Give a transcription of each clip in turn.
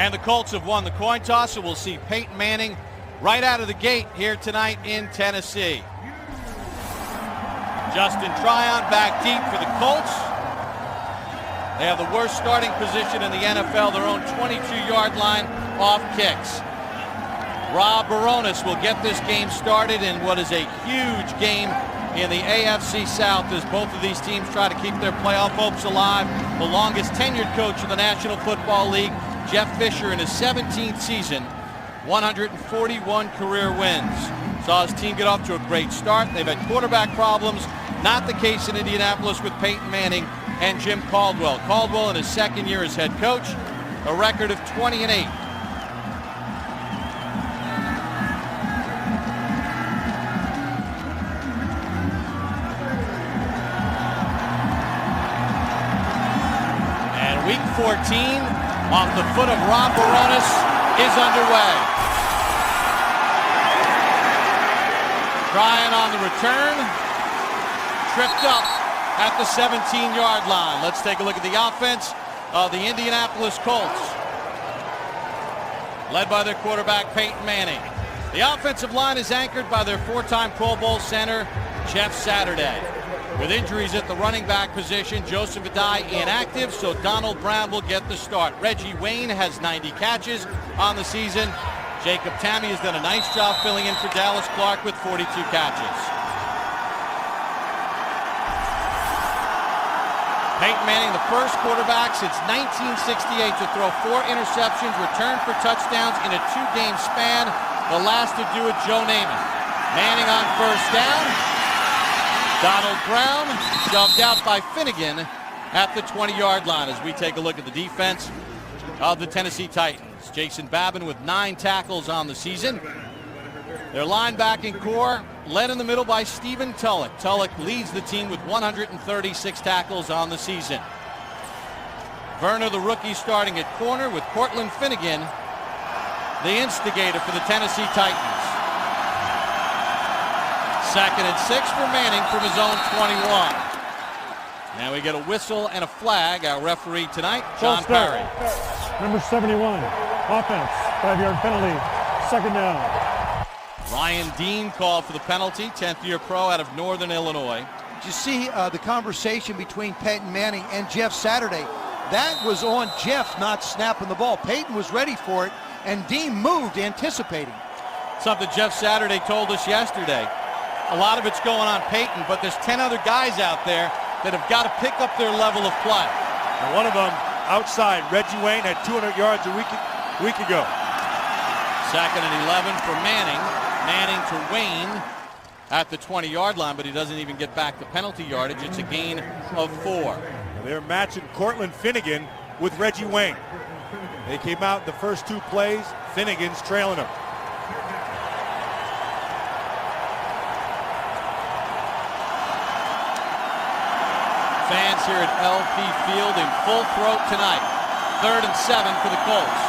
And the Colts have won the coin toss, so we'll see Peyton Manning right out of the gate here tonight in Tennessee. Justin Tryon back deep for the Colts. They have the worst starting position in the NFL, their own 22-yard line off kicks. Rob Baronis will get this game started in what is a huge game in the AFC South as both of these teams try to keep their playoff hopes alive. The longest tenured coach in the National Football League, Jeff Fisher, in his 17th season, 141 career wins. Saw his team get off to a great start. They've had quarterback problems. Not the case in Indianapolis with Peyton Manning and Jim Caldwell. Caldwell in his second year as head coach, a record of 20-8. And week 14, off the foot of Rob Baronis, is underway. Tryon on the return, tripped up at the 17-yard line. Let's take a look at the offense of the Indianapolis Colts, led by their quarterback Peyton Manning. The offensive line is anchored by their four-time Pro Bowl center Jeff Saturday. With injuries at the running back position, Joseph Adai inactive, so Donald Brown will get the start. Reggie Wayne has 90 catches on the season. Jacob Tamme has done a nice job filling in for Dallas Clark with 42 catches. Peyton Manning, the first quarterback since 1968 to throw 4 interceptions, return for touchdowns in a 2-game span. The last to do it, Joe Namath. Manning on first down. Donald Brown shoved out by Finnegan at the 20-yard line as we take a look at the defense of the Tennessee Titans. Jason Babin with 9 tackles on the season. Their linebacking core led in the middle by Stephen Tulloch. Tulloch leads the team with 136 tackles on the season. Verner, the rookie, starting at corner with Cortland Finnegan, the instigator for the Tennessee Titans. 2nd and 6 for Manning from his own 21. Now we get a whistle and a flag. Our referee tonight, John Parry. Number 71, offense, 5-yard penalty, 2nd down. Ryan Dean called for the penalty, 10th year pro out of Northern Illinois. Did you see the conversation between Peyton Manning and Jeff Saturday? That was on Jeff not snapping the ball. Peyton was ready for it, and Dean moved anticipating. Something Jeff Saturday told us yesterday. A lot of it's going on Peyton, but there's 10 other guys out there that have got to pick up their level of play. And one of them outside, Reggie Wayne, had 200 yards a week ago. 2nd and 11 for Manning. Manning to Wayne at the 20-yard line, but he doesn't even get back the penalty yardage. It's a gain of 4. They're matching Cortland Finnegan with Reggie Wayne. They came out the first 2 plays. Finnegan's trailing him. Fans here at LP Field in full throat tonight. 3rd and 7 for the Colts.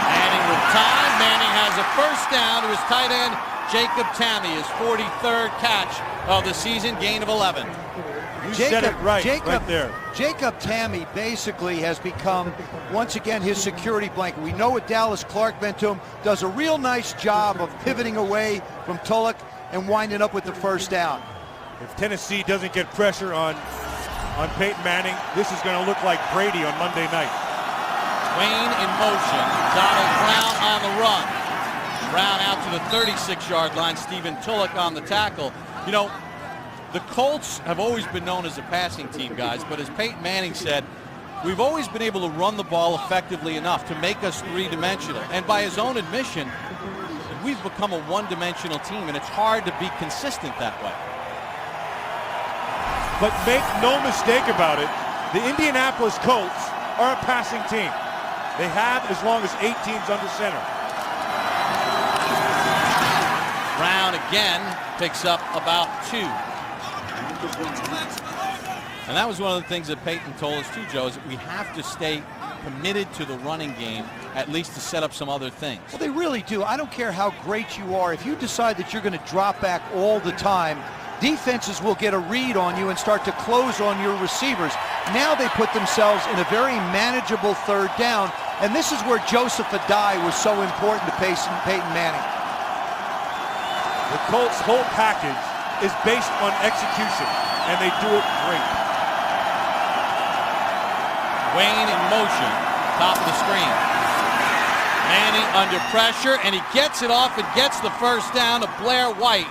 Manning with time. Manning has a first down to his tight end, Jacob Tamme, his 43rd catch of the season, gain of 11. You said it right there. Jacob Tamme basically has become, once again, his security blanket. We know what Dallas Clark meant to him. Does a real nice job of pivoting away from Tulloch and winding up with the first down. If Tennessee doesn't get pressure on Peyton Manning, this is going to look like Brady on Monday night. Wayne in motion. Donald Brown on the run. Brown out to the 36-yard line. Stephen Tulloch on the tackle. You know, the Colts have always been known as a passing team, guys, but as Peyton Manning said, we've always been able to run the ball effectively enough to make us 3-dimensional. And by his own admission, we've become a 1-dimensional team, and it's hard to be consistent that way. But make no mistake about it, the Indianapolis Colts are a passing team. They have as long as 8 teams under center. Brown again picks up about 2. And that was one of the things that Peyton told us too, Joe, is that we have to stay committed to the running game, at least to set up some other things. Well, they really do. I don't care how great you are. If you decide that you're going to drop back all the time, defenses will get a read on you and start to close on your receivers. Now they put themselves in a very manageable third down, and this is where Joseph Adai was so important to Peyton Manning. The Colts' whole package is based on execution, and they do it great. Wayne in motion, top of the screen. Manning under pressure, and he gets it off and gets the first down to Blair White.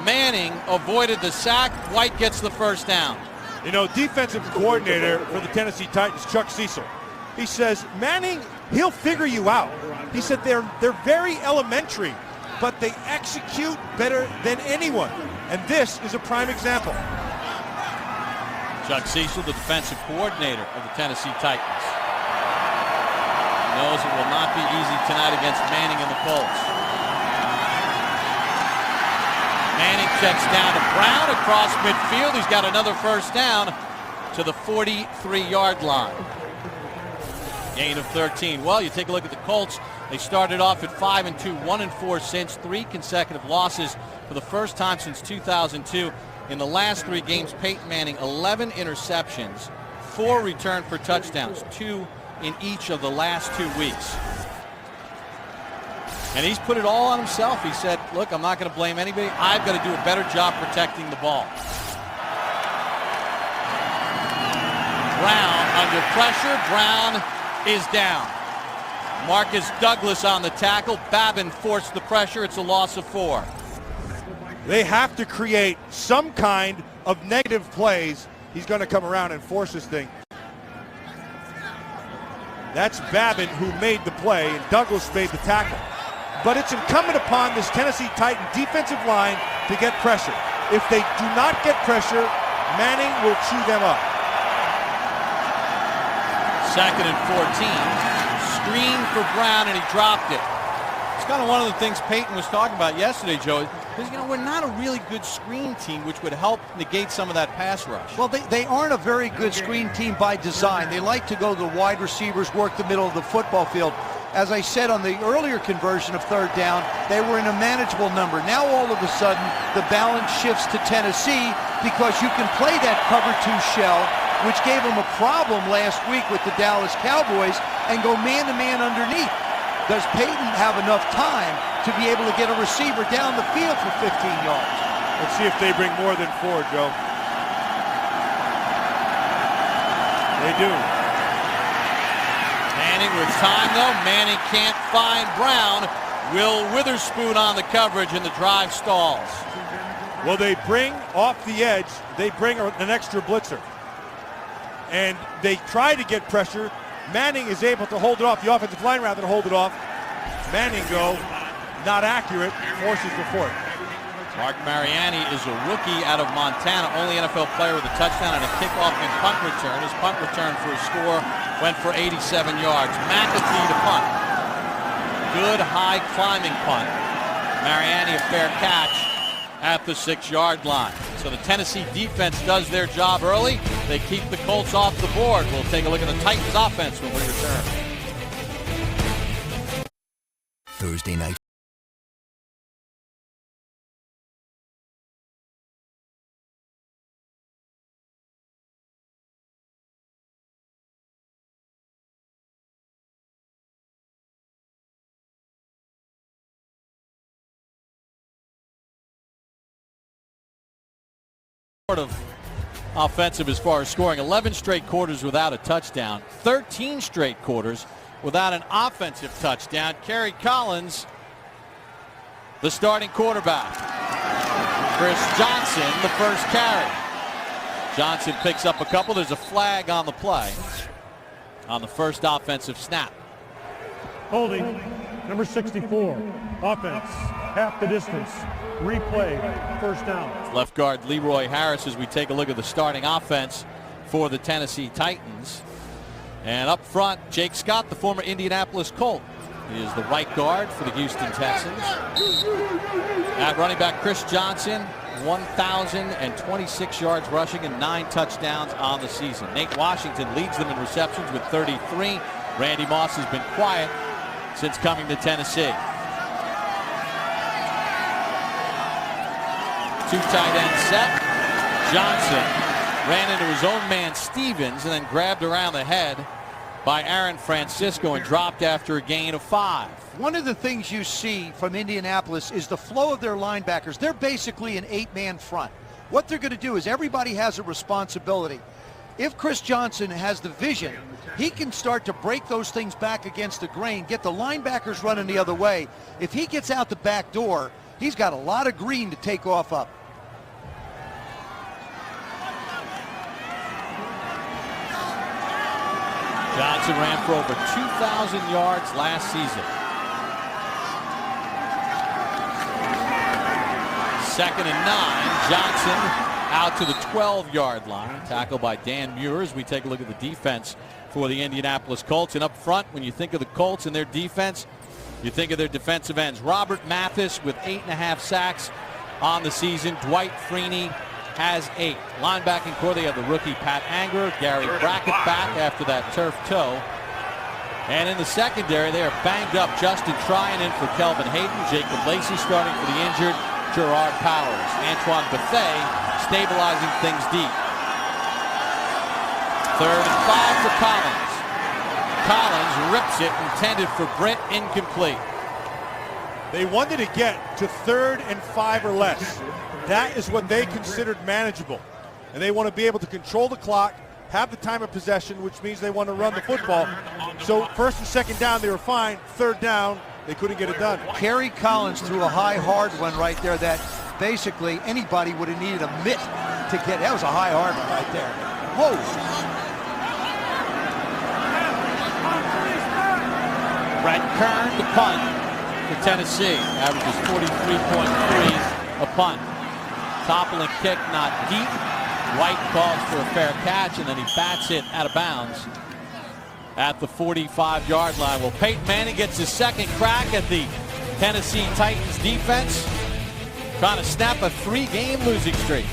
Manning avoided the sack. White gets the first down. You know, defensive coordinator for the Tennessee Titans, Chuck Cecil, he says, Manning, he'll figure you out. He said they're very elementary, but they execute better than anyone. And this is a prime example. Chuck Cecil, the defensive coordinator of the Tennessee Titans, knows it will not be easy tonight against Manning and the Colts. Manning checks down to Brown across midfield. He's got another first down to the 43-yard line. Gain of 13. Well, you take a look at the Colts. They started off at 5-2, 1-4 since, 3 consecutive losses for the first time since 2002. In the last 3 games, Peyton Manning, 11 interceptions, 4 returned for touchdowns, 2 in each of the last 2 weeks. And he's put it all on himself. He said, look, I'm not going to blame anybody. I've got to do a better job protecting the ball. Brown under pressure. Brown is down. Marcus Douglas on the tackle. Babin forced the pressure. It's a loss of 4. They have to create some kind of negative plays. He's going to come around and force this thing. That's Babin who made the play, and Douglas made the tackle. But it's incumbent upon this Tennessee Titan defensive line to get pressure. If they do not get pressure, Manning will chew them up. 2nd and 14. Screen for Brown, and he dropped it. It's kind of one of the things Peyton was talking about yesterday, Joe. Because, we're not a really good screen team, which would help negate some of that pass rush. Well, they aren't a very good screen team by design. They like to go to the wide receivers, work the middle of the football field. As I said on the earlier conversion of third down, they were in a manageable number. Now all of a sudden, the balance shifts to Tennessee because you can play that cover 2 shell, which gave them a problem last week with the Dallas Cowboys, and go man-to-man underneath. Does Peyton have enough time to be able to get a receiver down the field for 15 yards? Let's see if they bring more than 4, Joe. They do. Manning with time, though. Manning can't find Brown. Will Witherspoon on the coverage, and the drive stalls. Well, they bring off the edge, they bring an extra blitzer. And they try to get pressure. Manning is able to hold it off. The offensive line rather than hold it off. Manning, though, not accurate, forces the 4th. Mark Mariani is a rookie out of Montana, only NFL player with a touchdown and a kickoff and punt return. His punt return for a score went for 87 yards. McAfee to punt. Good high climbing punt. Mariani a fair catch at the 6-yard line. So the Tennessee defense does their job early. They keep the Colts off the board. We'll take a look at the Titans offense when we return. Thursday night. Of offensive as far as scoring. 11 straight quarters without a touchdown. 13 straight quarters without an offensive touchdown. Kerry Collins, the starting quarterback. Chris Johnson, the first carry. Johnson picks up a couple. There's a flag on the play on the first offensive snap. Holding, number 64, offense, half the distance, replay, first down. Left guard Leroy Harris as we take a look at the starting offense for the Tennessee Titans. And up front, Jake Scott, the former Indianapolis Colt, is the right guard for the Houston Texans. At running back, Chris Johnson, 1,026 yards rushing and 9 touchdowns on the season. Nate Washington leads them in receptions with 33. Randy Moss has been quiet since coming to Tennessee. Two tight end set. Johnson ran into his own man Stevens and then grabbed around the head by Aaron Francisco and dropped after a gain of 5. One of the things you see from Indianapolis is the flow of their linebackers. They're basically an 8-man front. What they're going to do is everybody has a responsibility. If Chris Johnson has the vision, he can start to break those things back against the grain, get the linebackers running the other way. If he gets out the back door, he's got a lot of green to take off up. Johnson ran for over 2,000 yards last season. Second and 9. Johnson out to the 12-yard line. Tackled by Dan Muir as we take a look at the defense for the Indianapolis Colts. And up front, when you think of the Colts and their defense, you think of their defensive ends. Robert Mathis with 8.5 sacks on the season. Dwight Freeney has 8. Linebacking core, they have the rookie Pat Anger, Gary Brackett back after that turf toe. And in the secondary, they are banged up. Justin Tryon in for Kelvin Hayden. Jacob Lacey starting for the injured Gerard Powers. Antoine Bethea stabilizing things deep. 3rd and 5 for Collins. Collins rips it, intended for Britt, incomplete. They wanted to get to 3rd and 5 or less. That is what they considered manageable. And they want to be able to control the clock, have the time of possession, which means they want to run the football. So 1st and 2nd down, they were fine. 3rd down, they couldn't get it done. Kerry Collins threw a high, hard one right there that basically anybody would have needed a mitt to get. That was a high, hard one right there. Whoa. Brett Kern, the punt for Tennessee. Averages 43.3 a punt. Toppling kick, not deep. White calls for a fair catch, and then he bats it out of bounds at the 45-yard line. Well, Peyton Manning gets his second crack at the Tennessee Titans defense, trying to snap a 3-game losing streak.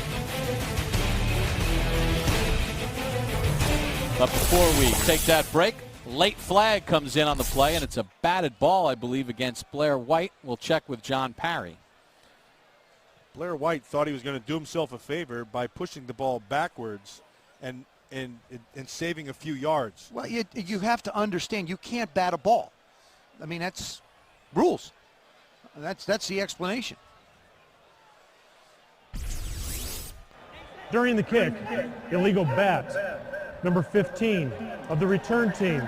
But before we take that break, late flag comes in on the play, and it's a batted ball, I believe, against Blair White. We'll check with John Parry. Blair White thought he was going to do himself a favor by pushing the ball backwards and saving a few yards. Well, you have to understand, you can't bat a ball. I mean, that's rules. That's the explanation. During the kick, illegal bat, number 15 of the return team.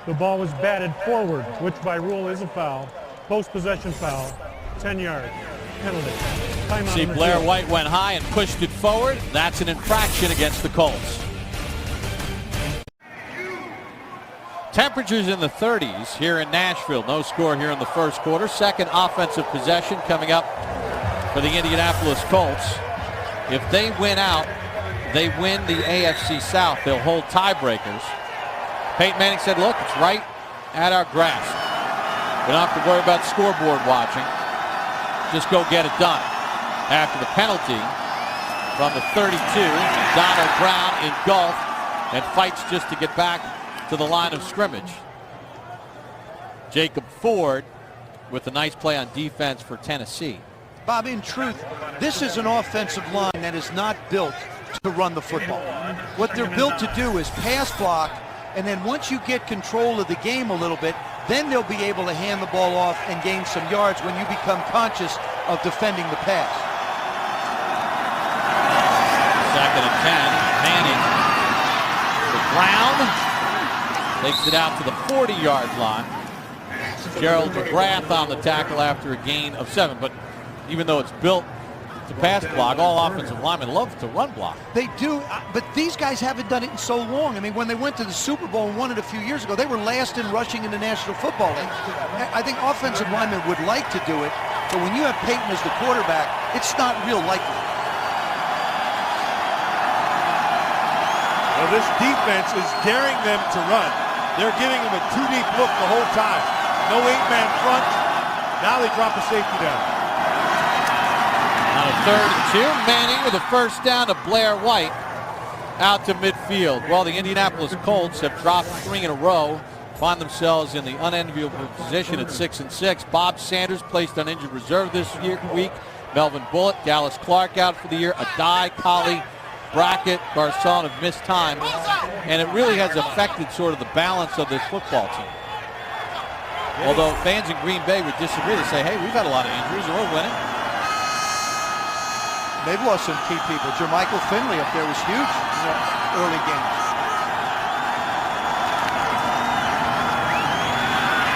The ball was batted forward, which by rule is a foul. Post-possession foul, 10 yards. Penalty. Timeout. See, Blair White went high and pushed it forward. That's an infraction against the Colts. Temperatures in the 30s here in Nashville. No score here in the first quarter. Second offensive possession coming up for the Indianapolis Colts. If they win out, they win the AFC South. They'll hold tiebreakers. Peyton Manning said, look, it's right at our grasp. We don't have to worry about scoreboard watching. Just go get it done. After the penalty from the 32, Donald Brown engulfed and fights just to get back to the line of scrimmage. Jacob Ford with a nice play on defense for Tennessee. Bob, in truth, this is an offensive line that is not built to run the football. What they're built to do is pass block, and then once you get control of the game a little bit, then they'll be able to hand the ball off and gain some yards when you become conscious of defending the pass. 2nd and 10. Manning to Brown. Takes it out to the 40-yard line. Gerald McGrath on the tackle after a gain of 7. But even though it's built to pass block, all offensive linemen love to run block. They do, but these guys haven't done it in so long. I mean, when they went to the Super Bowl and won it a few years ago, they were last in rushing in the National Football League. I think offensive linemen would like to do it, but when you have Peyton as the quarterback, it's not real likely. Well, this defense is daring them to run. They're giving them a 2-deep look the whole time. No 8-man front. Now they drop the safety down. On a 3rd and 2, Manning with a first down to Blair White out to midfield. Well, the Indianapolis Colts have dropped 3 in a row, find themselves in the unenviable position at 6-6. Bob Sanders placed on injured reserve this week. Melvin Bullitt, Dallas Clark out for the year. Adai, Colley, Brackett, Garcon have missed time. And it really has affected sort of the balance of this football team. Although fans in Green Bay would disagree. They say, hey, we've had a lot of injuries and we're winning. They've lost some key people. Jermichael Finley up there was huge in the early games.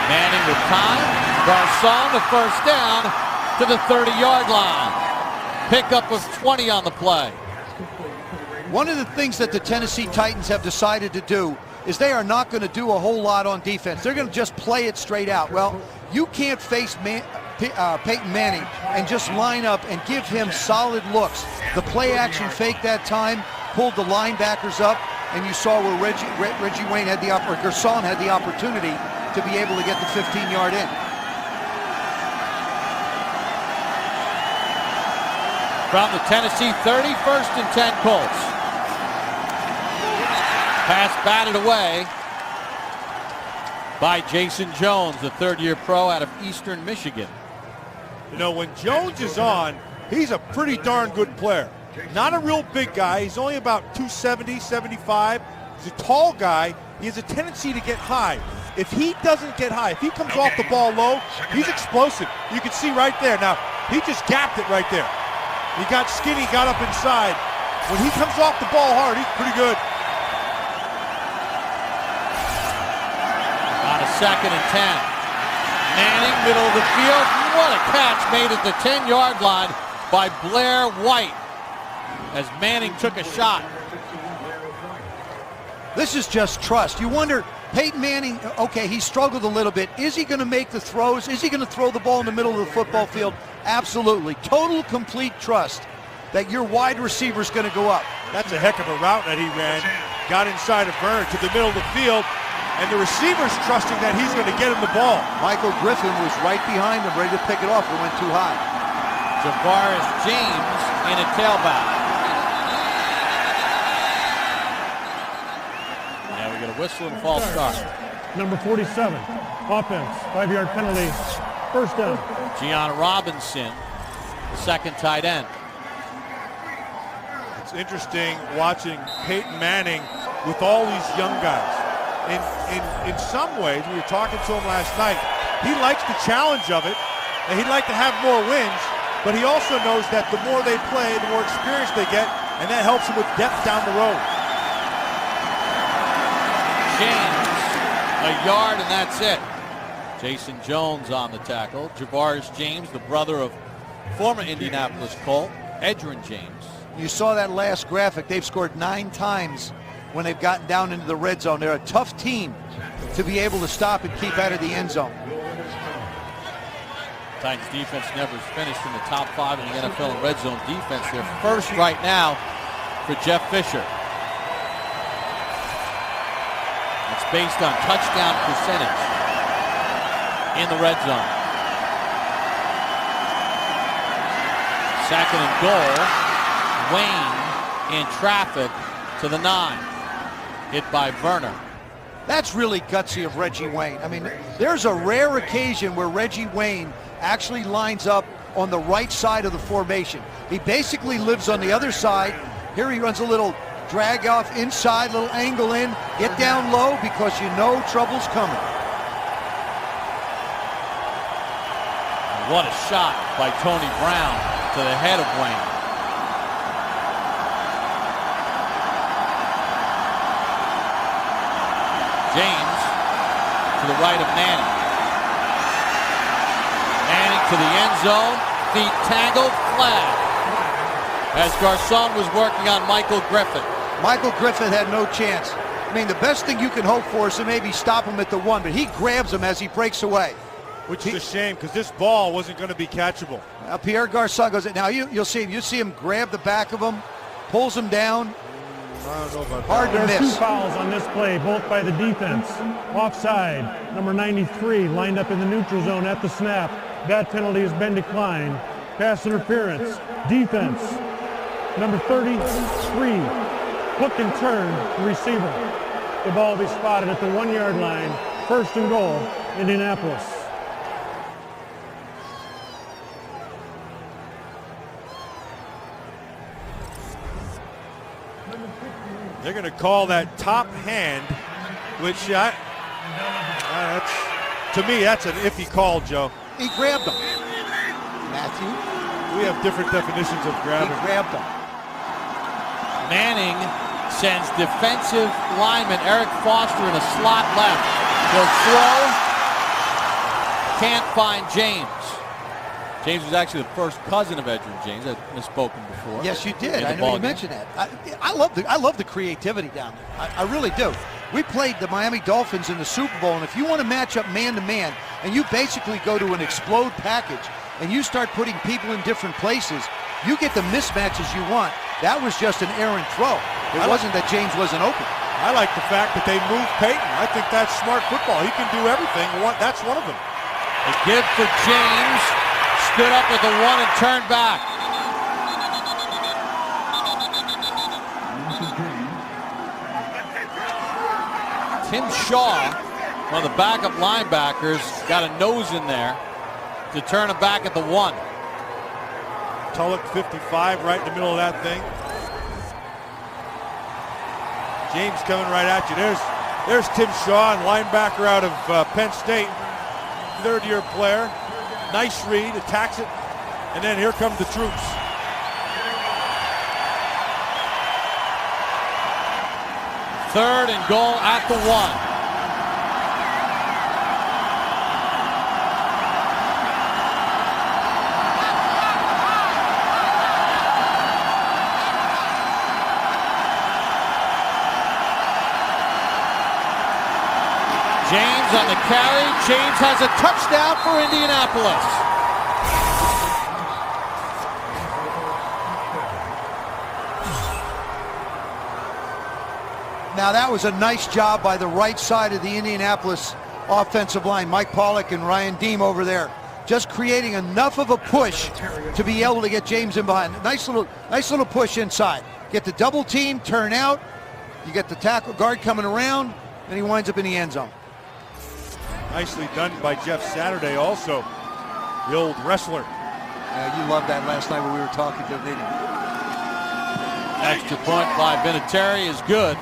Manning with time. Garcon the first down to the 30-yard line. Pickup of 20 on the play. One of the things that the Tennessee Titans have decided to do is they are not going to do a whole lot on defense. They're going to just play it straight out. Well, you can't face Peyton Manning and just line up and give him solid looks. The play action fake that time pulled the linebackers up, and you saw where Reggie Wayne had Garcon had the opportunity to be able to get the 15-yard in. From the Tennessee 30, 1st and 10 Colts. Pass batted away by Jason Jones, the third-year pro out of Eastern Michigan. You know, when Jones is on, he's a pretty darn good player. Not a real big guy. He's only about 270, 75. He's a tall guy. He has a tendency to get high. If he doesn't get high, if he comes off the ball low, he's explosive. You can see right there. Now, he just gapped it right there. He got skinny, got up inside. When he comes off the ball hard, he's pretty good. On a 2nd and 10. Manning, middle of the field. What a catch made at the 10-yard line by Blair White as Manning took a shot. This is just trust. You wonder, Peyton Manning, okay, he struggled a little bit. Is he going to make the throws? Is he going to throw the ball in the middle of the football field? Absolutely. Total, complete trust that your wide receiver is going to go up. That's a heck of a route that he ran. Got inside of Vern to the middle of the field, and the receiver's trusting that he's going to get him the ball. Michael Griffin was right behind him, ready to pick it off. It went too high. Javaris James in a tailback. Now we get a whistle and false start. Number 47, offense, 5-yard penalty, first down. Gian Robinson, the second tight end. It's interesting watching Peyton Manning with all these young guys. In some ways, we were talking to him last night, he likes the challenge of it, and he'd like to have more wins, but he also knows that the more they play, the more experience they get, and that helps him with depth down the road. James, a yard, and that's it. Jason Jones on the tackle. Javaris James, the brother of former Indianapolis Colt, Edgerrin James. You saw that last graphic. They've scored 9 times when they've gotten down into the red zone. They're a tough team to be able to stop and keep out of the end zone. Titans defense never finished in the top 5 in the NFL in red zone defense. They're first right now for Jeff Fisher. It's based on touchdown percentage in the red zone. 2nd and goal. Wayne in traffic to the 9. Hit by Werner. That's really gutsy of Reggie Wayne. I mean, there's a rare occasion where Reggie Wayne actually lines up on the right side of the formation. He basically lives on the other side. Here he runs a little drag off inside, little angle in, get down low because you know trouble's coming. What a shot by Tony Brown to the head of Wayne. James to the right of Manning. Manning to the end zone. Feet tangled, flag. As Garcon was working on Michael Griffin. Michael Griffin had no chance. I mean, the best thing you can hope for is to maybe stop him at the 1, but he grabs him as he breaks away. Which is a shame because this ball wasn't going to be catchable. Pierre Garcon goes, now you'll see him. You see him grab the back of him, pulls him down. I don't know about Hard that. to There are miss. 2 fouls on this play, both by the defense. Offside, number 93 lined up in the neutral zone at the snap. That penalty has been declined. Pass interference, defense. Number 33, hook and turn, receiver. The ball will be spotted at the 1-yard line. 1st and goal, Indianapolis. They're going to call that top hand, which to me, that's an iffy call, Joe. He grabbed him. Matthew? We have different definitions of grabbing. He grabbed him. Manning sends defensive lineman Eric Foster in a slot left. He'll throw. Can't find James. James was actually the first cousin of Edgerrin James. I've misspoken before. Yes, you did. I know you mentioned that. I love the creativity down there. I really do. We played the Miami Dolphins in the Super Bowl, and if you want to match up man-to-man, and you basically go to an explode package, and you start putting people in different places, you get the mismatches you want. That was just an errant throw. It wasn't that James wasn't open. I like the fact that they moved Peyton. I think that's smart football. He can do everything. That's one of them. A give for James. Stood up with the one and turned back. Tim Shaw, one of the backup linebackers, got a nose in there to turn him back at the one. Tulloch 55 right in the middle of that thing. James coming right at you. There's Tim Shaw, linebacker out of Penn State, third-year player. Nice read, attacks it, and then here come the troops. Third and goal at the one. James on the carry. James has a touchdown for Indianapolis. Now that was a nice job by the right side of the Indianapolis offensive line. Mike Pollock and Ryan Deem over there, just creating enough of a push to be able to get James in behind. Nice little push inside. Get the double team, turn out. You get the tackle guard coming around, and he winds up in the end zone. Nicely done by Jeff Saturday also, the old wrestler. You loved that last night when we were talking to him, didn't you? Extra point by Vinatieri is good.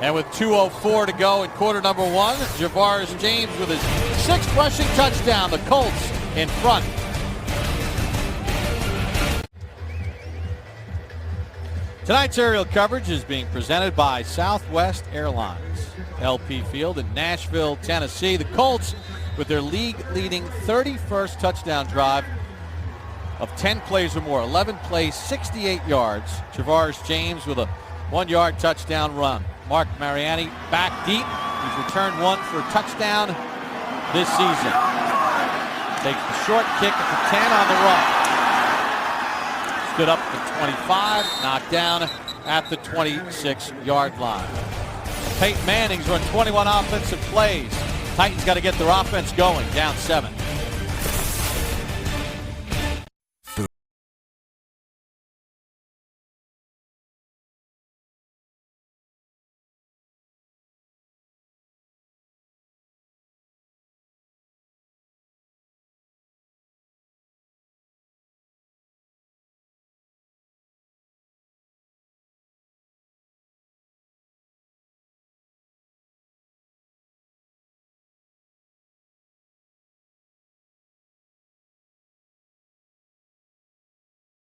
And with 2:04 to go in quarter number one, Javaris James with his 6th rushing touchdown. The Colts in front. Tonight's aerial coverage is being presented by Southwest Airlines. LP Field in Nashville, Tennessee. The Colts with their league-leading 31st touchdown drive of 10 plays or more. 11 plays, 68 yards. Javaris James with a 1-yard touchdown run. Mark Mariani back deep. He's returned one for a touchdown this season. Takes the short kick at the 10 on the run. Stood up at the 25, knocked down at the 26-yard line. Peyton Manning's run 21 offensive plays. Titans got to get their offense going, down 7.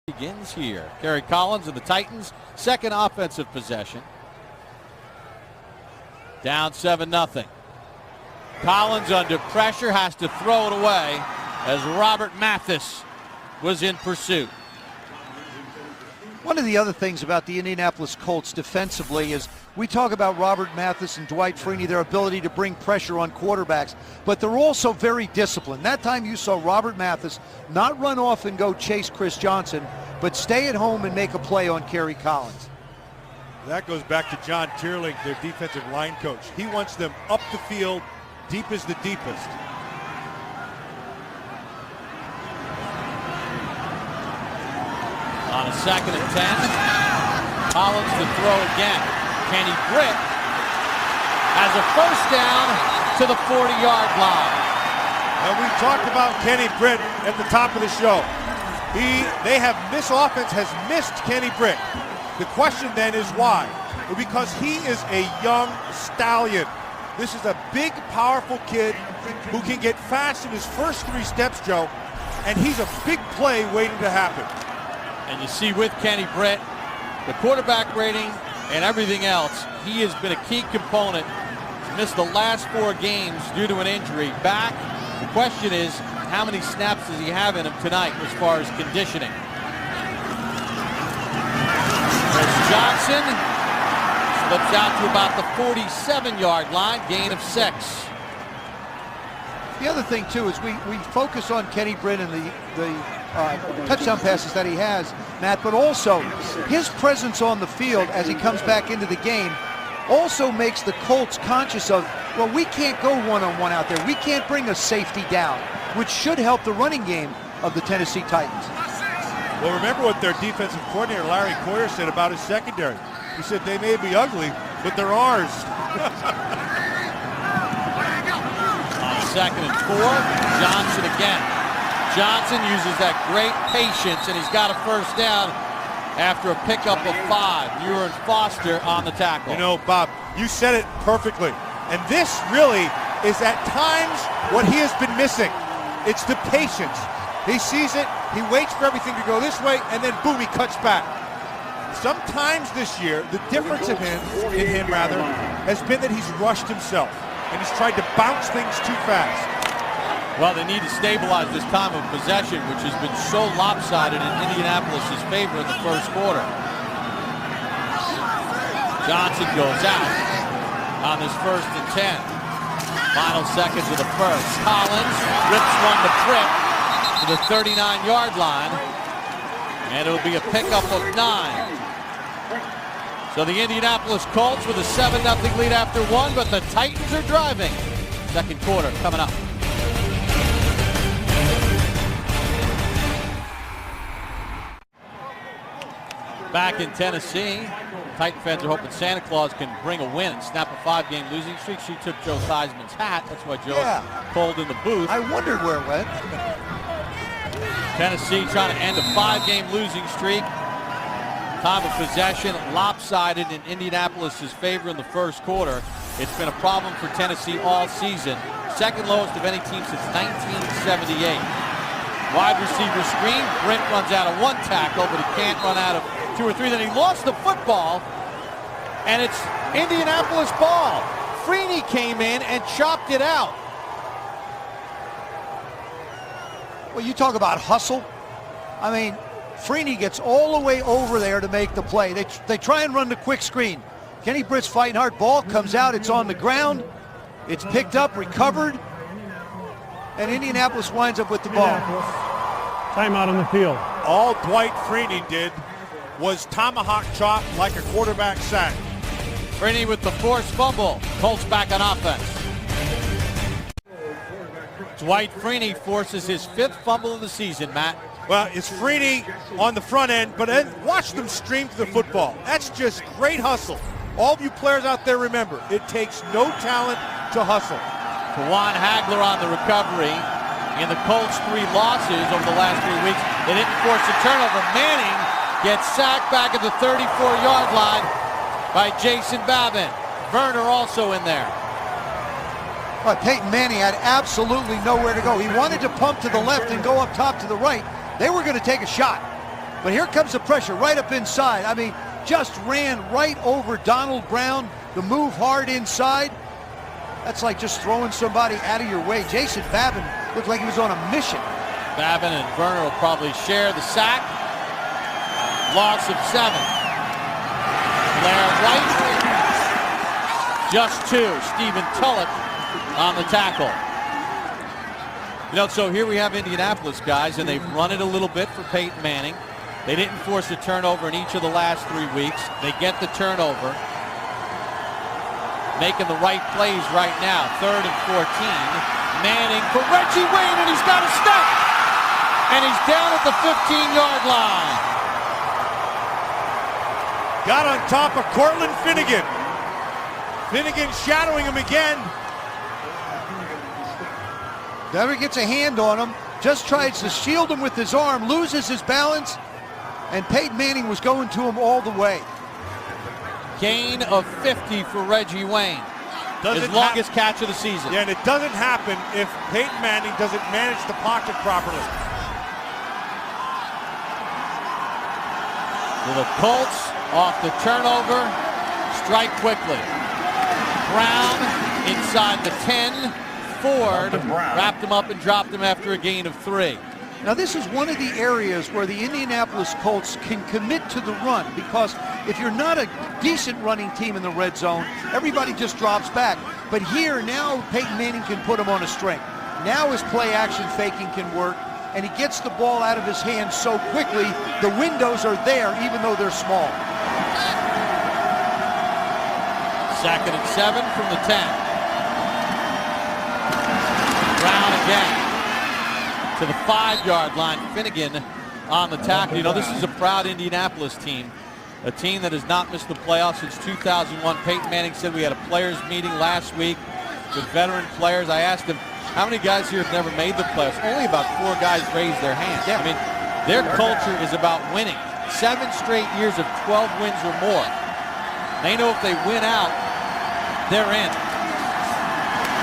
Begins here. Kerry Collins and the Titans, second offensive possession. Down 7-0. Collins under pressure, has to throw it away as Robert Mathis was in pursuit. One of the other things about the Indianapolis Colts defensively is we talk about Robert Mathis and Dwight Freeney, their ability to bring pressure on quarterbacks, but they're also very disciplined. That time you saw Robert Mathis not run off and go chase Chris Johnson, but stay at home and make a play on Kerry Collins. That goes back to John Tierling, their defensive line coach. He wants them up the field, deep as the deepest. On a 2nd and 10, Collins to throw again. Kenny Britt has a first down to the 40-yard line. And we talked about Kenny Britt at the top of the show. This offense has missed Kenny Britt. The question then is why? because he is a young stallion. This is a big, powerful kid who can get fast in his first 3 steps, Joe, and he's a big play waiting to happen. And you see with Kenny Britt, the quarterback rating and everything else, he has been a key component. He's missed the last 4 games due to an injury. Back, the question is, how many snaps does he have in him tonight as far as conditioning? There's Johnson. Slips out to about the 47-yard line, gain of 6. The other thing, too, is we focus on Kenny Britt and the touchdown passes that he has, Matt, but also his presence on the field as he comes back into the game also makes the Colts conscious of, well, we can't go one-on-one out there. We can't bring a safety down, which should help the running game of the Tennessee Titans. Well, remember what their defensive coordinator, Larry Coyer, said about his secondary. He said they may be ugly, but they're ours. On 2nd and 4, Johnson again. Johnson uses that great patience, and he's got a first down after a pickup of 5. Muir and Foster on the tackle. You know, Bob, you said it perfectly. And this really is at times what he has been missing. It's the patience. He sees it, he waits for everything to go this way, and then boom, he cuts back. Sometimes this year, the difference in him has been that he's rushed himself, and he's tried to bounce things too fast. Well, they need to stabilize this time of possession, which has been so lopsided in Indianapolis' favor in the first quarter. Johnson goes out on this 1st and 10. Final seconds of the first. Collins rips one to Britt to the 39-yard line, and it'll be a pickup of 9. So the Indianapolis Colts with a 7-0 lead after 1, but the Titans are driving. Second quarter coming up. Back in Tennessee, Titan fans are hoping Santa Claus can bring a win and snap a 5-game losing streak. She took Joe Theismann's hat. That's why Joe pulled in the booth. I wondered where it went. Tennessee trying to end a 5-game losing streak. Time of possession lopsided in Indianapolis' favor in the first quarter. It's been a problem for Tennessee all season. Second lowest of any team since 1978. Wide receiver screen. Britt runs out of 1 tackle, but he can't run out of 2 or 3. Then he lost the football, and it's Indianapolis ball. Freeney came in and chopped it out. Well, you talk about hustle. I mean, Freeney gets all the way over there to make the play. They try and run the quick screen. Kenny Britt's fighting hard. Ball comes out. It's on the ground. It's picked up, recovered, and Indianapolis winds up with the ball. Timeout on the field. All Dwight Freeney did was tomahawk chop like a quarterback sack. Freeney with the forced fumble. Colts back on offense. Dwight Freeney forces his 5th fumble of the season, Matt. Well, it's Freeney on the front end, but then watch them stream to the football. That's just great hustle. All of you players out there, remember, it takes no talent to hustle. Juwan Hagler on the recovery. In the Colts' 3 losses over the last 3 weeks, they didn't force a turnover. Manning gets sacked back at the 34-yard line by Jason Babin. Werner also in there. But Peyton Manning had absolutely nowhere to go. He wanted to pump to the left and go up top to the right. They were going to take a shot. But here comes the pressure right up inside. I mean, just ran right over Donald Brown. The move hard inside. That's like just throwing somebody out of your way. Jason Babin looked like he was on a mission. Babin and Werner will probably share the sack. Loss of 7. Blair White. Just 2. Stephen Tulloch on the tackle. You know, so here we have Indianapolis, guys, and they've run it a little bit for Peyton Manning. They didn't force a turnover in each of the last 3 weeks. They get the turnover. Making the right plays right now. 3rd and 14. Manning for Reggie Wayne, and he's got a step. And he's down at the 15-yard line. Got on top of Cortland Finnegan. Finnegan shadowing him again. Never gets a hand on him. Just tries to shield him with his arm. Loses his balance. And Peyton Manning was going to him all the way. Gain of 50 for Reggie Wayne. His longest catch of the season. Yeah, and it doesn't happen if Peyton Manning doesn't manage the pocket properly. So the Colts off the turnover, strike quickly. Brown inside the 10. Ford wrapped him up and dropped him after a gain of 3. Now this is one of the areas where the Indianapolis Colts can commit to the run, because if you're not a decent running team in the red zone, everybody just drops back. But here now Peyton Manning can put him on a string. Now his play action faking can work, and he gets the ball out of his hands so quickly, the windows are there even though they're small. 2nd and 7 from the 10. Brown again to the 5-yard line. Finnegan on the tackle. You know, this is a proud Indianapolis team, a team that has not missed the playoffs since 2001. Peyton Manning said we had a players meeting last week with veteran players. I asked him, how many guys here have never made the playoffs? Only about 4 guys raised their hands. I mean, their culture is about winning. 7 straight years of 12 wins or more. They know if they win out, they're in.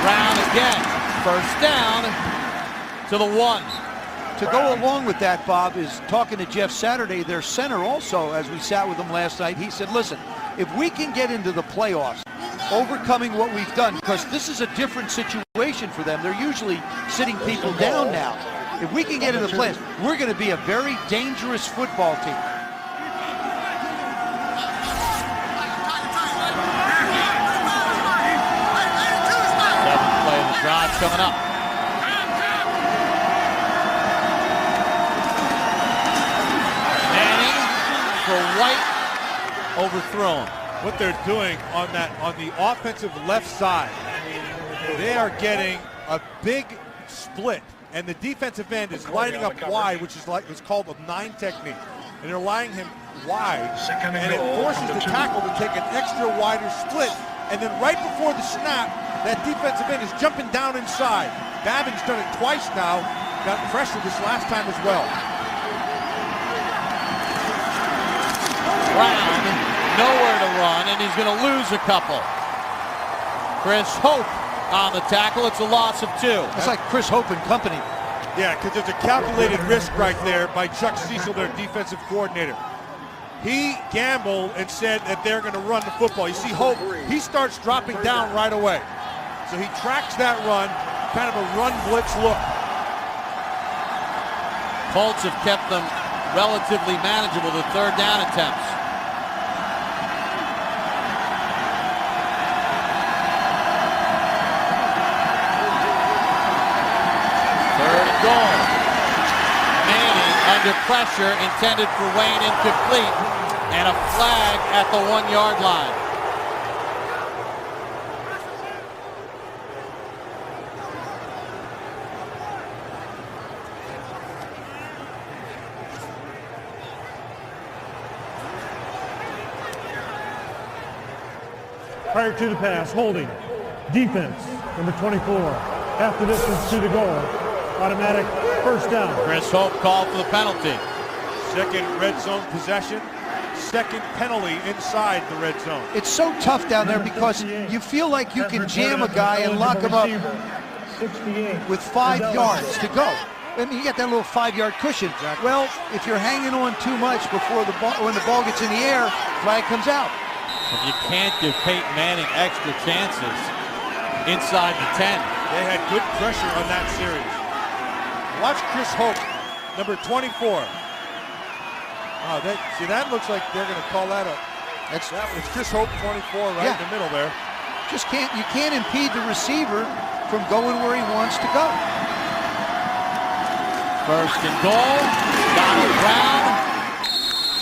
Brown again. First down to the 1. To go along with that, Bob, is talking to Jeff Saturday, their center also, as we sat with him last night. He said, listen, if we can get into the playoffs, overcoming what we've done, because this is a different situation for them. They're usually sitting people down now. If we can get into the playoffs, we're going to be a very dangerous football team. Drive coming up. Manning for White, overthrown. What they're doing on the offensive left side, they are getting a big split, and the defensive end is lining up wide, which is like it's called a 9 technique, and they're lining him wide, and it forces the tackle to take an extra wider split, and then right before the snap, that defensive end is jumping down inside. Babin's done it twice now. Got pressure this last time as well. Brown, nowhere to run, and he's going to lose a couple. Chris Hope on the tackle. It's a loss of 2. It's like Chris Hope and company. Yeah, because there's a calculated risk right there by Chuck Cecil, their defensive coordinator. He gambled and said that they're going to run the football. You see Hope, he starts dropping down right away. So he tracks that run, kind of a run blitz look. Colts have kept them relatively manageable to 3rd down attempts. Third and goal. Manning under pressure, intended for Wayne, incomplete, and a flag at the 1-yard line. Prior to the pass, holding. Defense, number 24. Half the distance to the goal. Automatic first down. Chris Hope called for the penalty. 2nd red zone possession. 2nd penalty inside the red zone. It's so tough down there because you feel like you can jam a guy and lock him up with 5 yards to go. I mean, you got that little 5-yard cushion. Well, if you're hanging on too much before the ball, when the ball gets in the air, flag comes out. You can't give Peyton Manning extra chances inside the 10. They had good pressure on that series. Watch Chris Hope, number 24. Oh, that looks like they're going to call that a. It's Chris Hope, 24, right in the middle there. You can't impede the receiver from going where he wants to go. First and goal. Donald Brown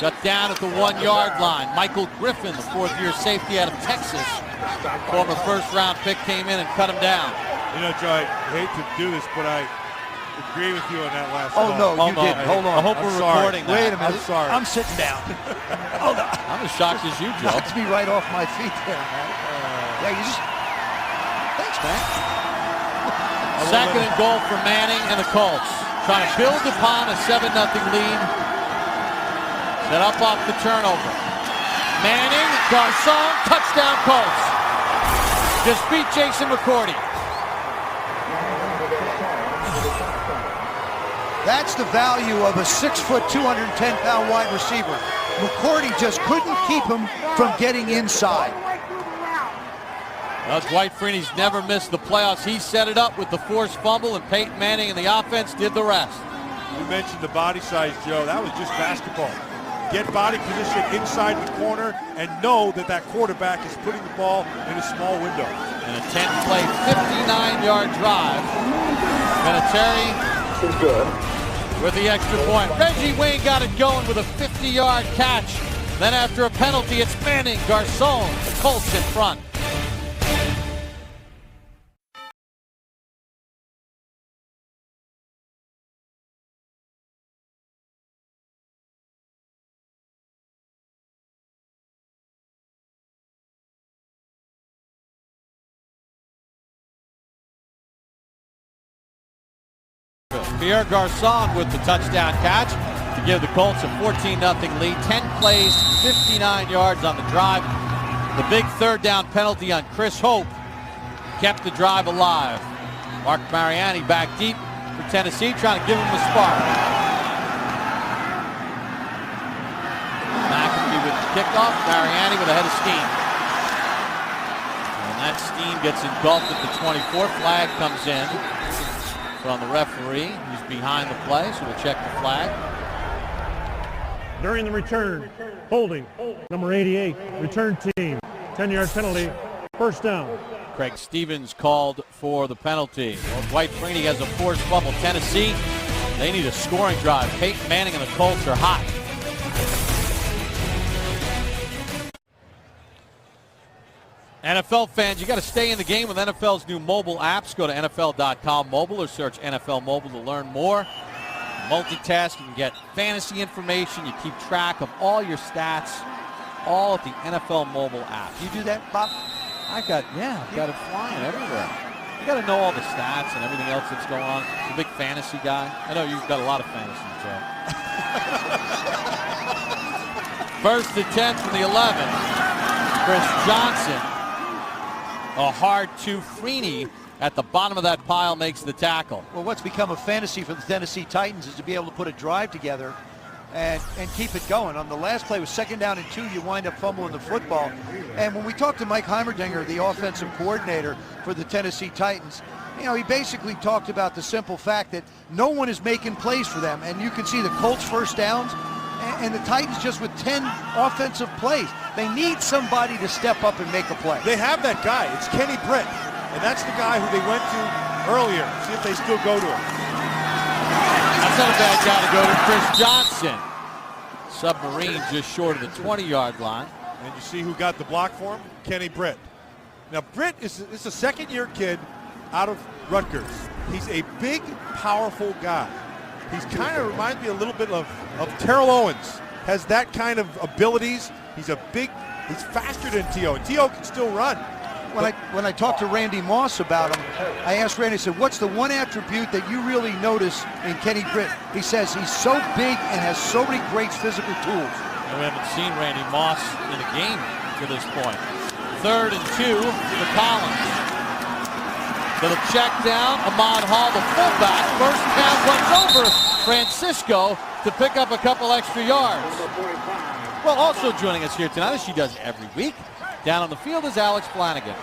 shut down at the 1-yard line. Michael Griffin, the 4th-year safety out of Texas, former 1st-round pick, came in and cut him down. You know, Joe, I hate to do this, but I agree with you on that last call. No, you didn't. Hold on. I hope we're recording that. Wait a minute. I'm sorry. I'm sitting down. Hold on. I'm as shocked as you, Joe. Knocks me right off my feet there, man. Yeah, you just... Thanks, man. 2nd and goal for Manning and the Colts. Trying to build upon a 7-0 lead. Set up off the turnover. Manning Garcon, touchdown Colts. Just beat Jason McCourty. That's the value of a 6 foot, 210-pound wide receiver. McCourty just couldn't keep him from getting inside. Well, Dwight Freeney's never missed the playoffs. He set it up with the forced fumble, and Peyton Manning and the offense did the rest. You mentioned the body size, Joe. That was just basketball. Get body position inside the corner and know that that quarterback is putting the ball in a small window. And a 10-play, 59-yard drive. Vinatieri with the extra point. Reggie Wayne got it going with a 50-yard catch. Then after a penalty, it's Manning, Garcon, the Colts in front. Pierre Garcon with the touchdown catch to give the Colts a 14-0 lead. 10 plays, 59 yards on the drive. The big third down penalty on Chris Hope kept the drive alive. Mark Mariani back deep for Tennessee, trying to give him the spark. McAfee with the kickoff, Mariani with a head of steam. And that steam gets engulfed at the 24. Flag comes in from the referee, who's behind the play, so we'll check the flag. During the return, holding, number 88, return team, 10-yard penalty, first down. Craig Stevens called for the penalty. Well, Dwight Freeney has a forced fumble. Tennessee, they need a scoring drive. Peyton Manning and the Colts are hot. NFL fans, you got to stay in the game with NFL's new mobile apps. Go to NFL.com mobile or search NFL mobile to learn more. Multitask, you can get fantasy information. You keep track of all your stats, all at the NFL mobile app. You do that, Bob? I've got it flying everywhere. You got to know all the stats and everything else that's going on. You're a big fantasy guy. I know you've got a lot of fantasy, Joe. First and 10 from the 11. Chris Johnson. A hard to Freeney at the bottom of that pile makes the tackle. Well, what's become a fantasy for the Tennessee Titans is to be able to put a drive together and keep it going. On the last play was 2nd down and 2, you wind up fumbling the football. And when we talked to Mike Heimerdinger, the offensive coordinator for the Tennessee Titans, you know, he basically talked about the simple fact that no one is making plays for them. And you can see the Colts first downs and the Titans just with 10 offensive plays. They need somebody to step up and make a play. They have that guy. It's Kenny Britt. And that's the guy who they went to earlier. See if they still go to him. That's not a bad guy to go to. Chris Johnson. Submarine just short of the 20-yard line. And you see who got the block for him? Kenny Britt. Now, Britt is a second-year kid out of Rutgers. He's a big, powerful guy. He's kind of reminds me a little bit of Terrell Owens. Has that kind of abilities. He's faster than T.O. And T.O. can still run. When I talked to Randy Moss about him, I asked Randy, I said, what's the one attribute that you really notice in Kenny Britt? He says he's so big and has so many great physical tools. And we haven't seen Randy Moss in a game to this point. 3rd and 2 for Collins. Little check down, Ahmad Hall, the fullback. First down runs over Francisco to pick up a couple extra yards. Well, also joining us here tonight, as she does every week, down on the field is Alex Flanagan.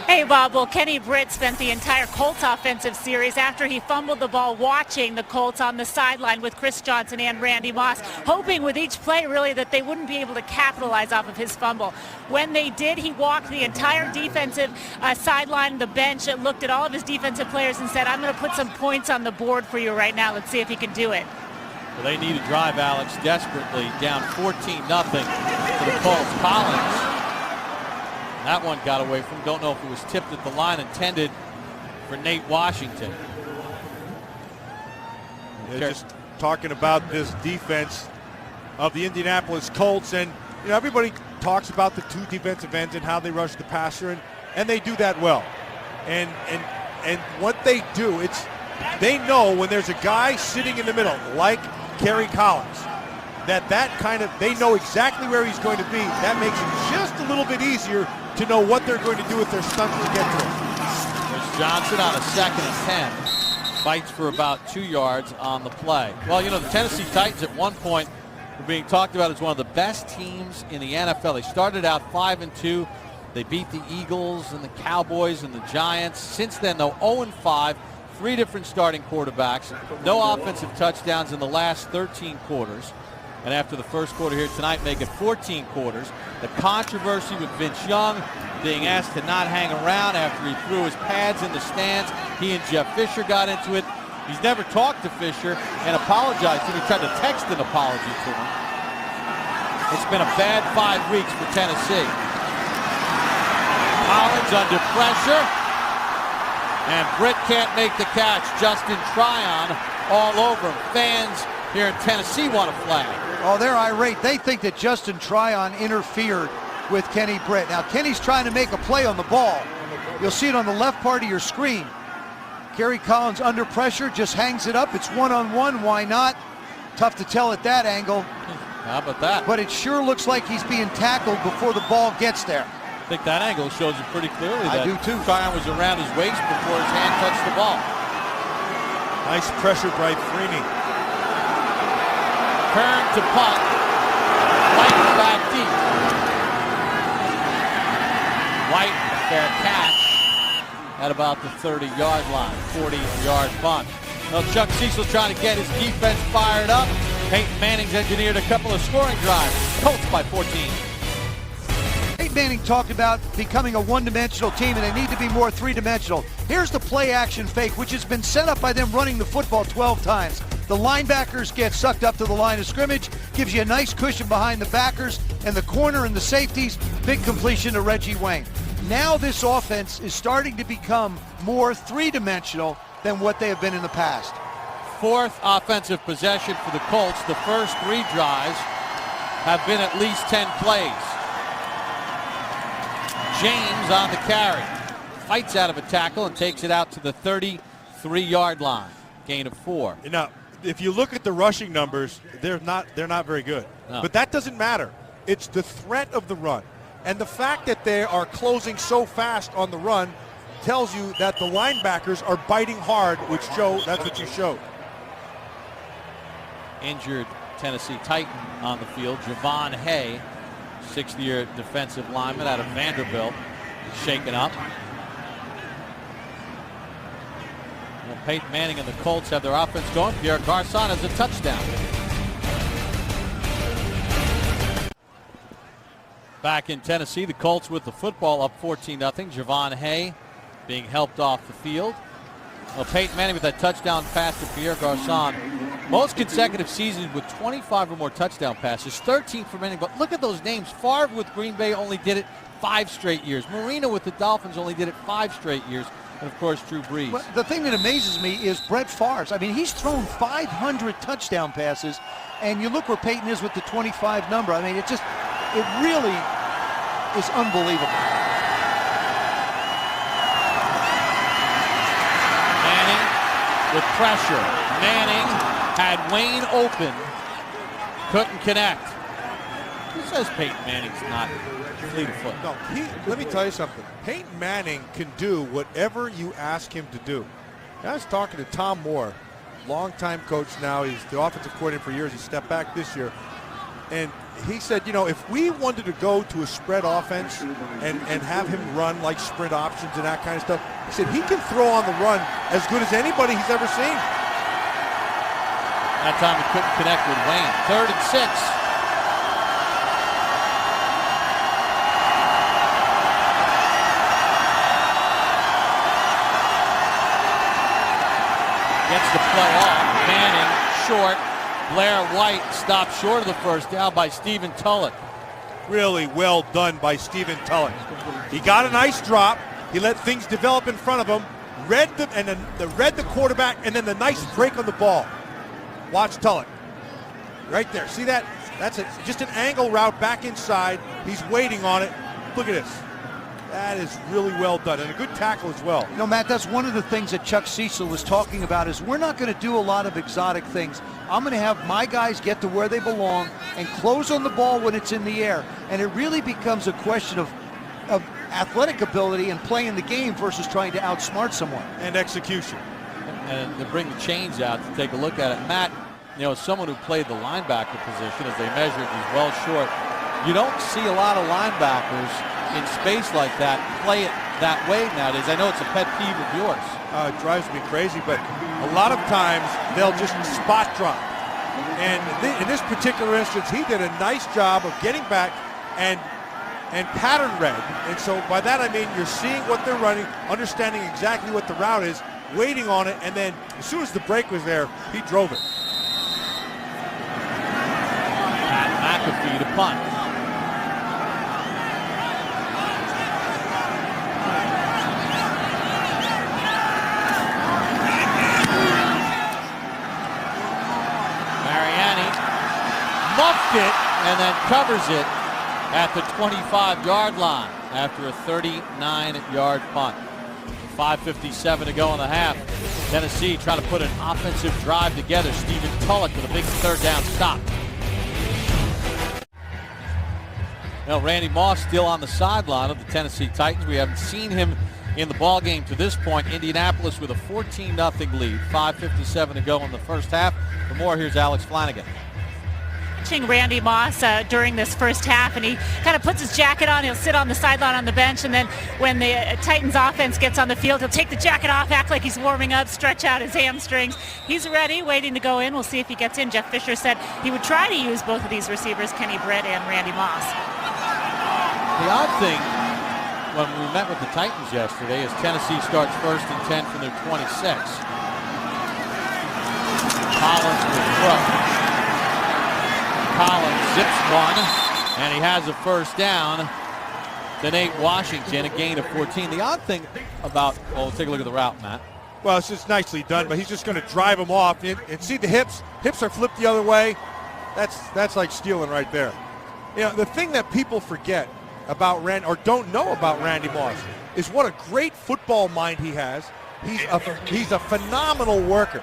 Hey, Bob. Well, Kenny Britt spent the entire Colts offensive series after he fumbled the ball watching the Colts on the sideline with Chris Johnson and Randy Moss, hoping with each play really that they wouldn't be able to capitalize off of his fumble. When they did, he walked the entire defensive sideline, the bench, looked at all of his defensive players and said, I'm going to put some points on the board for you right now. Let's see if he can do it. Well, they need a drive, Alex, desperately. Down 14-0 for the Colts. Collins. That one got away from him. Don't know if it was tipped at the line intended for Nate Washington. They're just talking about this defense of the Indianapolis Colts. And, you know, everybody talks about the 2 defensive ends and how they rush the passer, and they do that well. And what they do, they know when there's a guy sitting in the middle, like Kerry Collins, they know exactly where he's going to be. That makes it just a little bit easier to know what they're going to do with their stunt to get to him. There's Johnson on a 2nd and 10. Fights for about 2 yards on the play. Well, you know, the Tennessee Titans at one point were being talked about as one of the best teams in the NFL. They started out 5-2. They beat the Eagles and the Cowboys and the Giants. Since then, though, 0-5, 3 different starting quarterbacks, no offensive touchdowns in the last 13 quarters. And after the first quarter here tonight, make it 14 quarters. The controversy with Vince Young being asked to not hang around after he threw his pads in the stands. He and Jeff Fisher got into it. He's never talked to Fisher and apologized to him. He tried to text an apology to him. It's been a bad 5 weeks for Tennessee. Collins under pressure. And Britt can't make the catch. Justin Tryon all over him. Fans here in Tennessee want a flag. Oh, they're irate. They think that Justin Tryon interfered with Kenny Britt. Now, Kenny's trying to make a play on the ball. You'll see it on the left part of your screen. Kerry Collins under pressure, just hangs it up. It's one-on-one. Why not? Tough to tell at that angle. How about that? But it sure looks like he's being tackled before the ball gets there. I think that angle shows it pretty clearly. I do too. Tryon was around his waist before his hand touched the ball. Nice pressure by Freeney. Kern to punt. White back deep. White, a fair catch at about the 30-yard line. 40-yard punt. Well, Chuck Cecil trying to get his defense fired up. Peyton Manning's engineered a couple of scoring drives. Colts by 14. Peyton Manning talked about becoming a one-dimensional team, and they need to be more three-dimensional. Here's the play-action fake, which has been set up by them running the football 12 times. The linebackers get sucked up to the line of scrimmage, gives you a nice cushion behind the backers, and the corner and the safeties, big completion to Reggie Wayne. Now this offense is starting to become more three-dimensional than what they have been in the past. 4th offensive possession for the Colts. The first 3 drives have been at least 10 plays. James on the carry. Fights out of a tackle and takes it out to the 33-yard line. Gain of 4. Now, if you look at the rushing numbers, they're not very good. No. But that doesn't matter. It's the threat of the run. And the fact that they are closing so fast on the run tells you that the linebackers are biting hard, which that's what you showed. Injured Tennessee Titan on the field, Javon Hay, 6th-year defensive lineman out of Vanderbilt, shaken up. Well, Peyton Manning and the Colts have their offense going. Pierre Garçon has a touchdown. Back in Tennessee, the Colts with the football up 14-0. Javon Hay being helped off the field. Well, Peyton Manning with that touchdown pass to Pierre Garçon. Most consecutive seasons with 25 or more touchdown passes. 13 for Manning, but look at those names. Favre with Green Bay only did it 5 straight years. Marino with the Dolphins only did it 5 straight years. And, of course, Drew Brees. Well, the thing that amazes me is Brett Favre. I mean, he's thrown 500 touchdown passes, and you look where Peyton is with the 25 number. I mean, it really is unbelievable. Manning with pressure. Manning had Wayne open. Couldn't connect. Who says Peyton Manning's not fleet of foot? No, let me tell you something. Peyton Manning can do whatever you ask him to do. I was talking to Tom Moore, longtime coach now. He's the offensive coordinator for years. He stepped back this year. And he said, you know, if we wanted to go to a spread offense and have him run like sprint options and that kind of stuff, he said he can throw on the run as good as anybody he's ever seen. That time he couldn't connect with Wayne. 3rd and 6. Gets the play off. Manning short. Blair White stopped short of the first down by Stephen Tulloch. Really well done by Stephen Tulloch. He got a nice drop. He let things develop in front of him. Read the quarterback, and then the nice break on the ball. Watch Tulloch. Right there. See that? That's just an angle route back inside. He's waiting on it. Look at this. That is really well done, and a good tackle as well. You know, Matt, that's one of the things that Chuck Cecil was talking about is we're not going to do a lot of exotic things. I'm going to have my guys get to where they belong and close on the ball when it's in the air. And it really becomes a question of athletic ability and playing the game versus trying to outsmart someone. And execution. And to bring the chains out to take a look at it, Matt, you know, as someone who played the linebacker position as they measured, he's well short. You don't see a lot of linebackers in space like that play it that way nowadays. I know it's a pet peeve of yours. It drives me crazy, but a lot of times they'll just spot drop. And in this particular instance, he did a nice job of getting back and pattern read. And so by that I mean you're seeing what they're running, understanding exactly what the route is, waiting on it, and then as soon as the break was there, he drove it. Pat McAfee to punt. Muffed it and then covers it at the 25-yard line after a 39-yard punt. 5:57 to go in the half. Tennessee trying to put an offensive drive together. Stephen Tulloch with a big third down stop. Now Randy Moss still on the sideline of the Tennessee Titans. We haven't seen him in the ball game to this point. Indianapolis with a 14-0 lead. 5:57 to go in the first half. For more, here's Alex Flanagan. Watching Randy Moss during this first half, and he kind of puts his jacket on. He'll sit on the sideline on the bench, and then when the Titans offense gets on the field, he'll take the jacket off, act like he's warming up, stretch out his hamstrings. He's ready, waiting to go in. We'll see if he gets in. Jeff Fisher said he would try to use both of these receivers, Kenny Britt and Randy Moss. The odd thing when we met with the Titans yesterday is Tennessee starts 1st and 10 from their 26. Collins will throw. Collins zips one, and he has a first down to Nate Washington, a gain of 14. The odd thing about, well, let's take a look at the route, Matt. Well, it's just nicely done, but he's just going to drive him off. And see the hips? Hips are flipped the other way. That's like stealing right there. You know, the thing that people forget about Randy, or don't know about Randy Moss, is what a great football mind he has. He's a phenomenal worker.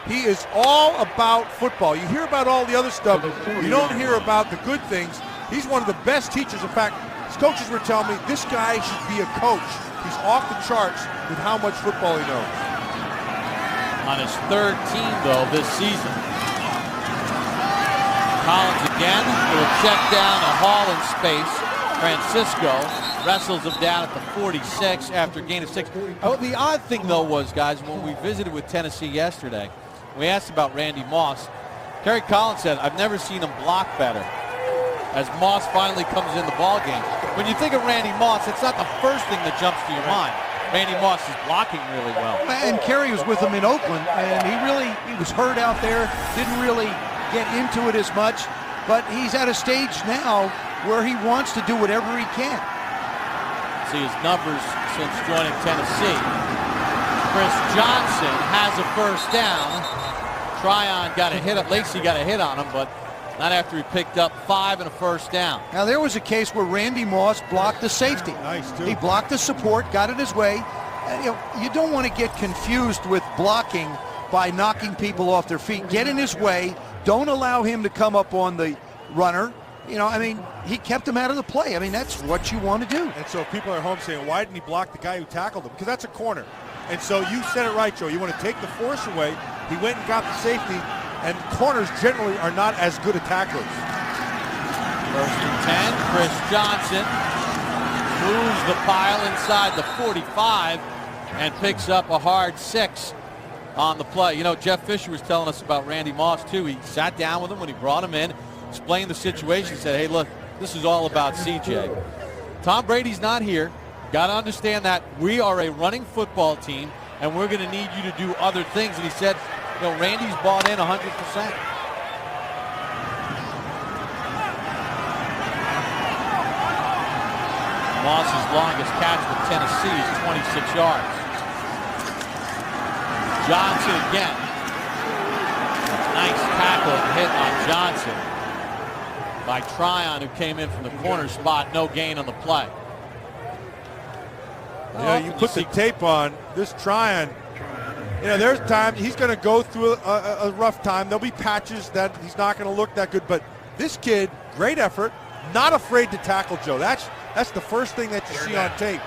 He is all about football. You hear about all the other stuff. You don't hear about the good things. He's one of the best teachers. In fact, his coaches were telling me this guy should be a coach. He's off the charts with how much football he knows. On his third team, though, this season. Collins again with a check down, a haul in space. Francisco wrestles him down at the 46 after a gain of 6. Oh, the odd thing, though, was, guys, when we visited with Tennessee yesterday, we asked about Randy Moss. Kerry Collins said, I've never seen him block better as Moss finally comes in the ball game. When you think of Randy Moss, it's not the first thing that jumps to your mind. Randy Moss is blocking really well. And Kerry was with him in Oakland, and he was hurt out there, didn't really get into it as much, but he's at a stage now where he wants to do whatever he can. See his numbers since joining Tennessee. Chris Johnson has a first down. Tryon got a hit, Lacey got a hit on him, but not after he picked up 5 and a first down. Now there was a case where Randy Moss blocked the safety. Nice, too. He blocked the support, got it his way. And, you don't want to get confused with blocking by knocking people off their feet. Get in his way. Don't allow him to come up on the runner. You know, I mean, he kept him out of the play. I mean, that's what you want to do. And so people are at home saying, why didn't he block the guy who tackled him? Because that's a corner. And so you said it right, Joe. You want to take the force away. He went and got the safety, and corners generally are not as good attackers. 1st and 10, Chris Johnson moves the pile inside the 45 and picks up a hard 6 on the play. You know, Jeff Fisher was telling us about Randy Moss, too. He sat down with him when he brought him in, explained the situation, said, hey, look, this is all about CJ. Tom Brady's not here. Got to understand that we are a running football team, and we're going to need you to do other things. And he said, you know, Randy's bought in 100%. Moss's longest catch with Tennessee is 26 yards. Johnson again. Nice tackle and hit on Johnson by Tryon, who came in from the corner spot. No gain on the play. You know, you put the tape on, this Tryon, you know, there's times he's going to go through a rough time. There'll be patches that he's not going to look that good. But this kid, great effort, not afraid to tackle, Joe. That's the first thing that you see on tape.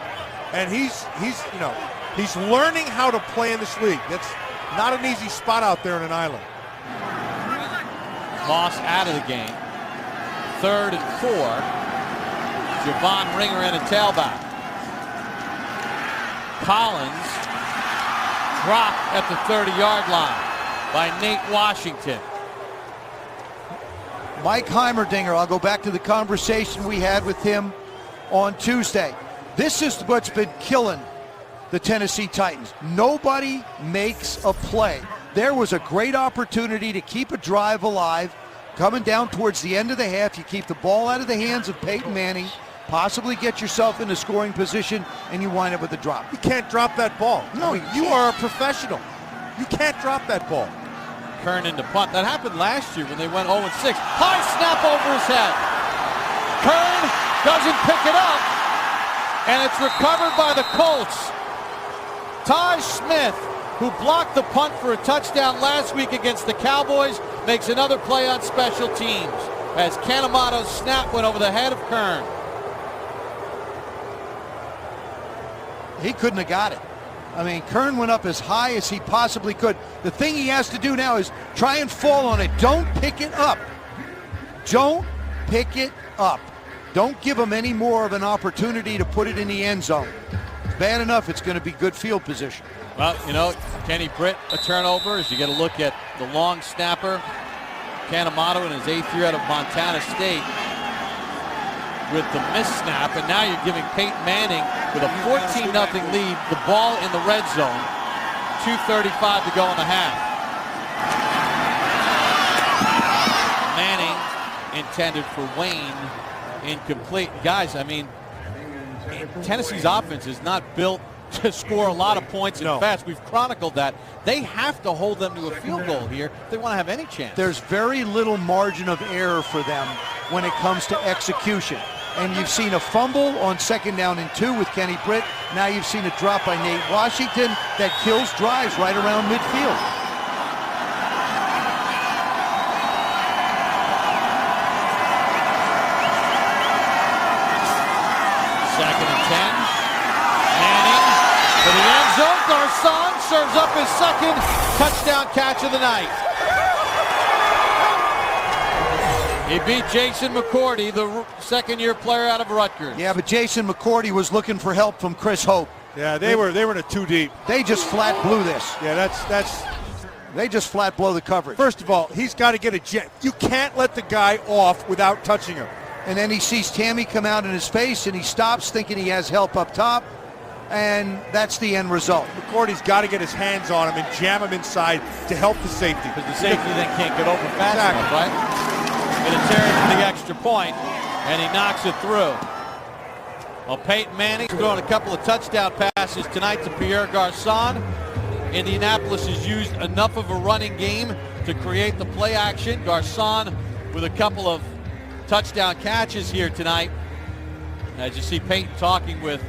And he's learning how to play in this league. That's not an easy spot out there in an island. Moss out of the game. 3rd and 4. Javon Ringer in a tailback. Collins dropped at the 30-yard line by Nate Washington. Mike Heimerdinger, I'll go back to the conversation we had with him on Tuesday. This is what's been killing the Tennessee Titans. Nobody makes a play. There was a great opportunity to keep a drive alive. Coming down towards the end of the half, you keep the ball out of the hands of Peyton Manning, possibly get yourself in a scoring position, and you wind up with a drop. You can't drop that ball. No, you are a professional. You can't drop that ball. Kern into punt. That happened last year when they went 0-6. High snap over his head. Kern doesn't pick it up, and it's recovered by the Colts. Taj Smith, who blocked the punt for a touchdown last week against the Cowboys, makes another play on special teams as Canemato's snap went over the head of Kern. He couldn't have got it. I mean, Kern went up as high as he possibly could. The thing he has to do now is try and fall on it. Don't pick it up. Don't pick it up. Don't give him any more of an opportunity to put it in the end zone. It's bad enough it's going to be good field position. Well, you know, Kenny Britt, a turnover as you get a look at the long snapper. Canemato in his 8th year out of Montana State with the missed snap, and now you're giving Peyton Manning with a 14-0 lead, the ball in the red zone, 2:35 to go in the half. Manning intended for Wayne, incomplete. Guys, I mean, Tennessee's offense is not built to score a lot of points and fast. We've chronicled that. They have to hold them to a field goal here if they want to have any chance. There's very little margin of error for them when it comes to execution. And you've seen a fumble on 2nd down and 2 with Kenny Britt. Now you've seen a drop by Nate Washington that kills drives right around midfield. Second and 10. Manning for the end zone. Garcon serves up his 2nd touchdown catch of the night. He beat Jason McCourty, the 2nd-year player out of Rutgers. Yeah, but Jason McCourty was looking for help from Chris Hope. Yeah, they were in a 2 deep. They just flat blew this. Yeah, They just flat blow the coverage. First of all, he's got to get a jet. You can't let the guy off without touching him. And then he sees Tammy come out in his face, and he stops thinking he has help up top, and that's the end result. McCourty's got to get his hands on him and jam him inside to help the safety. Because the safety then can't get over fast enough, right? And it tears for the extra point, and he knocks it through. Well, Peyton Manning throwing a couple of touchdown passes tonight to Pierre Garcon. Indianapolis has used enough of a running game to create the play action. Garcon with a couple of touchdown catches here tonight. As you see Peyton talking with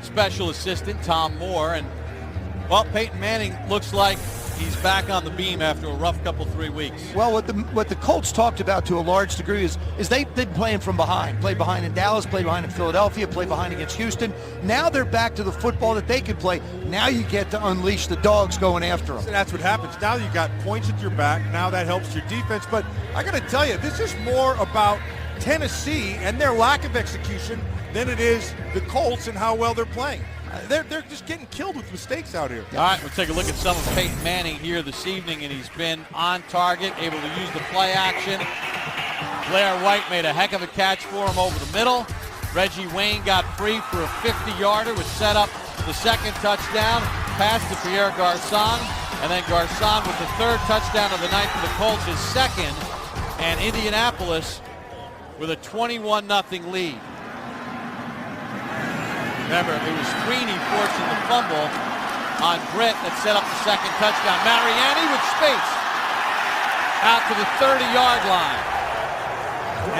special assistant Tom Moore, and well, Peyton Manning looks like he's back on the beam after a rough couple 3 weeks. Well, what the Colts talked about to a large degree is they've been playing from behind. Played behind in Dallas, played behind in Philadelphia, played behind against Houston. Now they're back to the football that they can play. Now you get to unleash the dogs going after them. And that's what happens. Now you got points at your back. Now that helps your defense. But I got to tell you, this is more about Tennessee and their lack of execution than it is the Colts and how well they're playing. They're just getting killed with mistakes out here. All right, we'll take a look at some of Peyton Manning here this evening, and he's been on target, able to use the play action. Blair White made a heck of a catch for him over the middle. Reggie Wayne got free for a 50-yarder, which set up the 2nd touchdown. Pass to Pierre Garcon, and then Garcon with the 3rd touchdown of the night for the Colts, his 2nd, and Indianapolis with a 21-0 lead. Remember, it was Sweeney forcing the fumble on Britt that set up the 2nd touchdown. Mariani with space out to the 30-yard line.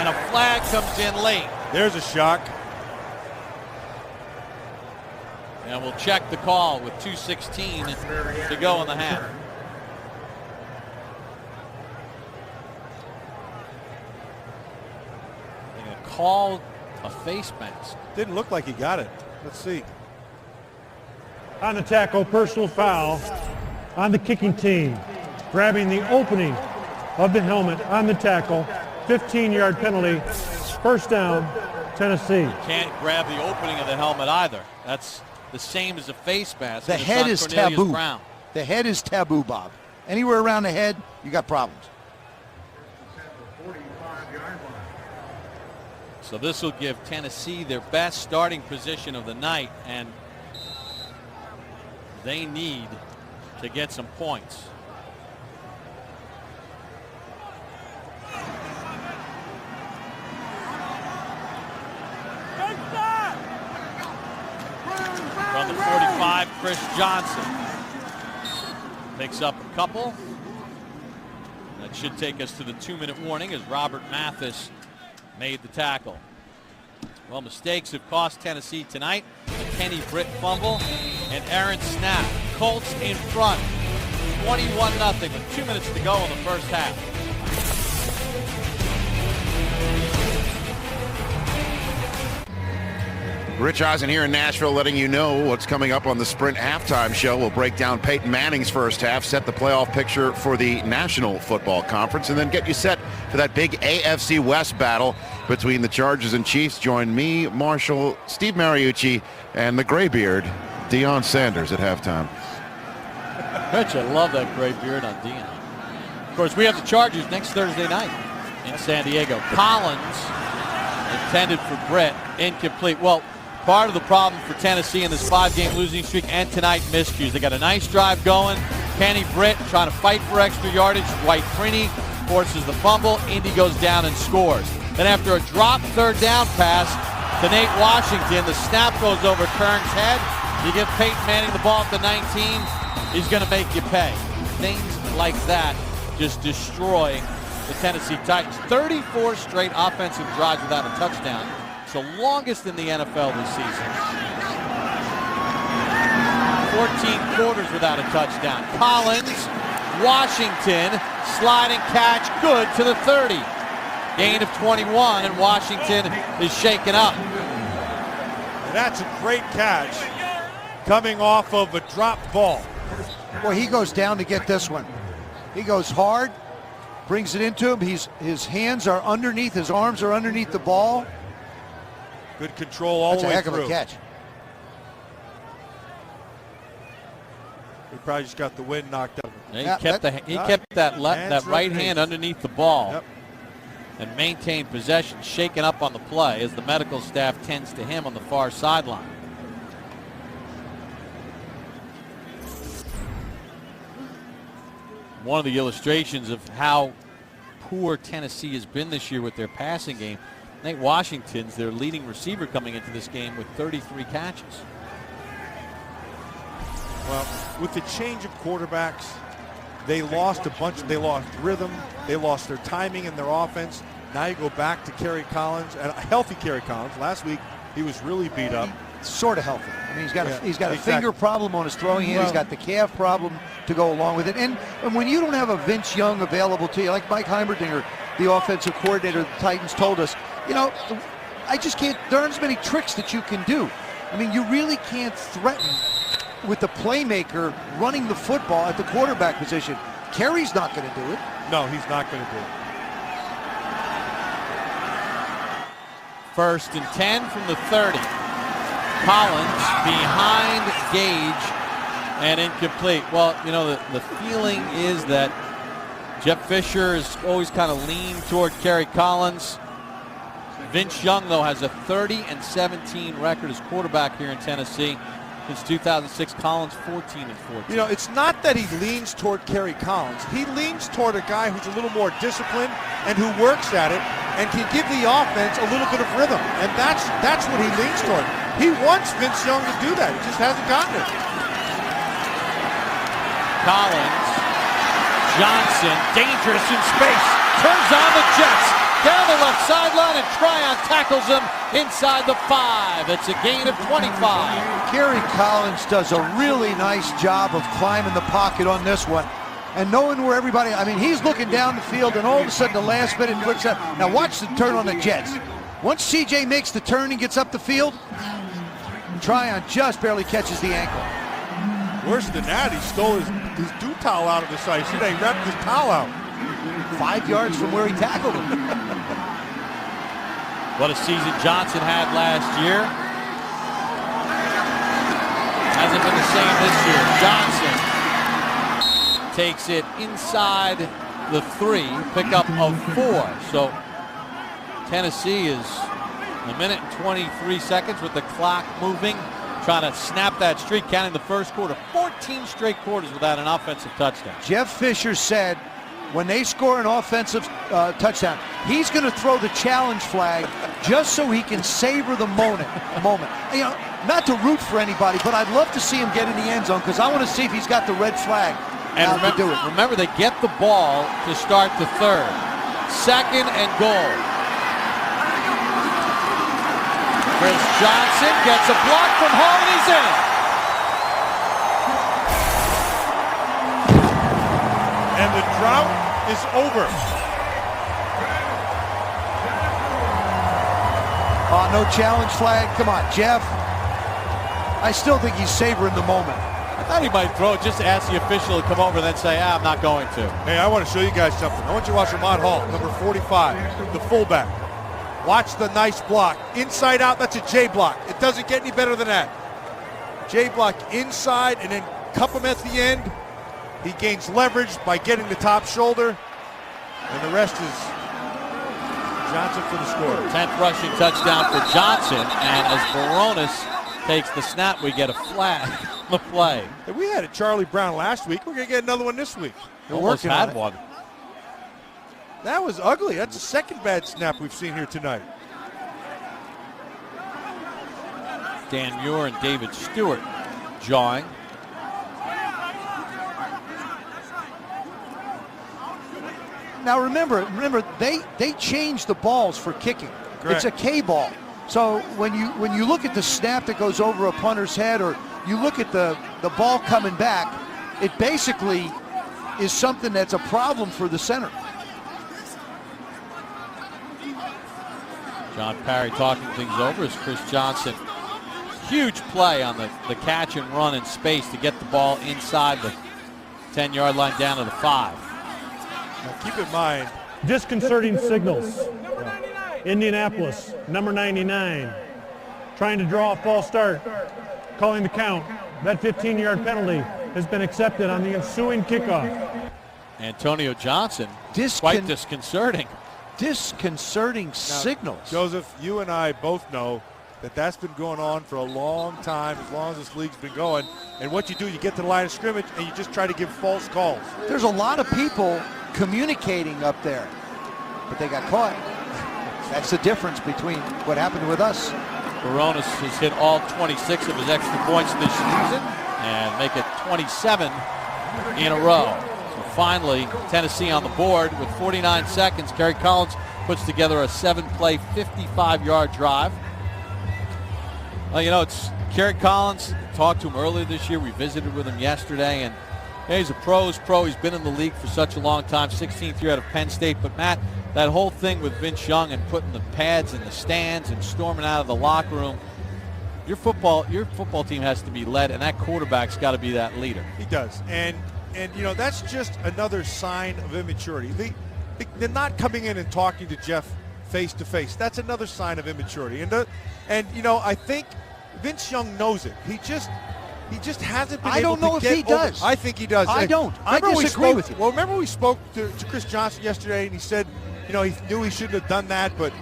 And a flag comes in late. There's a shock. And we'll check the call with 2:16 to go in the half. They're going to call a face mask. Didn't look like he got it. Let's see. On the tackle, personal foul on the kicking team. Grabbing the opening of the helmet on the tackle. 15-yard penalty. First down, Tennessee. You can't grab the opening of the helmet either. That's the same as a face mask. The head is taboo. Brown. The head is taboo, Bob. Anywhere around the head, you got problems. So this will give Tennessee their best starting position of the night, and they need to get some points. From the 45, Chris Johnson picks up a couple. That should take us to the 2-minute warning as Robert Mathis made the tackle. Well, mistakes have cost Tennessee tonight. A Kenny Britt fumble and errant snap. Colts in front, 21-0 with 2 minutes to go in the first half. Rich Eisen here in Nashville letting you know what's coming up on the Sprint halftime show. We'll break down Peyton Manning's first half, set the playoff picture for the National Football Conference, and then get you set for that big AFC West battle between the Chargers and Chiefs. Join me, Marshall, Steve Mariucci, and the graybeard, Deion Sanders at halftime. Rich, I love that gray beard on Deion. Of course, we have the Chargers next Thursday night in San Diego. Collins intended for Britt, incomplete. Well, part of the problem for Tennessee in this 5-game losing streak and tonight miscues. They got a nice drive going. Kenny Britt trying to fight for extra yardage. Dwight Freeney forces the fumble. Indy goes down and scores. Then after a drop third down pass to Nate Washington, the snap goes over Kern's head. You give Peyton Manning the ball at the 19, he's going to make you pay. Things like that just destroy the Tennessee Titans. 34 straight offensive drives without a touchdown. It's the longest in the NFL this season. 14 quarters without a touchdown. Collins, Washington, sliding catch, good to the 30. Gain of 21, and Washington is shaken up. That's a great catch coming off of a drop ball. Boy, he goes down to get this one. He goes hard, brings it into him. His hands are underneath, his arms are underneath the ball. Good control all the way through. That's a heck of a catch. He probably just got the wind knocked out. Yeah, he kept that right hand underneath the ball and maintained possession, shaken up on the play as the medical staff tends to him on the far sideline. One of the illustrations of how poor Tennessee has been this year with their passing game. Nate Washington's their leading receiver coming into this game with 33 catches. Well, with the change of quarterbacks, they lost a bunch. They lost rhythm. They lost their timing in their offense. Now you go back to Kerry Collins, and a healthy Kerry Collins. Last week, he was really beat up. Sort of healthy. I mean, he's got a finger problem on his throwing hand. He's got the calf problem to go along with it. And when you don't have a Vince Young available to you, like Mike Heimerdinger, the offensive coordinator of the Titans, told us, you know, I just can't. There aren't as many tricks that you can do. I mean, you really can't threaten with the playmaker running the football at the quarterback position. Kerry's not going to do it. No, he's not going to do it. 1st and 10 from the 30. Collins behind Gage and incomplete. Well, you know, the feeling is that Jeff Fisher is always kind of leaned toward Kerry Collins. Vince Young, though, has a 30-17 record as quarterback here in Tennessee. Since 2006, Collins 14-14. You know, it's not that he leans toward Kerry Collins. He leans toward a guy who's a little more disciplined and who works at it and can give the offense a little bit of rhythm. And that's what he leans toward. He wants Vince Young to do that. He just hasn't gotten it. Collins, Johnson, dangerous in space, turns on the Jets. down the left sideline, and Tryon tackles him inside the 5. It's a gain of 25. Gary Collins does a really nice job of climbing the pocket on this one and knowing where everybody, I mean, he's looking down the field, and all of a sudden the last minute quick shot. Now watch the turn on the Jets. Once CJ makes the turn and gets up the field, Tryon just barely catches the ankle. Worse than that, he stole his dew towel out of the side. He wrapped his towel out. 5 yards from where he tackled him. What a season Johnson had last year. Hasn't been the same this year. Johnson takes it inside the 3, pickup of 4. So Tennessee is a minute and 23 seconds with the clock moving, trying to snap that streak, counting the first quarter. 14 straight quarters without an offensive touchdown. Jeff Fisher said when they score an offensive touchdown, he's going to throw the challenge flag just so he can savor the moment. You know, not to root for anybody, but I'd love to see him get in the end zone because I want to see if he's got the red flag. And remember, they get the ball to start the 3rd. 2nd and goal. Chris Johnson gets a block from Hall, and he's in. And the drought is over. Oh, no challenge flag. Come on, Jeff. I still think he's savoring the moment. I thought he might throw it just to ask the official to come over and then say, I'm not going to. Hey, I want to show you guys something. I want you to watch Ahmad Hall, number 45, the fullback. Watch the nice block. Inside out, that's a J block. It doesn't get any better than that. J block inside and then cup him at the end. He gains leverage by getting the top shoulder. And the rest is Johnson for the score. 10th rushing touchdown for Johnson. And as Baronis takes the snap, we get a flag on the play. Hey, we had a Charlie Brown last week. We're going to get another one this week. We're working on one. That was ugly. That's the second bad snap we've seen here tonight. Dan Muir and David Stewart jawing. Now remember, they changed the balls for kicking. Correct. It's a K ball. So when you look at the snap that goes over a punter's head, or you look at the ball coming back, it basically is something that's a problem for the center. John Parry talking things over as Chris Johnson. Huge play on the catch and run in space to get the ball inside the 10-yard line down to the 5. Now keep in mind. Disconcerting signals. Indianapolis, number 99, trying to draw a false start, calling the count. That 15-yard penalty has been accepted on the ensuing kickoff. Antonio Johnson, quite disconcerting. Disconcerting signals. Joseph, you and I both know that that's been going on for a long time, as long as this league's been going. And what you do, you get to the line of scrimmage and you just try to give false calls. There's a lot of people communicating up there, but they got caught. That's the difference between what happened with us. Baronis has hit all 26 of his extra points this season and make it 27 in a row. So finally, Tennessee on the board with 49 seconds. Kerry Collins puts together a 7-play, 55-yard drive. Well, you know, it's Kerry Collins. Talked to him earlier this year. We visited with him yesterday, and he's a pro's pro. He's been in the league for such a long time, 16th year out of Penn State. But, Matt, that whole thing with Vince Young and putting the pads in the stands and storming out of the locker room, your football team has to be led, and that quarterback's got to be that leader. He does. And you know, that's just another sign of immaturity. They're not coming in and talking to Jeff face to face. That's another sign of immaturity. And you know, I think Vince Young knows it. He just hasn't been able to get. I don't know if he does. I think he does. I don't. I disagree with you. Well, remember we spoke to Chris Johnson yesterday, and he said, you know, he knew he shouldn't have done that, but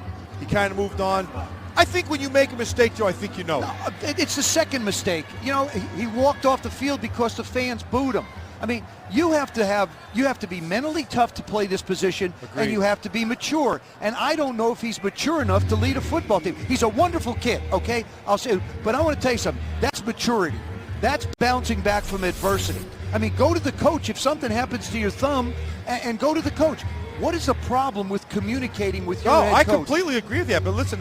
he kind of moved on. I think when you make a mistake, Joe, I think you know. No, it's the second mistake. You know, he walked off the field because the fans booed him. I mean, you have to be mentally tough to play this position. Agreed. And you have to be mature. And I don't know if he's mature enough to lead a football team. He's a wonderful kid, okay? I'll say, but I want to tell you something. That's maturity. That's bouncing back from adversity. I mean, go to the coach if something happens to your thumb, and go to the coach. What is the problem with communicating with your head I coach? completely agree with that. But listen,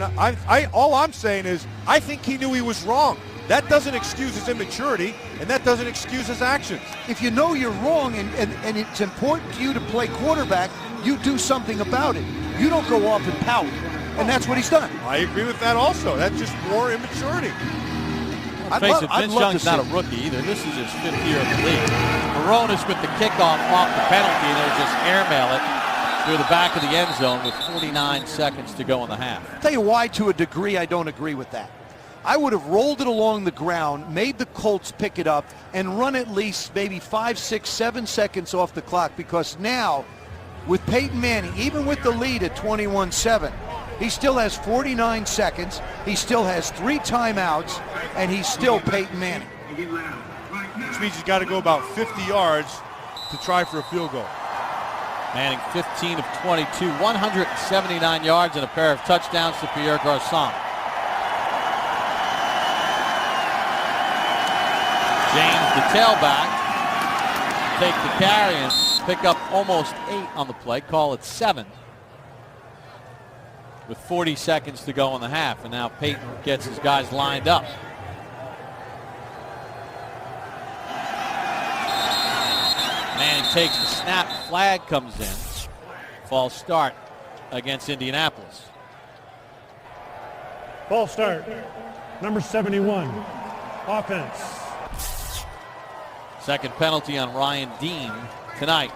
all I'm saying is I think he knew he was wrong. That doesn't excuse his immaturity, and that doesn't excuse his actions. If you know you're wrong and it's important to you to play quarterback, you do something about it. You don't go off and pout, and that's what he's done. I agree with that also. That's just more immaturity. Face it, Vince Young's not a rookie either. This is his 5th year in the league. Moronis with the kickoff off the penalty, and they'll just airmail it through the back of the end zone with 49 seconds to go in the half. I'll tell you why, to a degree, I don't agree with that. I would have rolled it along the ground, made the Colts pick it up, and run at least maybe 5, 6, 7 seconds off the clock, because now, with Peyton Manning, even with the lead at 21-7, he still has 49 seconds, he still has 3 timeouts, and he's still Peyton Manning. Which means he's got to go about 50 yards to try for a field goal. Manning 15 of 22, 179 yards and a pair of touchdowns to Pierre Garçon. James, the tailback, take the carry and pick up almost 8 on the play, call it 7. With 40 seconds to go in the half, and now Peyton gets his guys lined up. Manning takes the snap, flag comes in. False start against Indianapolis. False start. Number 71. Offense. Second penalty on Ryan Dean tonight.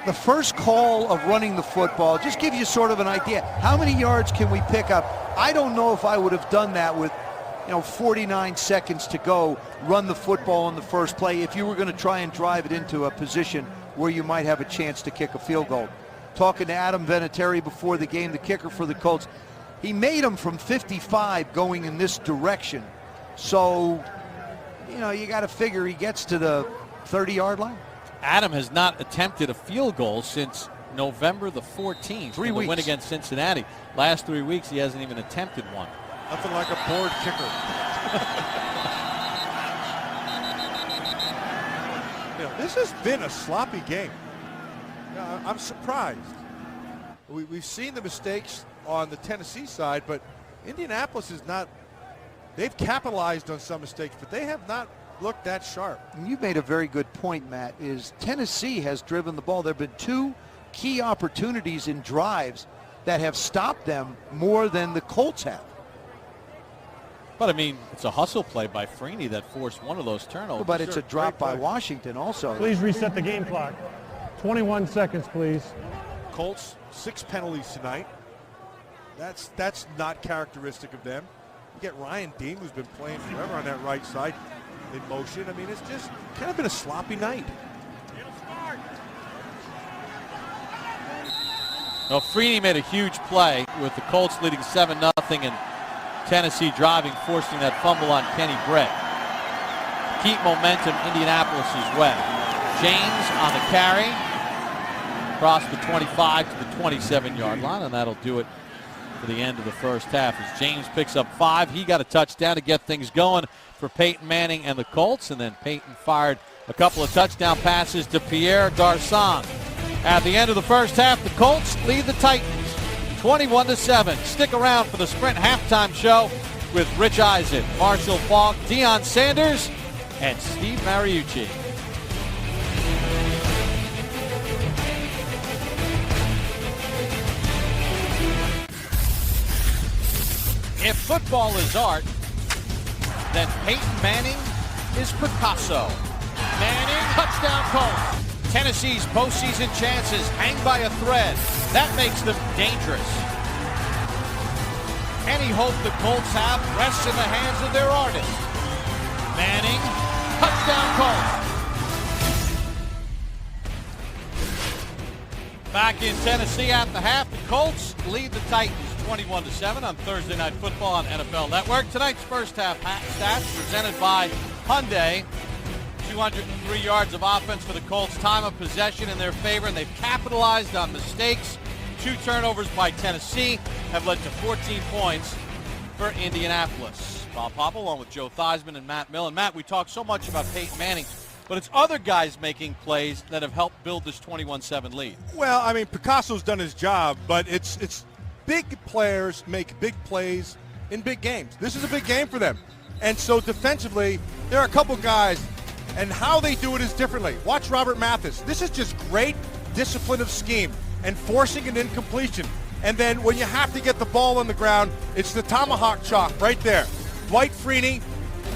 The first call of running the football, just give you sort of an idea. How many yards can we pick up? I don't know if I would have done that with 49 seconds to go, run the football on the first play if you were going to try and drive it into a position where you might have a chance to kick a field goal. Talking to Adam Vinatieri before the game, the kicker for the Colts, he made them from 55 going in this direction. So, you got to figure he gets to the 30-yard line. Adam has not attempted a field goal since November the 14th. 3 weeks. The win against Cincinnati. Last 3 weeks, he hasn't even attempted one. Nothing like a board kicker. This has been a sloppy game. I'm surprised. We've seen the mistakes on the Tennessee side, but Indianapolis is not. They've capitalized on some mistakes, but they have not looked that sharp. And you made a very good point, Matt, is Tennessee has driven the ball. There have been 2 key opportunities in drives that have stopped them more than the Colts have. But, it's a hustle play by Freeney that forced one of those turnovers. But it's a drop by Washington also. Please reset the game clock. 21 seconds, please. Colts, 6 penalties tonight. That's not characteristic of them. You get Ryan Dean, who's been playing forever on that right side, in motion. It's just kind of been a sloppy night. Well, Freeney made a huge play with the Colts leading 7-0 and Tennessee driving, forcing that fumble on Kenny Brett. Keep momentum Indianapolis' way. James on the carry, across the 25 to the 27-yard line, and that'll do it for the end of the first half. As James picks up 5, he got a touchdown to get things going for Peyton Manning and the Colts, and then Peyton fired a couple of touchdown passes to Pierre Garçon. At the end of the first half, the Colts lead the Titans 21-7. Stick around for the Sprint halftime show with Rich Eisen, Marshall Faulk, Deion Sanders, and Steve Mariucci. If football is art, then Peyton Manning is Picasso. Manning, touchdown Colts. Tennessee's postseason chances hang by a thread. That makes them dangerous. Any hope the Colts have rests in the hands of their artist. Manning, touchdown Colts. Back in Tennessee at the half, the Colts lead the Titans 21-7 on Thursday Night Football on NFL Network. Tonight's first half stats presented by Hyundai. 203 yards of offense for the Colts. Time of possession in their favor, and they've capitalized on mistakes. 2 turnovers by Tennessee have led to 14 points for Indianapolis. Bob Popple along with Joe Theismann and Matt Millen. Matt, we talked so much about Peyton Manning. but it's other guys making plays that have helped build this 21-7 lead. Well, I mean, Picasso's done his job, but it's big players make big plays in big games. This is a big game for them. And so defensively, there are a couple guys, and how they do it is differently. Watch Robert Mathis. This is just great discipline of scheme and forcing an incompletion. And then when you have to get the ball on the ground, it's the tomahawk chop right there. Dwight Freeney,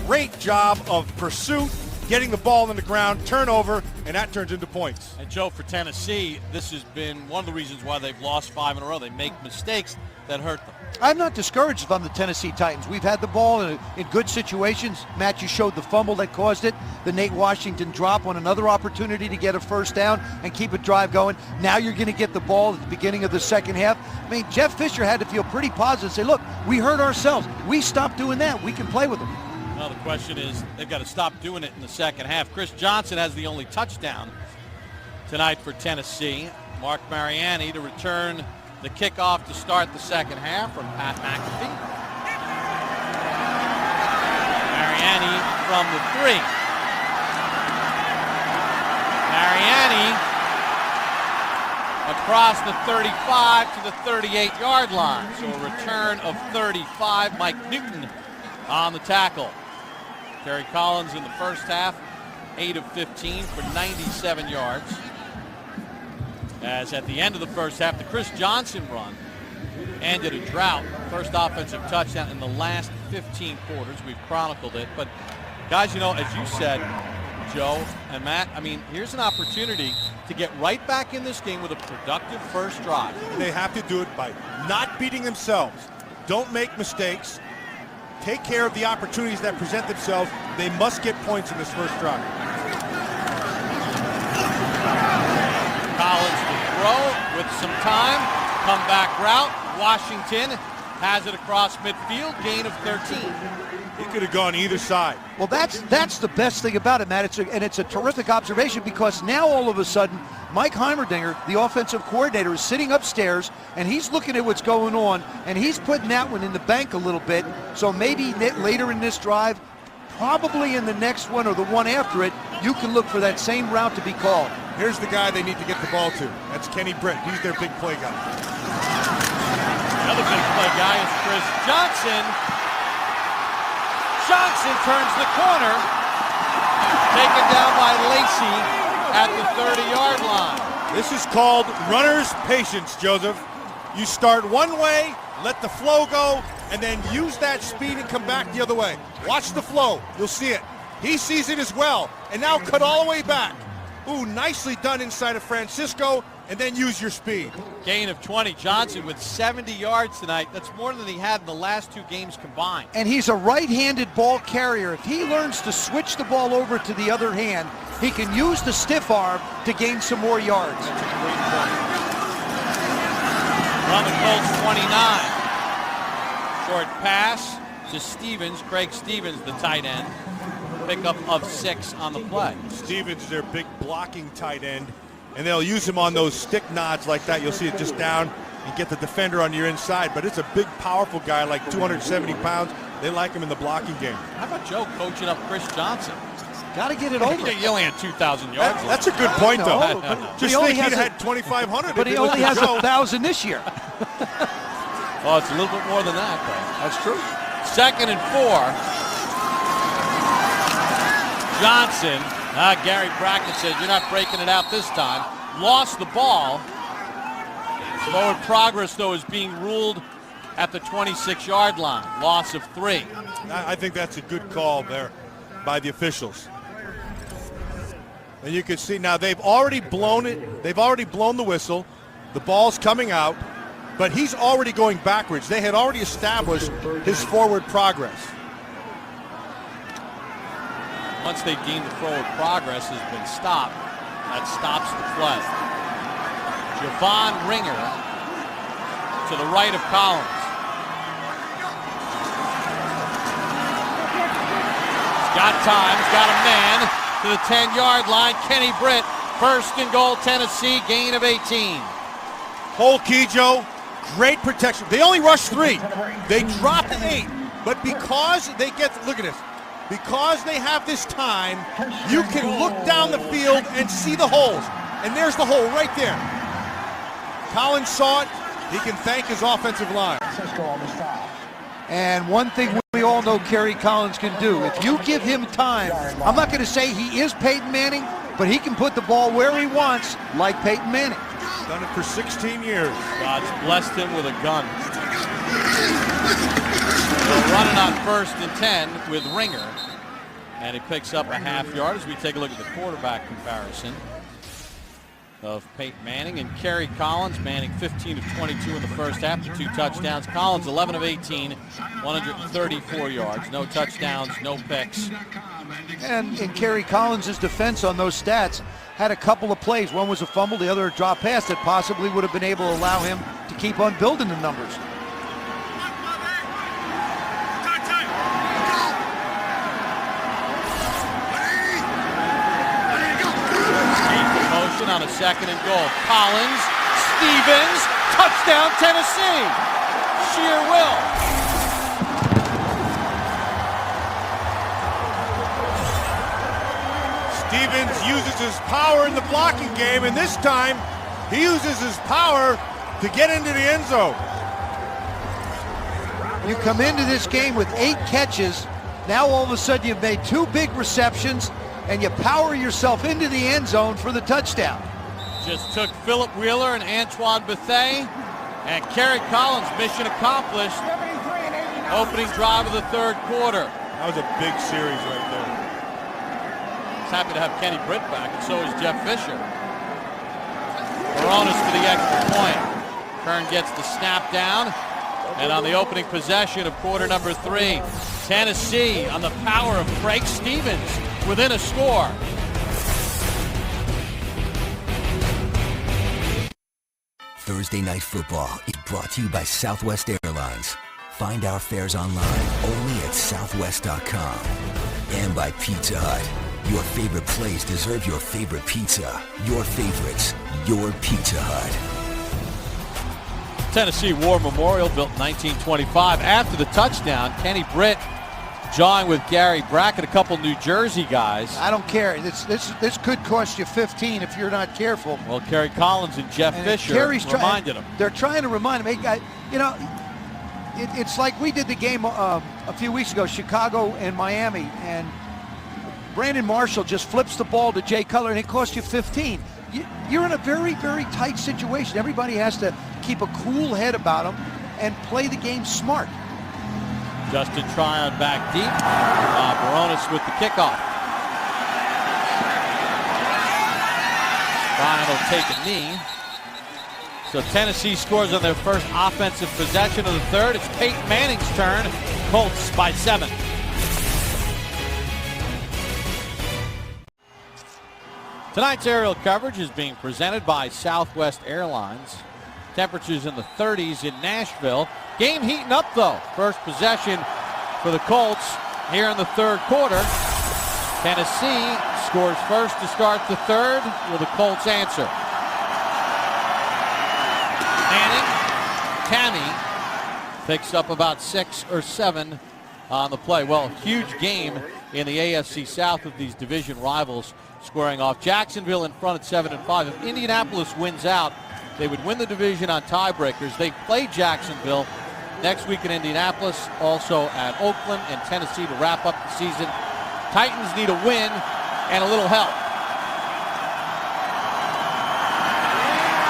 great job of pursuit, getting the ball on the ground, turnover, and that turns into points. And Joe, for Tennessee, this has been one of the reasons why they've lost 5 in a row. They make mistakes that hurt them. I'm not discouraged if I'm the Tennessee Titans. We've had the ball in good situations. Matt, you showed the fumble that caused it, the Nate Washington drop on another opportunity to get a first down and keep a drive going. Now you're going to get the ball at the beginning of the second half. I mean, Jeff Fisher had to feel pretty positive, say, look, we hurt ourselves. We stopped doing that. We can play with them. Well, the question is, they've got to stop doing it in the second half. Chris Johnson has the only touchdown tonight for Tennessee. Mark Mariani to return the kickoff to start the second half from Pat McAfee. Mariani from the 3. Mariani across the 35 to the 38-yard line. So a return of 35. Mike Newton on the tackle. Terry Collins in the first half, 8 of 15 for 97 yards. As at the end of the first half, the Chris Johnson run ended a drought. First offensive touchdown in the last 15 quarters. We've chronicled it. But, guys, you know, as you said, Joe and Matt, I mean, here's an opportunity to get right back in this game with a productive first drive. They have to do it by not beating themselves. Don't make mistakes. Take care of the opportunities that present themselves. They must get points in this first drive. Collins to throw with some time. Comeback route. Washington has it across midfield. Gain of 13. He could have gone either side. Well, that's the best thing about it, Matt. It's a terrific observation because now all of a sudden, Mike Heimerdinger, the offensive coordinator, is sitting upstairs and he's looking at what's going on and he's putting that one in the bank a little bit. So maybe later in this drive, probably in the next one or the one after it, you can look for that same route to be called. Here's the guy they need to get the ball to. That's Kenny Britt. He's their big play guy. Another big play guy is Chris Johnson. Johnson turns the corner. Taken down by Lacey at the 30-yard line. This is called runner's patience, Joseph. You start one way, let the flow go, and then use that speed and come back the other way. Watch the flow. You'll see it. He sees it as well. And now cut all the way back. Ooh, nicely done inside of Francisco, and then use your speed. Gain of 20. Johnson with 70 yards tonight. That's more than he had in the last 2 games combined. And he's a right-handed ball carrier. If he learns to switch the ball over to the other hand, he can use the stiff arm to gain some more yards. That's a great point. From the Colts 29. Short pass to Stevens. Craig Stevens, the tight end. Pickup of 6 on the play. Stevens is their big blocking tight end, and they'll use him on those stick nods like that. You'll see it just down and get the defender on your inside, but it's a big, powerful guy, like 270 pounds. They like him in the blocking game. How about Joe coaching up Chris Johnson? Got to get it over. He only had 2,000 yards. That's a good point, though. Just think he'd had 2,500. But he only has 1,000 this year. Well, it's a little bit more than that, though. That's true. 2nd and 4. Johnson, Gary Brackett says, you're not breaking it out this time. Lost the ball. Forward progress, though, is being ruled at the 26-yard line. Loss of 3. I think that's a good call there by the officials. And you can see now they've already blown it. They've already blown the whistle. The ball's coming out, but he's already going backwards. They had already established his forward progress. Once they deem the forward progress has been stopped, that stops the play. Javon Ringer to the right of Collins. He's got time, he's got a man to the 10-yard line. Kenny Britt, 1st and goal, Tennessee, gain of 18. Whole key, Joe, great protection. They only rushed 3. They dropped 8, but because they get, look at this. because they have this time, you can look down the field and see the holes. And there's the hole right there. Collins saw it. He can thank his offensive line. And one thing we all know Kerry Collins can do, if you give him time, I'm not going to say he is Peyton Manning, but he can put the ball where he wants, like Peyton Manning. Done it for 16 years. God's blessed him with a gun. So running on 1st and 10 with Ringer. And he picks up a half yard as we take a look at the quarterback comparison of Peyton Manning and Kerry Collins. Manning 15 of 22 in the first half to 2 touchdowns. Collins 11 of 18, 134 yards. No touchdowns, no picks. And in Kerry Collins' defense on those stats, had a couple of plays. One was a fumble, the other a drop pass that possibly would have been able to allow him to keep on building the numbers. On a 2nd and goal. Collins, Stevens, touchdown Tennessee. Sheer will. Stevens uses his power in the blocking game, and this time he uses his power to get into the end zone. You come into this game with 8 catches. Now all of a sudden you've made 2 big receptions, and you power yourself into the end zone for the touchdown. Just took Philip Wheeler and Antoine Bethea, and Kerry Collins, mission accomplished. Opening drive of the 3rd quarter. That was a big series right there. He's happy to have Kenny Britt back, and so is Jeff Fisher. Baronis for the extra point. Kern gets the snap down, and on the opening possession of quarter number 3, Tennessee on the power of Craig Stevens within a score. Thursday Night Football is brought to you by Southwest Airlines. Find our fares online only at southwest.com. And by Pizza Hut. Your favorite place deserves your favorite pizza. Your favorites, your Pizza Hut. Tennessee War Memorial, built in 1925. After the touchdown, Kenny Britt jawing with Gary Brackett, a couple New Jersey guys. I don't care. This could cost you 15 if you're not careful. Well, Kerry Collins and Jeff Fisher reminded him. They're trying to remind him. Hey, you know, it's like we did the game a few weeks ago, Chicago and Miami, and Brandon Marshall just flips the ball to Jay Cutler, and it costs you 15. You're in a very, very tight situation. Everybody has to keep a cool head about them and play the game smart. Justin Tryon back deep. Baronis with the kickoff. Tryon will take a knee. So Tennessee scores on their first offensive possession of the 3rd. It's Peyton Manning's turn. Colts by 7. Tonight's aerial coverage is being presented by Southwest Airlines. Temperatures in the 30s in Nashville. Game heating up though. First possession for the Colts here in the 3rd quarter. Tennessee scores first to start the 3rd. Will the Colts answer? Manning, Tammy picks up about 6 or 7 on the play. Well, huge game in the AFC South with these division rivals squaring off. Jacksonville in front at 7-5. If Indianapolis wins out, they would win the division on tiebreakers. They play Jacksonville next week in Indianapolis, also at Oakland and Tennessee to wrap up the season. Titans need a win and a little help.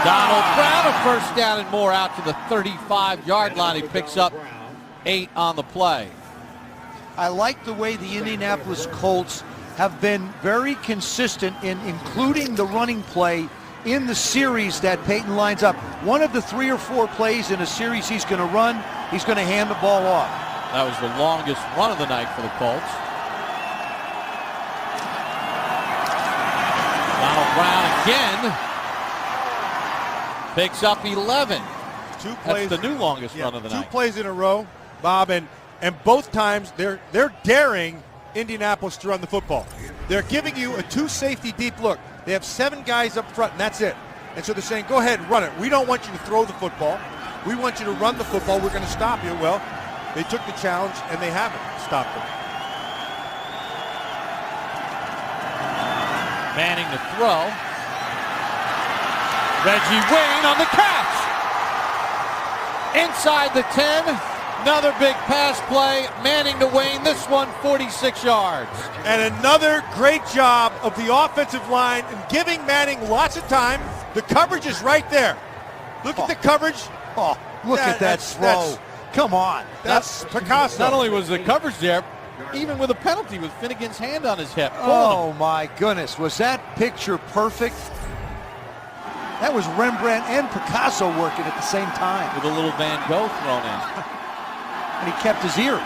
Donald Brown, a first down and more out to the 35-yard line. He picks up 8 on the play. I like the way the Indianapolis Colts have been very consistent in including the running play in the series that Peyton lines up. One of the 3 or 4 plays in a series he's going to run, he's going to hand the ball off. That was the longest run of the night for the Colts. Donald Brown again picks up 11. 2 plays. That's the new longest run of the night. 2 plays in a row, Bob, and both times they're daring Indianapolis to run the football. They're giving you a 2 safety deep look. They have 7 guys up front, and that's it. And so they're saying, go ahead and run it. We don't want you to throw the football. We want you to run the football. We're going to stop you. Well, they took the challenge, and they haven't stopped them. Manning to throw. Reggie Wayne on the catch. Inside the 10. Another big pass play. Manning to Wayne. This one 46 yards. And another great job of the offensive line in giving Manning lots of time. The coverage is right there. Look at the coverage. Oh, look at that throw. Come on. That's Picasso. Not only was the coverage there, even with a penalty with Finnegan's hand on his hip. Oh my goodness, was that picture perfect? That was Rembrandt and Picasso working at the same time. With a little Van Gogh thrown in. And he kept his ear.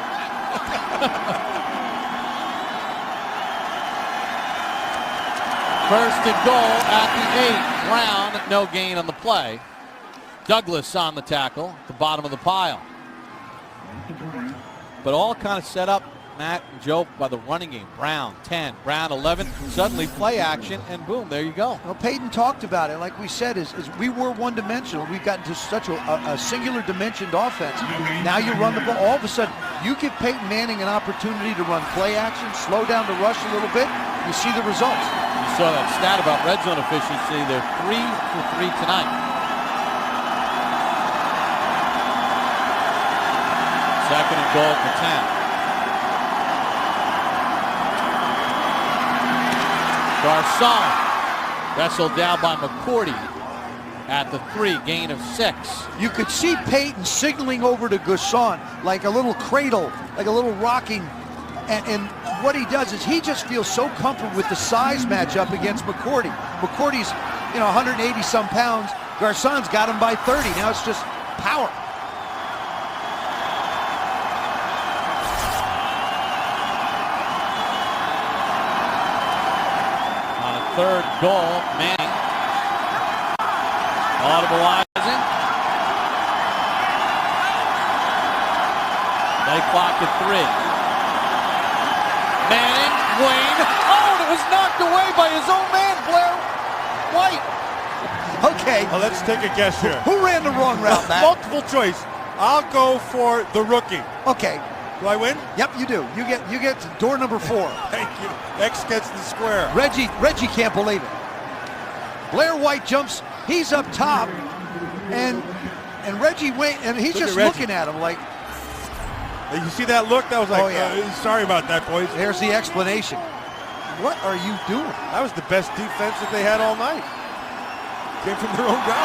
First and goal at the 8. Brown, no gain on the play. Douglas on the tackle, at the bottom of the pile. But all kind of set up, Matt and Joe, by the running game. Brown 10, Brown 11. Suddenly play action, and boom, there you go. Well, Peyton talked about it. Like we said, is we were one-dimensional. We've gotten to such a singular-dimensioned offense. Now you run the ball. All of a sudden, you give Peyton Manning an opportunity to run play action, slow down the rush a little bit. You see the results. You saw that stat about red zone efficiency. They're 3 for 3 tonight. Second and goal for 10. Garcon wrestled down by McCourty at the 3, gain of 6. You could see Peyton signaling over to Garcon like a little cradle, like a little rocking. And what he does is he just feels so comfortable with the size matchup against McCourty. McCourty's, 180-some pounds. Garcon's got him by 30. Now it's just power. Third goal, Manning. Audibleizing. They clock at 3. Manning, Wayne. Oh, and it was knocked away by his own man, Blair White. Okay. Well, let's take a guess here. Who ran the wrong route, Matt? Multiple choice. I'll go for the rookie. Okay. Do I win? Yep, you do. You get to door number 4. Thank you. X gets the square. Reggie can't believe it. Blair White jumps. He's up top, and Reggie Wayne, and he's just looking at him like. You see that look? That was like, oh, yeah. Sorry about that, boys. There's the explanation. What are you doing? That was the best defense that they had all night. Came from their own guy.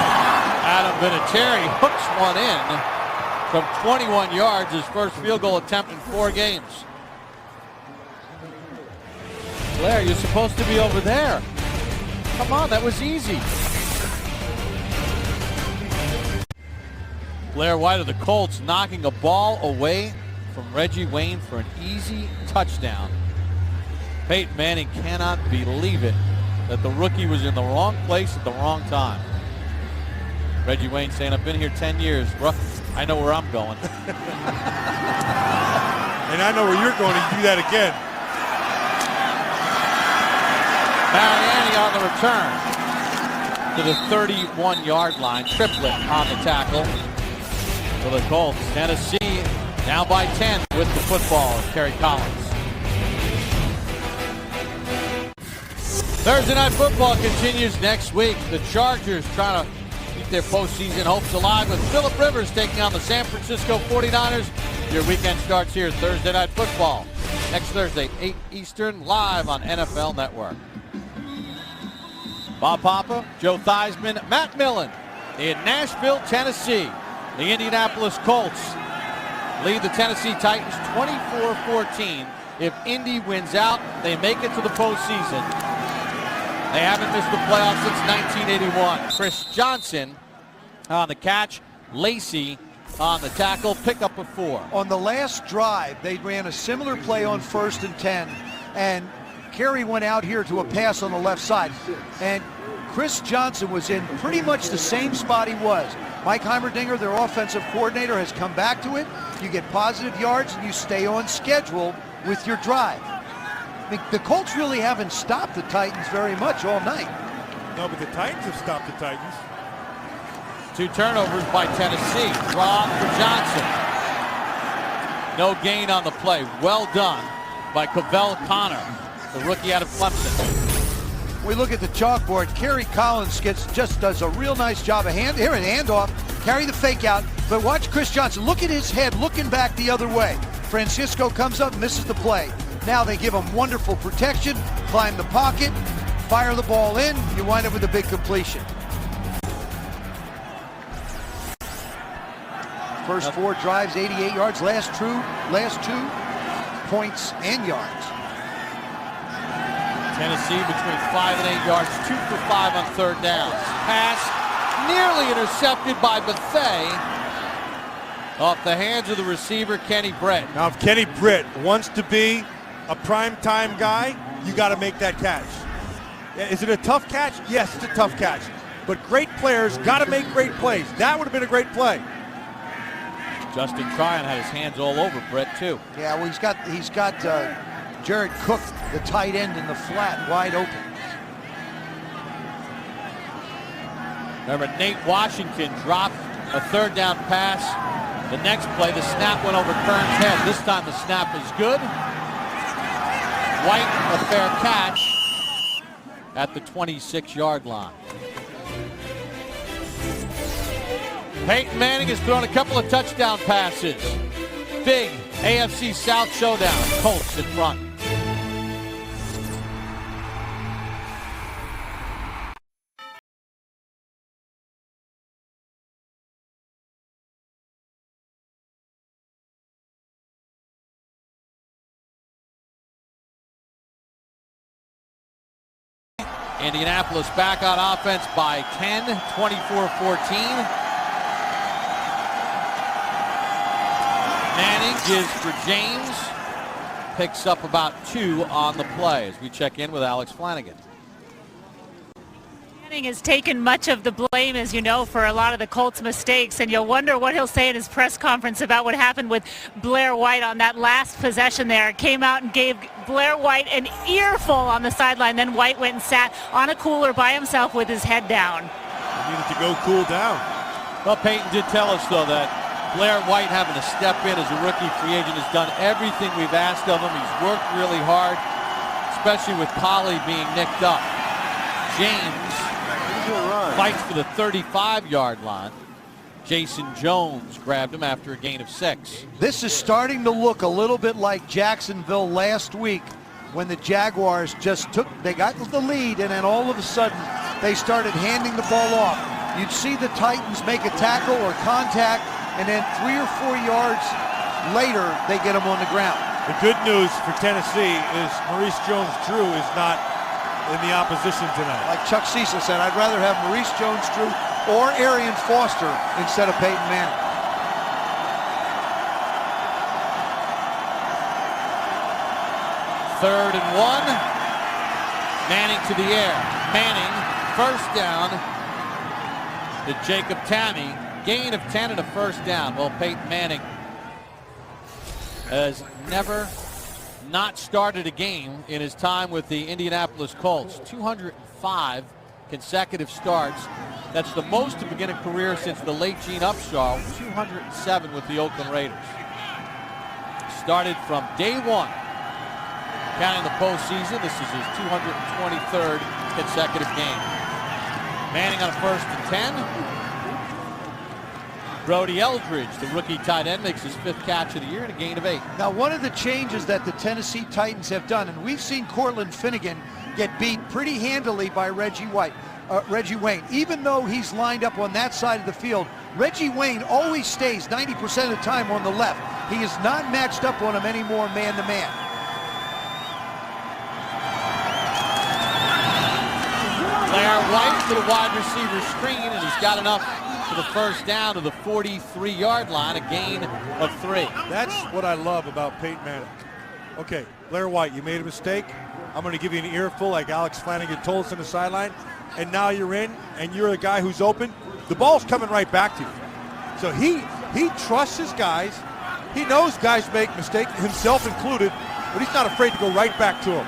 Adam Vinatieri hooks one in from 21 yards, his first field goal attempt in 4 games. Blair, you're supposed to be over there. Come on, that was easy. Blair White of the Colts knocking a ball away from Reggie Wayne for an easy touchdown. Peyton Manning cannot believe it that the rookie was in the wrong place at the wrong time. Reggie Wayne saying, I've been here 10 years. I know where I'm going. And I know where you're going to do that again. Mariani on the return to the 31-yard line. Triplet on the tackle for the Colts. Tennessee down by 10 with the football. Terry Collins. Thursday Night Football continues next week. The Chargers trying to keep their postseason hopes alive with Phillip Rivers taking on the San Francisco 49ers. Your weekend starts here, Thursday Night Football. Next Thursday, 8 Eastern, live on NFL Network. Bob Papa, Joe Theismann, Matt Millen in Nashville, Tennessee. The Indianapolis Colts lead the Tennessee Titans 24-14. If Indy wins out, they make it to the postseason. They haven't missed the playoffs since 1981. Chris Johnson on the catch. Lacey on the tackle. Pickup of 4. On the last drive, they ran a similar play on 1st and 10, and Carey went out here to a pass on the left side, and Chris Johnson was in pretty much the same spot he was. Mike Heimerdinger, their offensive coordinator, has come back to it. You get positive yards, and you stay on schedule with your drive. I mean, the Colts really haven't stopped the Titans very much all night. No, but the Titans have stopped the Titans. 2 turnovers by Tennessee. Draw for Johnson. No gain on the play. Well done by Cavell Connor, the rookie out of Clemson. We look at the chalkboard. Kerry Collins just does a real nice job of handoff, carry the fake out. But watch Chris Johnson. Look at his head looking back the other way. Francisco comes up, misses the play. Now they give him wonderful protection, climb the pocket, fire the ball in. You wind up with a big completion. First 4 drives, 88 yards. Last two, points and yards. Tennessee between 5 and 8 yards, 2 for 5 on third downs. Pass nearly intercepted by Bethea off the hands of the receiver, Kenny Britt. Now, if Kenny Britt wants to be a primetime guy, you got to make that catch. Is it a tough catch? Yes, it's a tough catch. But great players got to make great plays. That would have been a great play. Justin Tryon had his hands all over Britt too. Yeah, well, he's got Jared Cook, the tight end, in the flat, wide open. Remember, Nate Washington dropped a third down pass. The next play, the snap went over Kern's head. This time the snap is good. White, a fair catch at the 26-yard line. Peyton Manning has thrown a couple of touchdown passes. Big AFC South showdown. Colts in front. Indianapolis back on offense by 10, 24-14. Manning gives for James, picks up about 2 on the play as we check in with Alex Flanagan. Manning has taken much of the blame, as you know, for a lot of the Colts' mistakes, and you'll wonder what he'll say in his press conference about what happened with Blair White on that last possession there. Came out and gave Blair White an earful on the sideline, then White went and sat on a cooler by himself with his head down. He needed to go cool down. Well, Peyton did tell us, though, that Blair White, having to step in as a rookie free agent, has done everything we've asked of him. He's worked really hard, especially with Polly being nicked up. James fights for the 35-yard line. Jason Jones grabbed him after a gain of 6. This is starting to look a little bit like Jacksonville last week when the Jaguars they got the lead, and then all of a sudden they started handing the ball off. You'd see the Titans make a tackle or contact, and then 3 or 4 yards later, they get him on the ground. The good news for Tennessee is Maurice Jones-Drew is not in the opposition tonight. Like Chuck Cecil said, I'd rather have Maurice Jones-Drew or Arian Foster instead of Peyton Manning. Third and 1. Manning to the air. Manning, first down to Jacob Tamme. Gain of 10 and a first down. Well, Peyton Manning has never not started a game in his time with the Indianapolis Colts. 205 consecutive starts. That's the most to begin a career since the late Gene Upshaw, 207 with the Oakland Raiders. Started from day 1, counting the postseason. This is his 223rd consecutive game. Manning on a 1st and 10. Brody Eldridge, the rookie tight end, makes his 5th catch of the year and a gain of 8. Now, one of the changes that the Tennessee Titans have done, and we've seen Cortland Finnegan get beat pretty handily by Reggie Wayne. Even though he's lined up on that side of the field, Reggie Wayne always stays 90% of the time on the left. He is not matched up on him anymore man-to-man. Blair White to the wide receiver screen, and he's got enough for the first down to the 43-yard line, a gain of 3. That's what I love about Peyton Manning. Okay, Blair White, you made a mistake. I'm going to give you an earful like Alex Flanagan told us on the sideline, and now you're in, and you're a guy who's open. The ball's coming right back to you. So he trusts his guys. He knows guys make mistakes, himself included, but he's not afraid to go right back to them.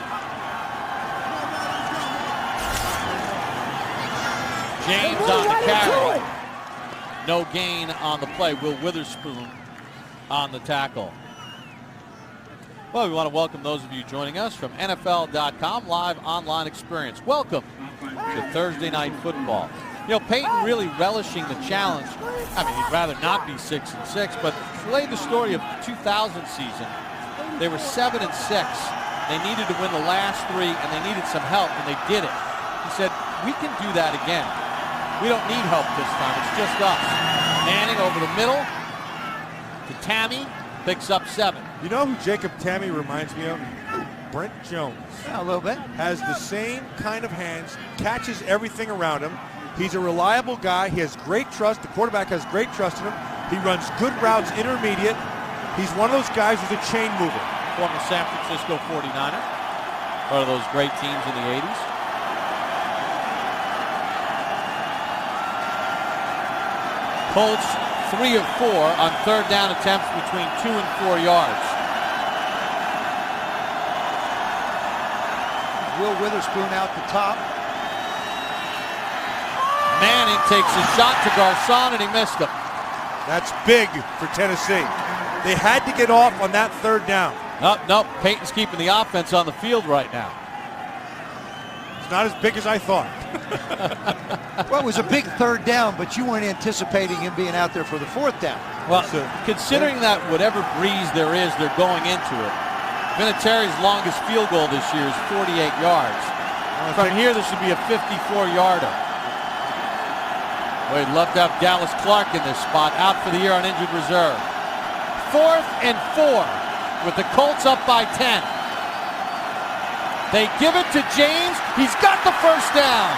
James on the carry. No gain on the play. Will Witherspoon on the tackle. Well, we want to welcome those of you joining us from NFL.com live online experience. Welcome to Thursday Night Football. You know, Peyton really relishing the challenge. I mean, he'd rather not be 6-6, but relay the story of the 2000 season. They were 7-6. They needed to win the last 3, and they needed some help, and they did it. He said, we can do that again. We don't need help this time. It's just us. Manning over the middle to Tammy, picks up 7. You know who Jacob Tammy reminds me of? Brent Jones. Yeah, a little bit. Has the same kind of hands, catches everything around him. He's a reliable guy. He has great trust. The quarterback has great trust in him. He runs good routes, intermediate. He's one of those guys who's a chain mover. Former San Francisco 49er. One of those great teams in the 80s. Colts 3 of 4 on third down attempts between 2 and 4 yards. Will Witherspoon out the top. Manning takes a shot to Garcon, and he missed him. That's big for Tennessee. They had to get off on that third down. Nope. Peyton's keeping the offense on the field right now. It's not as big as I thought. Well, it was a big third down, but you weren't anticipating him being out there for the fourth down. Well, considering that whatever breeze there is, they're going into it. Vinatieri's longest field goal this year is 48 yards. From here, this would be a 54-yarder. We'd love to have Dallas Clark in this spot, out for the year on injured reserve. 4th and 4 with the Colts up by 10. They give it to James. He's got the first down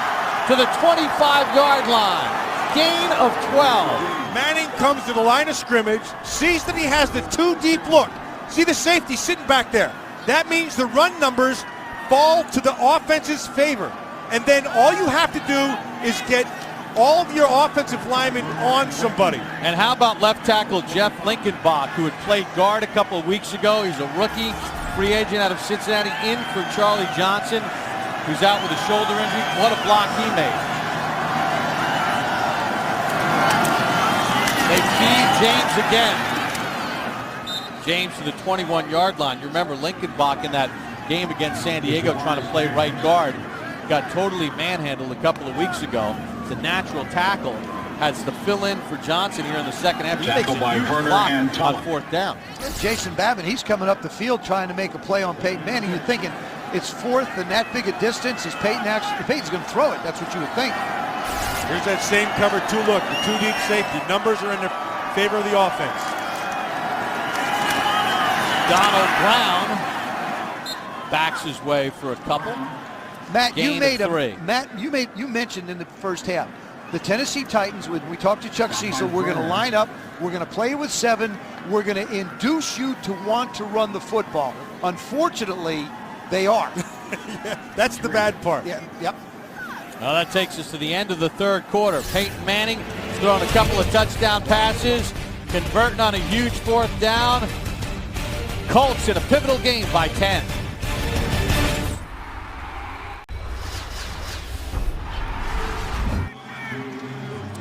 to the 25-yard line. Gain of 12. Manning comes to the line of scrimmage, sees that he has the 2 deep look. See the safety sitting back there. That means the run numbers fall to the offense's favor. And then all you have to do is get all of your offensive linemen on somebody. And how about left tackle Jeff Linkenbach, who had played guard a couple of weeks ago? He's a rookie, free agent out of Cincinnati, in for Charlie Johnson, who's out with a shoulder injury. What a block he made. They feed James again. James to the 21-yard line. You remember Linkenbach in that game against San Diego trying to play right guard. Got totally manhandled a couple of weeks ago. It's a natural tackle. Has to fill in for Johnson here in the second half. He makes a huge block on 4th down. Jason Babbitt, he's coming up the field trying to make a play on Peyton Manning. You're thinking it's 4th and that big a distance. Is Peyton actually? Peyton's going to throw it. That's what you would think. Here's that same cover 2 look. The 2 deep safety. Numbers are in the favor of the offense. Donald Brown backs his way for a couple. Matt, you mentioned in the first half, the Tennessee Titans, when we talked to Chuck Cecil, we're going to line up, we're going to play with 7, we're going to induce you to want to run the football. Unfortunately, they are. Yeah, that's the bad part. Yeah, yep. Well, that takes us to the end of the third quarter. Peyton Manning has thrown a couple of touchdown passes, converting on a huge 4th down. Colts in a pivotal game by 10.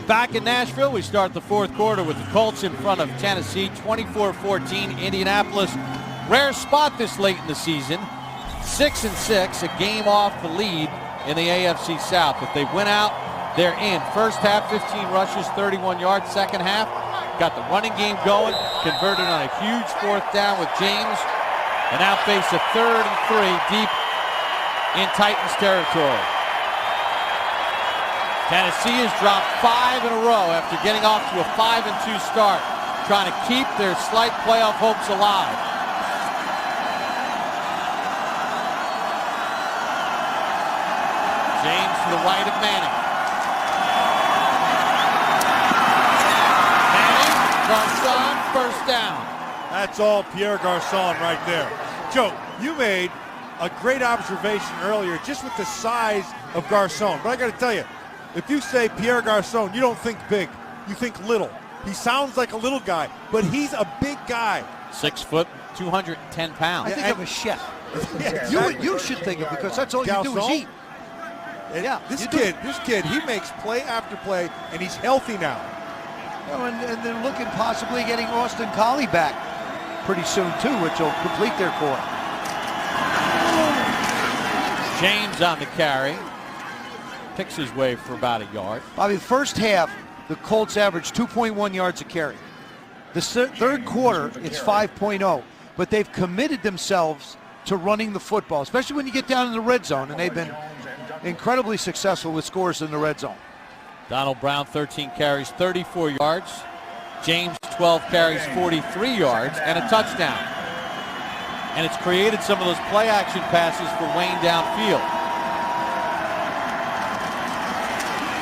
Back in Nashville, we start the 4th quarter with the Colts in front of Tennessee, 24-14, Indianapolis. Rare spot this late in the season. 6-6, a game off the lead in the AFC South. If they win out, they're in. First half, 15 rushes, 31 yards. Second half, got the running game going, converted on a huge 4th down with James, and now face a 3rd and 3 deep in Titans territory. Tennessee has dropped 5 in a row after getting off to a 5-2 start, trying to keep their slight playoff hopes alive. James to the right of Manning. Manning, Garcon, first down. That's all Pierre Garcon right there. Joe, you made a great observation earlier just with the size of Garcon. But I got to tell you, if you say Pierre Garcon, you don't think big. You think little. He sounds like a little guy, but he's a big guy. 6 foot, 210 pounds. I think of a chef. Yeah, exactly. You should think of, because that's all you do is eat. And Yeah, this kid, he makes play after play, and he's healthy now. And they're looking possibly getting Austin Collie back pretty soon too, which will complete their quarter. James on the carry. Picks his way for about a yard. Bobby, the first half, the Colts averaged 2.1 yards a carry. The third quarter, it's 5.0. But they've committed themselves to running the football, especially when you get down in the red zone, and they've been incredibly successful with scores in the red zone. Donald Brown, 13 carries, 34 yards. James, 12 carries, 43 yards, and a touchdown. And it's created some of those play-action passes for Wayne downfield.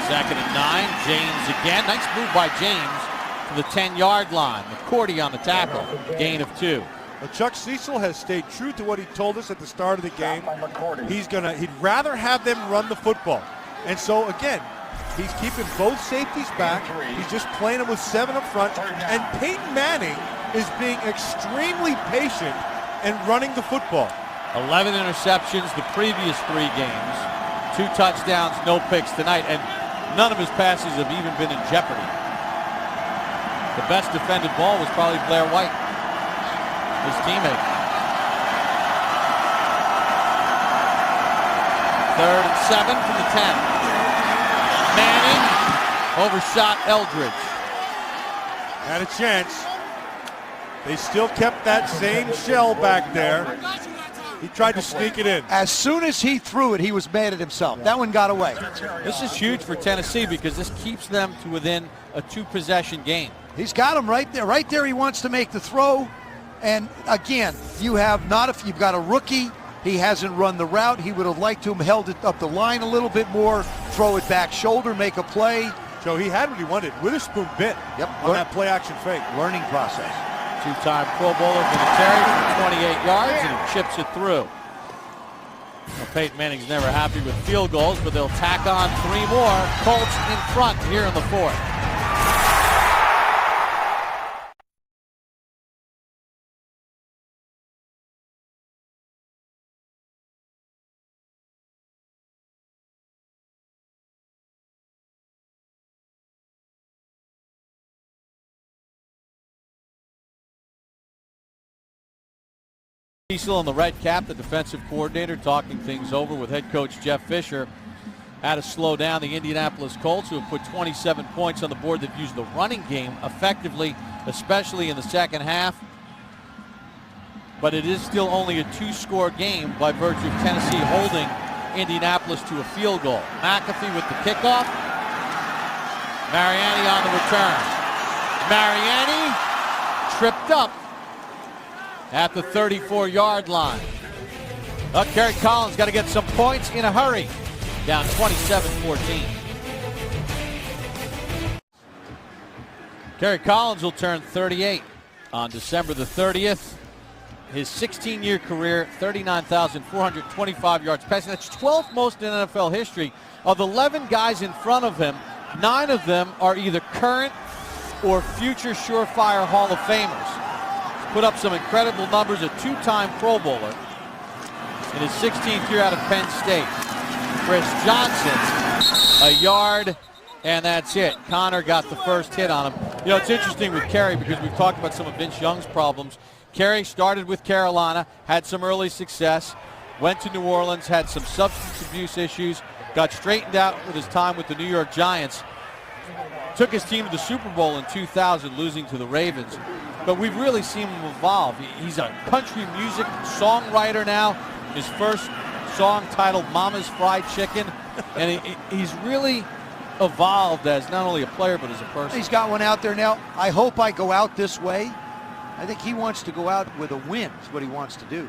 2nd and 9, James again. Nice move by James to the 10-yard line. McCourty on the tackle, gain of 2. Well, Chuck Cecil has stayed true to what he told us at the start of the game. He'd rather have them run the football. And so, again, he's keeping both safeties back. He's just playing them with 7 up front. And Peyton Manning is being extremely patient and running the football. 11 interceptions the previous 3 games. 2 touchdowns, no picks tonight. And none of his passes have even been in jeopardy. The best defended ball was probably Blair White, his teammate. 3rd and 7 from the 10. Manning overshot Eldridge. Had a chance. They still kept that same shell back there. He tried to sneak it in. As soon as he threw it, he was mad at himself. That one got away. This is huge for Tennessee because this keeps them to within a 2-possession game. He's got him right there. Right there, he wants to make the throw. And again, you've got a rookie. He hasn't run the route. He would have liked to have held it up the line a little bit more, throw it back shoulder, make a play. So he had what he wanted. Witherspoon bit on that play-action fake. Learning process. 2-time Pro Bowler for the Terry for 28 yards, and he chips it through. Well, Peyton Manning's never happy with field goals, but they'll tack on 3 more. Colts in front here in the 4th. Cecil in the red cap, the defensive coordinator, talking things over with head coach Jeff Fisher. Had to slow down the Indianapolis Colts, who have put 27 points on the board. They've used the running game effectively, especially in the second half. But it is still only a 2-score game by virtue of Tennessee holding Indianapolis to a field goal. McAfee with the kickoff. Mariani on the return. Mariani tripped up at the 34-yard line. Kerry Collins got to get some points in a hurry. Down 27-14. Kerry Collins will turn 38 on December the 30th. His 16-year career, 39,425 yards passing. That's 12th most in NFL history. Of the 11 guys in front of him, 9 of them are either current or future surefire Hall of Famers. Put up some incredible numbers, a 2-time Pro Bowler in his 16th year out of Penn State. Chris Johnson, a yard, and that's it. Connor got the first hit on him. You know, it's interesting with Kerry because we've talked about some of Vince Young's problems. Kerry started with Carolina, had some early success, went to New Orleans, had some substance abuse issues, got straightened out with his time with the New York Giants, took his team to the Super Bowl in 2000, losing to the Ravens. But we've really seen him evolve. He's a country music songwriter now. His first song titled Mama's Fried Chicken. And he's really evolved as not only a player, but as a person. He's got one out there now. I hope I go out this way. I think he wants to go out with a win is what he wants to do.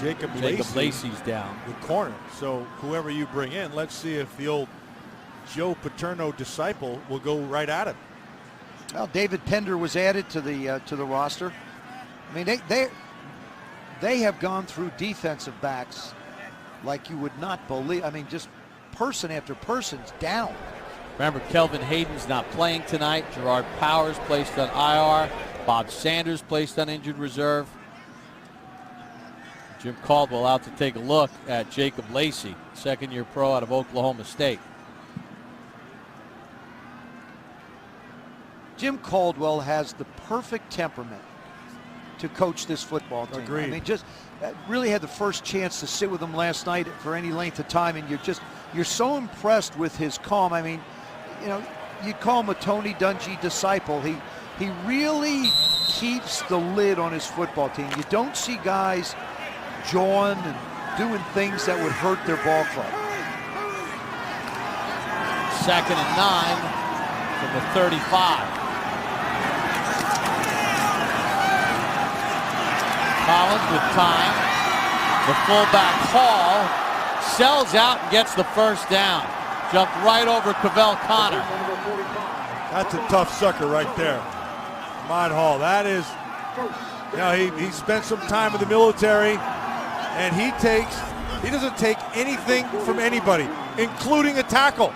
Jacob Lacey's down. The corner. So whoever you bring in, let's see if the old Joe Paterno disciple will go right at him. Well, David Pender was added to the roster. I mean, they have gone through defensive backs like you would not believe. I mean, just person after person's down. Remember, Kelvin Hayden's not playing tonight. Gerard Powers placed on IR. Bob Sanders placed on injured reserve. Jim Caldwell out to take a look at Jacob Lacey, second-year pro out of Oklahoma State. Jim Caldwell has the perfect temperament to coach this football team. Agreed. I mean, just really had the first chance to sit with him last night for any length of time, and you're so impressed with his calm. I mean, you know, you'd call him a Tony Dungy disciple. He really keeps the lid on his football team. You don't see guys jawing and doing things that would hurt their ball club. 2nd and 9 from the 35. Collins with time. The fullback Hall sells out and gets the first down. Jumped right over Cavell Connor. That's a tough sucker right there. Ahmad Hall. That is, you know, he spent some time in the military, and he doesn't take anything from anybody, including a tackle.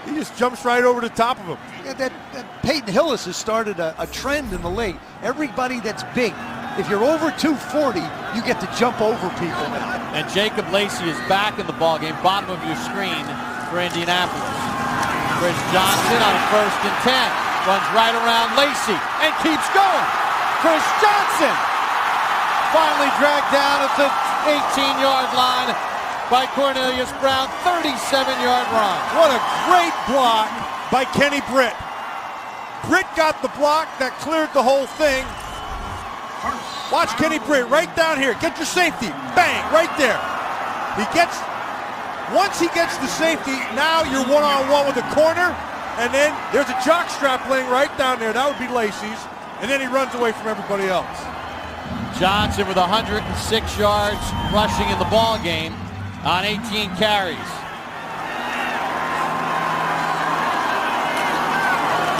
He just jumps right over the top of him. Yeah, that Peyton Hillis has started a trend in the league. Everybody that's big, if you're over 240, you get to jump over people now. And Jacob Lacey is back in the ballgame, bottom of your screen for Indianapolis. Chris Johnson on a 1st and 10. Runs right around Lacey and keeps going. Chris Johnson finally dragged down at the 18-yard line by Cornelius Brown. 37-yard run. What a great block by Kenny Britt. Britt got the block that cleared the whole thing. Watch Kenny Britt right down here. Get your safety. Bang, right there. Once he gets the safety, now you're one-on-one with the corner, and then there's a jock strap laying right down there. That would be Lacey's, and then he runs away from everybody else. Johnson with 106 yards rushing in the ball game on 18 carries.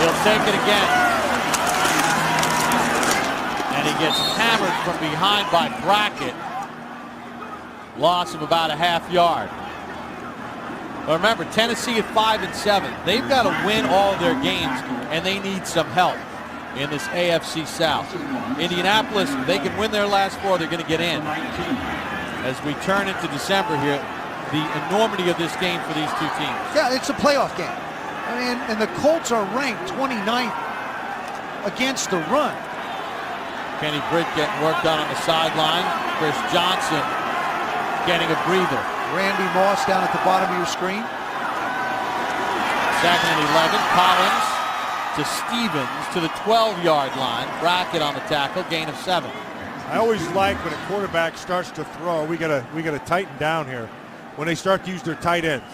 He'll take it again. And he gets hammered from behind by Brackett. Loss of about a half yard. But remember, Tennessee at 5-7. They've got to win all of their games, and they need some help in this AFC South. Indianapolis, they can win their last 4, they're going to get in. As we turn into December here, the enormity of this game for these two teams. Yeah, it's a playoff game. I mean, and the Colts are ranked 29th against the run. Kenny Britt getting worked on the sideline. Chris Johnson getting a breather. Randy Moss down at the bottom of your screen. 2nd and 11. Collins to Stevens to the 12-yard line. Brackett on the tackle, gain of 7. I always like when a quarterback starts to throw, we gotta tighten down here when they start to use their tight ends.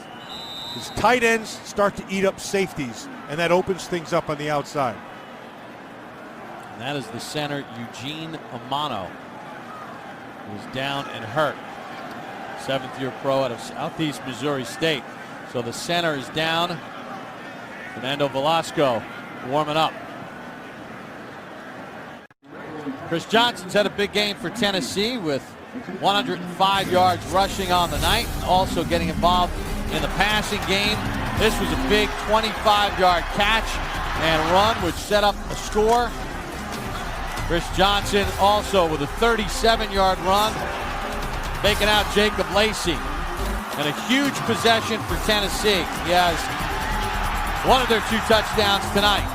Because tight ends start to eat up safeties, and that opens things up on the outside. And that is the center, Eugene Amano, who's down and hurt. 7th-year pro out of Southeast Missouri State. So the center is down. Fernando Velasco warming up. Chris Johnson's had a big game for Tennessee with 105 yards rushing on the night, also getting involved in the passing game. This was a big 25-yard catch and run, which set up a score. Chris Johnson also with a 37-yard run, making out Jacob Lacey. And a huge possession for Tennessee. He has one of their 2 touchdowns tonight.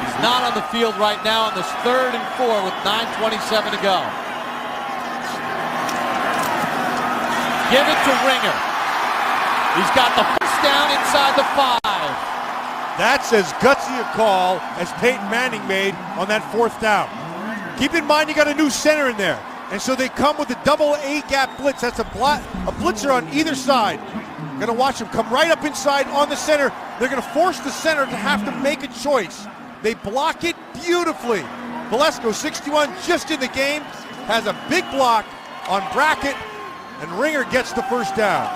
He's not on the field right now on this 3rd and 4 with 9:27 to go. Give it to Ringer. He's got the first down inside the 5. That's as gutsy a call as Peyton Manning made on that 4th down. Keep in mind you got a new center in there. And so they come with a double A-gap blitz. That's a blitzer on either side. Going to watch him come right up inside on the center. They're going to force the center to have to make a choice. They block it beautifully. Velasco, 61, just in the game, has a big block on Brackett, and Ringer gets the first down.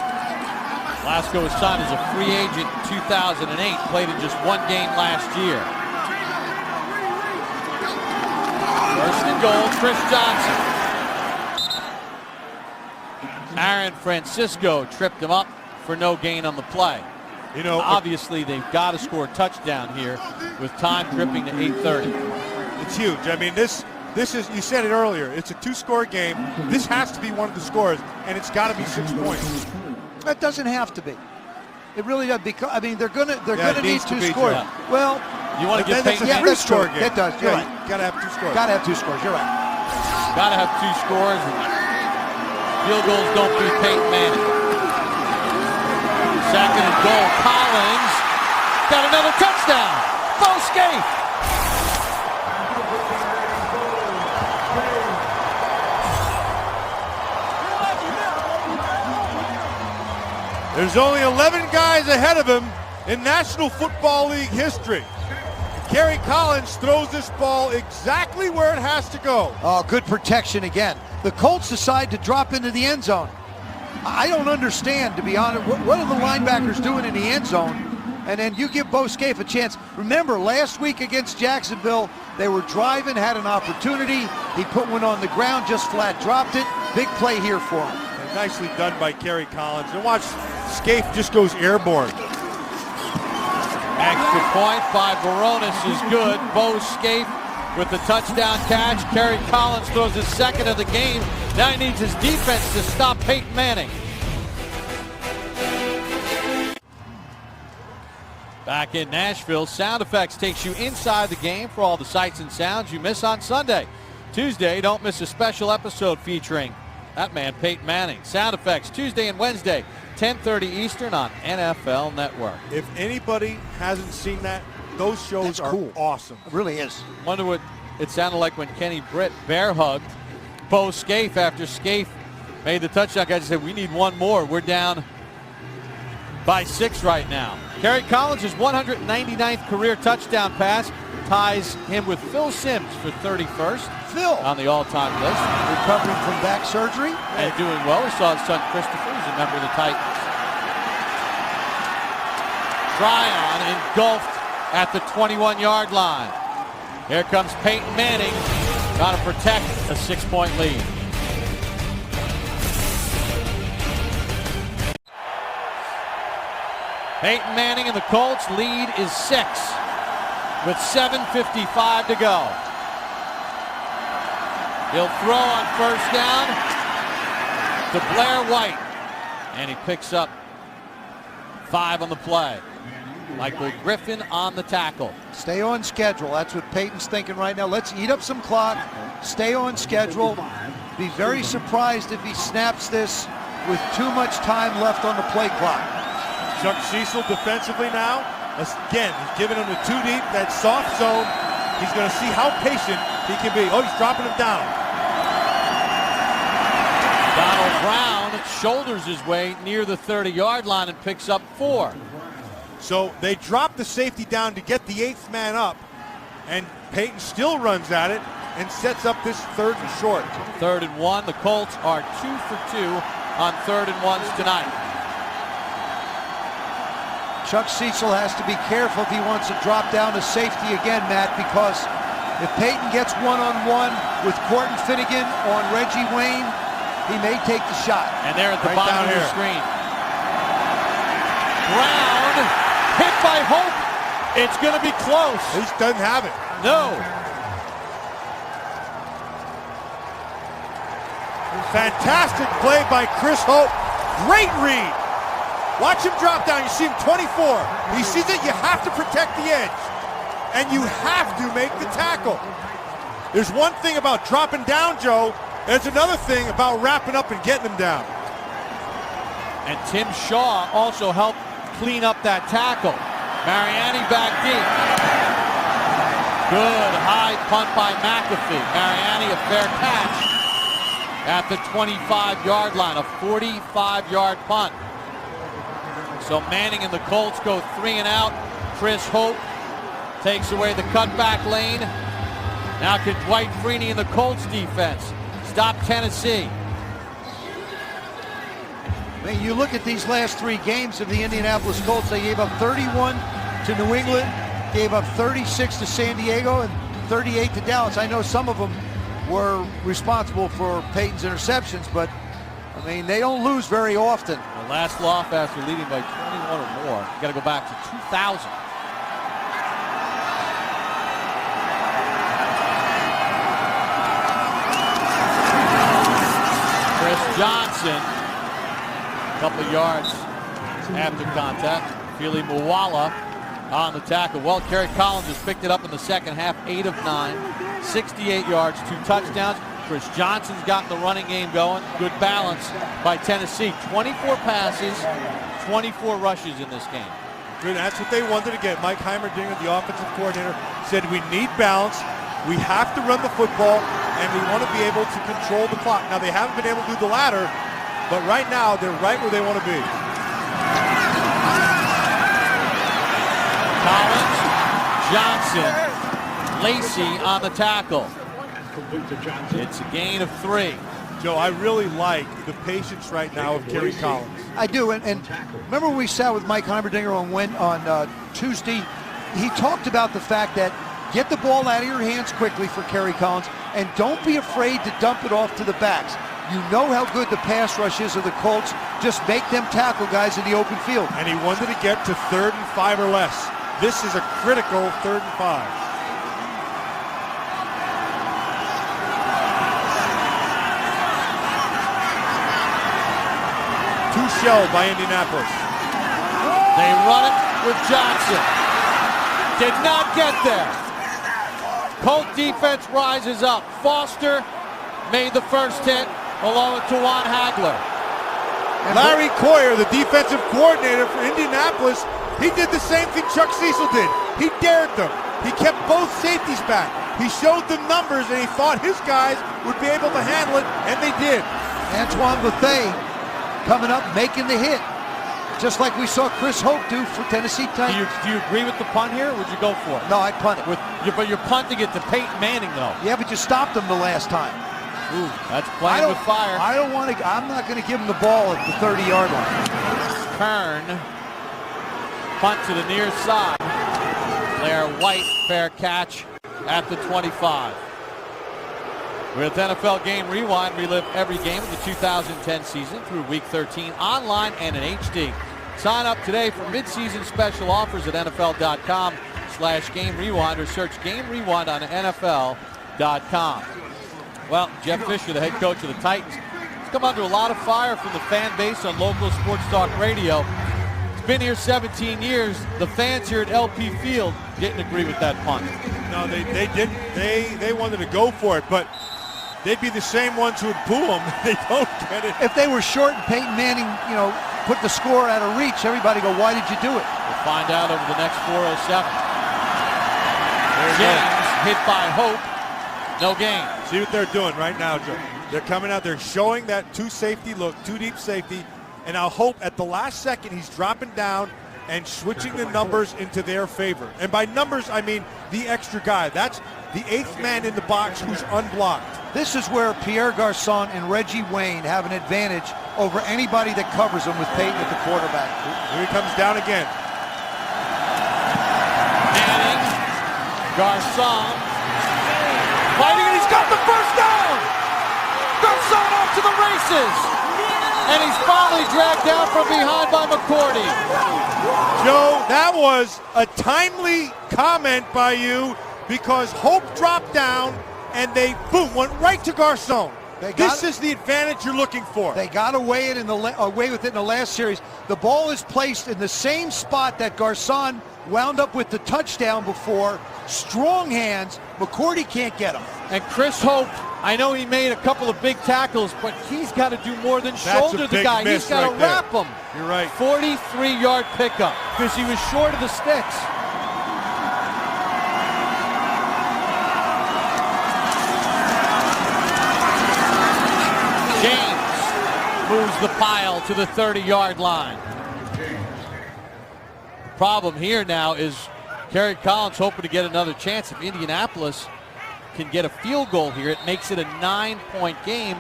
Velasco was signed as a free agent in 2008, played in just 1 game last year. 1st and goal, Chris Johnson. Aaron Francisco tripped him up for no gain on the play. You know, obviously they've got to score a touchdown here with time dripping to 8:30. It's huge. I mean, this is, you said it earlier, it's a 2-score game. This has to be one of the scores, and it's got to be 6 points. That doesn't have to be. It really does, because I mean they're gonna need 2 scores. Yeah. Well, You want to give Peyton Yeah, Manning? that's true. game. It does. You're right. Got to have 2 scores. Got to have 2 scores. You're right. Got to have 2 scores. Field goals don't beat Peyton Manning. 2nd and goal. Collins got another touchdown. Bo Scaife. There's only 11 guys ahead of him in National Football League history. Kerry Collins throws this ball exactly where it has to go. Oh, good protection again. The Colts decide to drop into the end zone. I don't understand, to be honest. What are the linebackers doing in the end zone? And then you give Bo Scaife a chance. Remember, last week against Jacksonville, they were driving, had an opportunity. He put one on the ground, just flat dropped it. Big play here for him. And nicely done by Kerry Collins. And watch, Scaife just goes airborne. Extra point by Baronis is good. Bo Scaife with the touchdown catch. Kerry Collins throws his 2nd of the game. Now he needs his defense to stop Peyton Manning. Back in Nashville, Sound Effects takes you inside the game for all the sights and sounds you miss on Sunday. Tuesday, don't miss a special episode featuring that man, Peyton Manning. Sound Effects, Tuesday and Wednesday, 10:30 Eastern on NFL Network. If anybody hasn't seen that, those shows are cool. awesome. It really is. Wonder what it sounded like when Kenny Britt bear hugged Bo Scaife after Scaife made the touchdown. Guys said, we need one more. We're down by 6 right now. Kerry Collins' 199th career touchdown pass ties him with Phil Simms for 31st Phil, on the all-time list. recovering from back surgery. And doing well. We saw his son Christopher, who's a member of the Titans. Tryon engulfed at the 21-yard line. Here comes Peyton Manning. Got to protect a 6-point lead. Peyton Manning and the Colts lead is 6 with 7:55 to go. He'll throw on 1st down to Blair White, and he picks up 5 on the play. Michael Griffin on the tackle. Stay on schedule. That's what Peyton's thinking right now. Let's eat up some clock. Stay on schedule. Be very surprised if he snaps this with too much time left on the play clock. Chuck Cecil defensively now. Again, he's giving him the 2 deep, that soft zone. He's going to see how patient he can be. Oh, he's dropping him down. Donald Brown shoulders his way near the 30-yard line and picks up 4. So they drop the safety down to get the 8th man up, and Peyton still runs at it and sets up this 3rd and short. 3rd and 1. The Colts are 2 for 2 on 3rd and 1s tonight. Chuck Cecil has to be careful if he wants to drop down to safety again, Matt, because if Peyton gets one-on-one with Corton Finnegan on Reggie Wayne, he may take the shot. And they're at the Right bottom down of the here. screen. Brown hit by Hope. It's going to be close. He doesn't have it. No. Fantastic play by Chris Hope. Great read. Watch him drop down. You see him 24. He sees it. You have to protect the edge. And you have to make the tackle. There's one thing about dropping down, Joe. There's another thing about wrapping up and getting him down. And Tim Shaw also helped clean up that tackle. Mariani back deep. Good high punt by McAfee. Mariani a fair catch at the 25-yard line. A 45-yard punt. So Manning and the Colts go 3 and out. Chris Hope takes away the cutback lane. Now can Dwight Freeney and the Colts defense stop Tennessee? I mean, you look at these last 3 games of the Indianapolis Colts. They gave up 31 to New England, gave up 36 to San Diego, and 38 to Dallas. I know some of them were responsible for Peyton's interceptions, but I mean, they don't lose very often. The last loss after leading by 21 or more. You got to go back to 2000. Chris Johnson, a couple of yards after contact. Philly Muwala on the tackle. Well, Kerry Collins has picked it up in the second half, 8 of 9, 68 yards, 2 touchdowns. Chris Johnson's gotten the running game going. Good balance by Tennessee. 24 passes, 24 rushes in this game. Good, that's what they wanted to get. Mike Heimerdinger, the offensive coordinator, said we need balance. We have to run the football, and we want to be able to control the clock. Now, they haven't been able to do the latter, but right now, they're right where they want to be. Collins, Johnson, Lacey on the tackle. It's a gain of 3. Joe, I really like the patience right now of Kerry Collins. I do, and remember when we sat with Mike Heimerdinger on Tuesday, he talked about the fact that get the ball out of your hands quickly for Kerry Collins, and don't be afraid to dump it off to the backs. You know how good the pass rush is of the Colts. Just make them tackle guys in the open field. And he wanted to get to 3rd and 5 or less. This is a critical 3rd and 5. Two shelled by Indianapolis. They run it with Johnson. Did not get there. Colt defense rises up. Foster made the first hit along with Tawan Hagler. And Larry Coyer, the defensive coordinator for Indianapolis, he did the same thing Chuck Cecil did. He dared them. He kept both safeties back. He showed them numbers, and he thought his guys would be able to handle it, and they did. Antoine Bethea coming up, making the hit. Just like we saw Chris Hope do for Tennessee Titans. Do you agree with the punt here, or would you go for it? No, I'd punt it. But you're punting it to Peyton Manning, though. Yeah, but you stopped him the last time. Ooh, that's playing with fire. I'm not going to give him the ball at the 30-yard line. Kern, punt to the near side. Blair White, fair catch at the 25. With NFL Game Rewind, relive every game of the 2010 season through Week 13 online and in HD. Sign up today for mid-season special offers at NFL.com/Game Rewind or search Game Rewind on NFL.com. Well, Jeff Fisher, the head coach of the Titans, has come under a lot of fire from the fan base on local sports talk radio. He's been here 17 years. The fans here at LP Field didn't agree with that punt. No, they didn't. They wanted to go for it, but they'd be the same ones who would boo them. They don't get it. If they were short and Peyton Manning, put the score out of reach, everybody go, why did you do it? We'll find out over the next 4:07. James hit by Hope. No gain. See what they're doing right now, Joe. They're coming out. They're showing that two-safety look, two-deep safety. And now Hope, at the last second, he's dropping down and switching the numbers into their favor. And by numbers, I mean the extra guy. That's the 8th man in the box who's unblocked. This is where Pierre Garçon and Reggie Wayne have an advantage over anybody that covers them with Peyton at the quarterback. Here he comes down again. Manning, Garçon, fighting, and he's got the first down! Garçon off to the races! And he's finally dragged down from behind by McCourty. Joe, that was a timely comment by you because Hope dropped down and they, boom, went right to Garçon. This is the advantage you're looking for. They got away with it in the last series. The ball is placed in the same spot that Garçon wound up with the touchdown before. Strong hands. McCourty can't get him. And Chris Hope, I know he made a couple of big tackles, but he's got to do more than shoulder the guy. He's got to wrap him. You're right. 43-yard pickup because he was short of the sticks. James moves the pile to the 30-yard line. Problem here now is Kerry Collins hoping to get another chance. If Indianapolis can get a field goal here, it makes it a 9-point game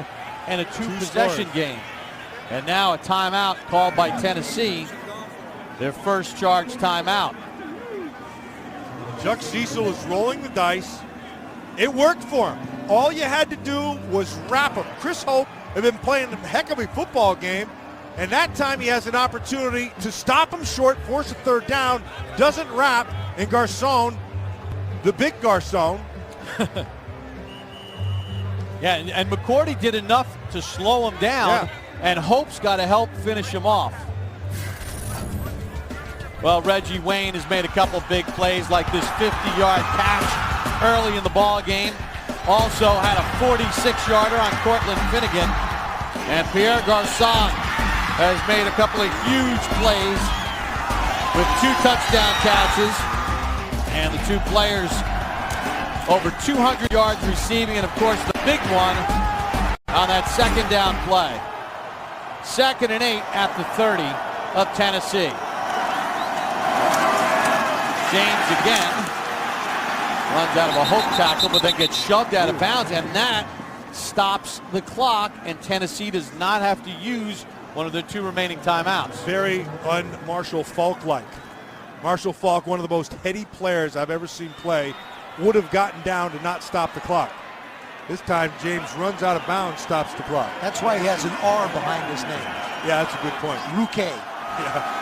and a two-possession game. And now a timeout called by Tennessee, their first charge timeout. Chuck Cecil is rolling the dice. It worked for him. All you had to do was wrap him. Chris Hope had been playing a heck of a football game, and that time he has an opportunity to stop him short, force a third down, doesn't wrap, and Garçon, the big Garçon. Yeah, and McCourty did enough to slow him down, and Hope's got to help finish him off. Well, Reggie Wayne has made a couple big plays like this 50-yard catch early in the ball game. Also had a 46-yarder on Cortland Finnegan. And Pierre Garçon has made a couple of huge plays with 2 touchdown catches. And the 2 players over 200 yards receiving, and of course the big one on that second down play. 2nd and 8 at the 30 of Tennessee. James again runs out of a hope tackle, but then gets shoved out of bounds, and that stops the clock, and Tennessee does not have to use one of their 2 remaining timeouts. Very un-Marshall Faulk-like. Marshall Faulk, one of the most heady players I've ever seen play, would have gotten down to not stop the clock. This time, James runs out of bounds, stops the clock. That's why he has an R behind his name. Yeah, that's a good point. Ruque. Yeah.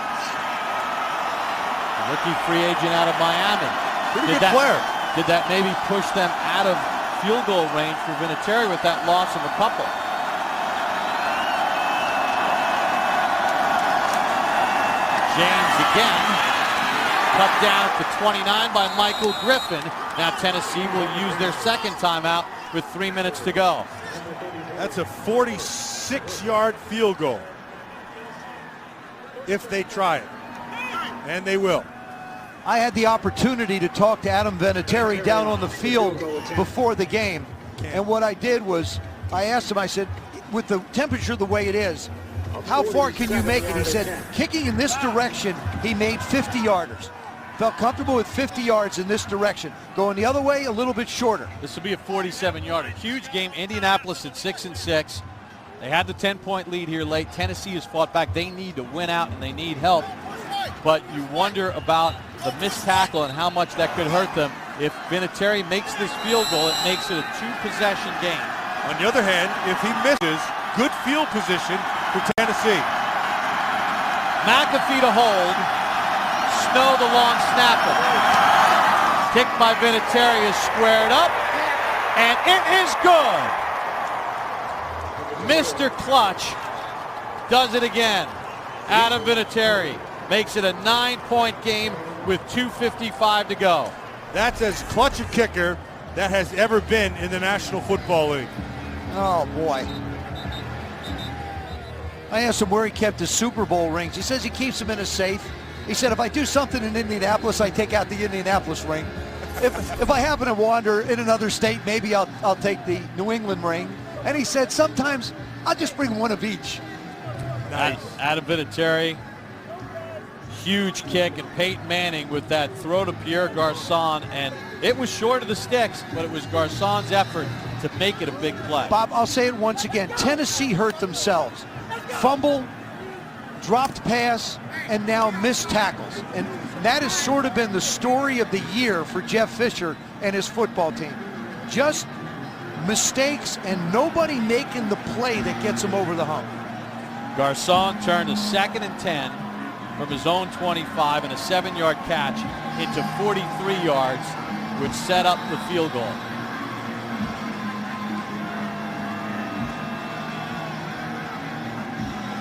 Rookie free agent out of Miami. Pretty good player. Did that maybe push them out of field goal range for Vinatieri with that loss of a couple? James again. Cut down to 29 by Michael Griffin. Now Tennessee will use their second timeout with 3 minutes to go. That's a 46-yard field goal if they try it, and they will. I had the opportunity to talk to Adam Vinatieri down on the field before the game, and what I did was I asked him, I said, with the temperature the way it is, how far can you make it? He said, kicking in this direction, he made 50-yarders. Felt comfortable with 50 yards in this direction. Going the other way, a little bit shorter. This will be a 47-yarder. Huge game. Indianapolis at 6-6. They had the 10-point lead here late. Tennessee has fought back. They need to win out, and they need help. But you wonder about the missed tackle and how much that could hurt them. If Vinatieri makes this field goal, it makes it a 2-possession game. On the other hand, if he misses, good field position for Tennessee. McAfee to hold. Snow the long snapper. Kick by Vinatieri is squared up, and it is good. Mr. Clutch does it again. Adam Vinatieri makes it a 9-point game with 2:55 to go. That's as clutch a kicker that has ever been in the National Football League. Oh, boy. I asked him where he kept his Super Bowl rings. He says he keeps them in a safe. He said, if I do something in Indianapolis, I take out the Indianapolis ring. If I happen to wander in another state, maybe I'll take the New England ring. And he said, sometimes I'll just bring one of each. Nice. Adam Vinatieri, huge kick, and Peyton Manning with that throw to Pierre Garçon, and it was short of the sticks, but it was Garçon's effort to make it a big play. Bob, I'll say it once again. Tennessee hurt themselves. Fumble, dropped pass, and now missed tackles. And that has sort of been the story of the year for Jeff Fisher and his football team. Just mistakes and nobody making the play that gets them over the hump. Garçon turned a 2nd and 10 from his own 25 and a 7-yard catch into 43 yards, which set up the field goal.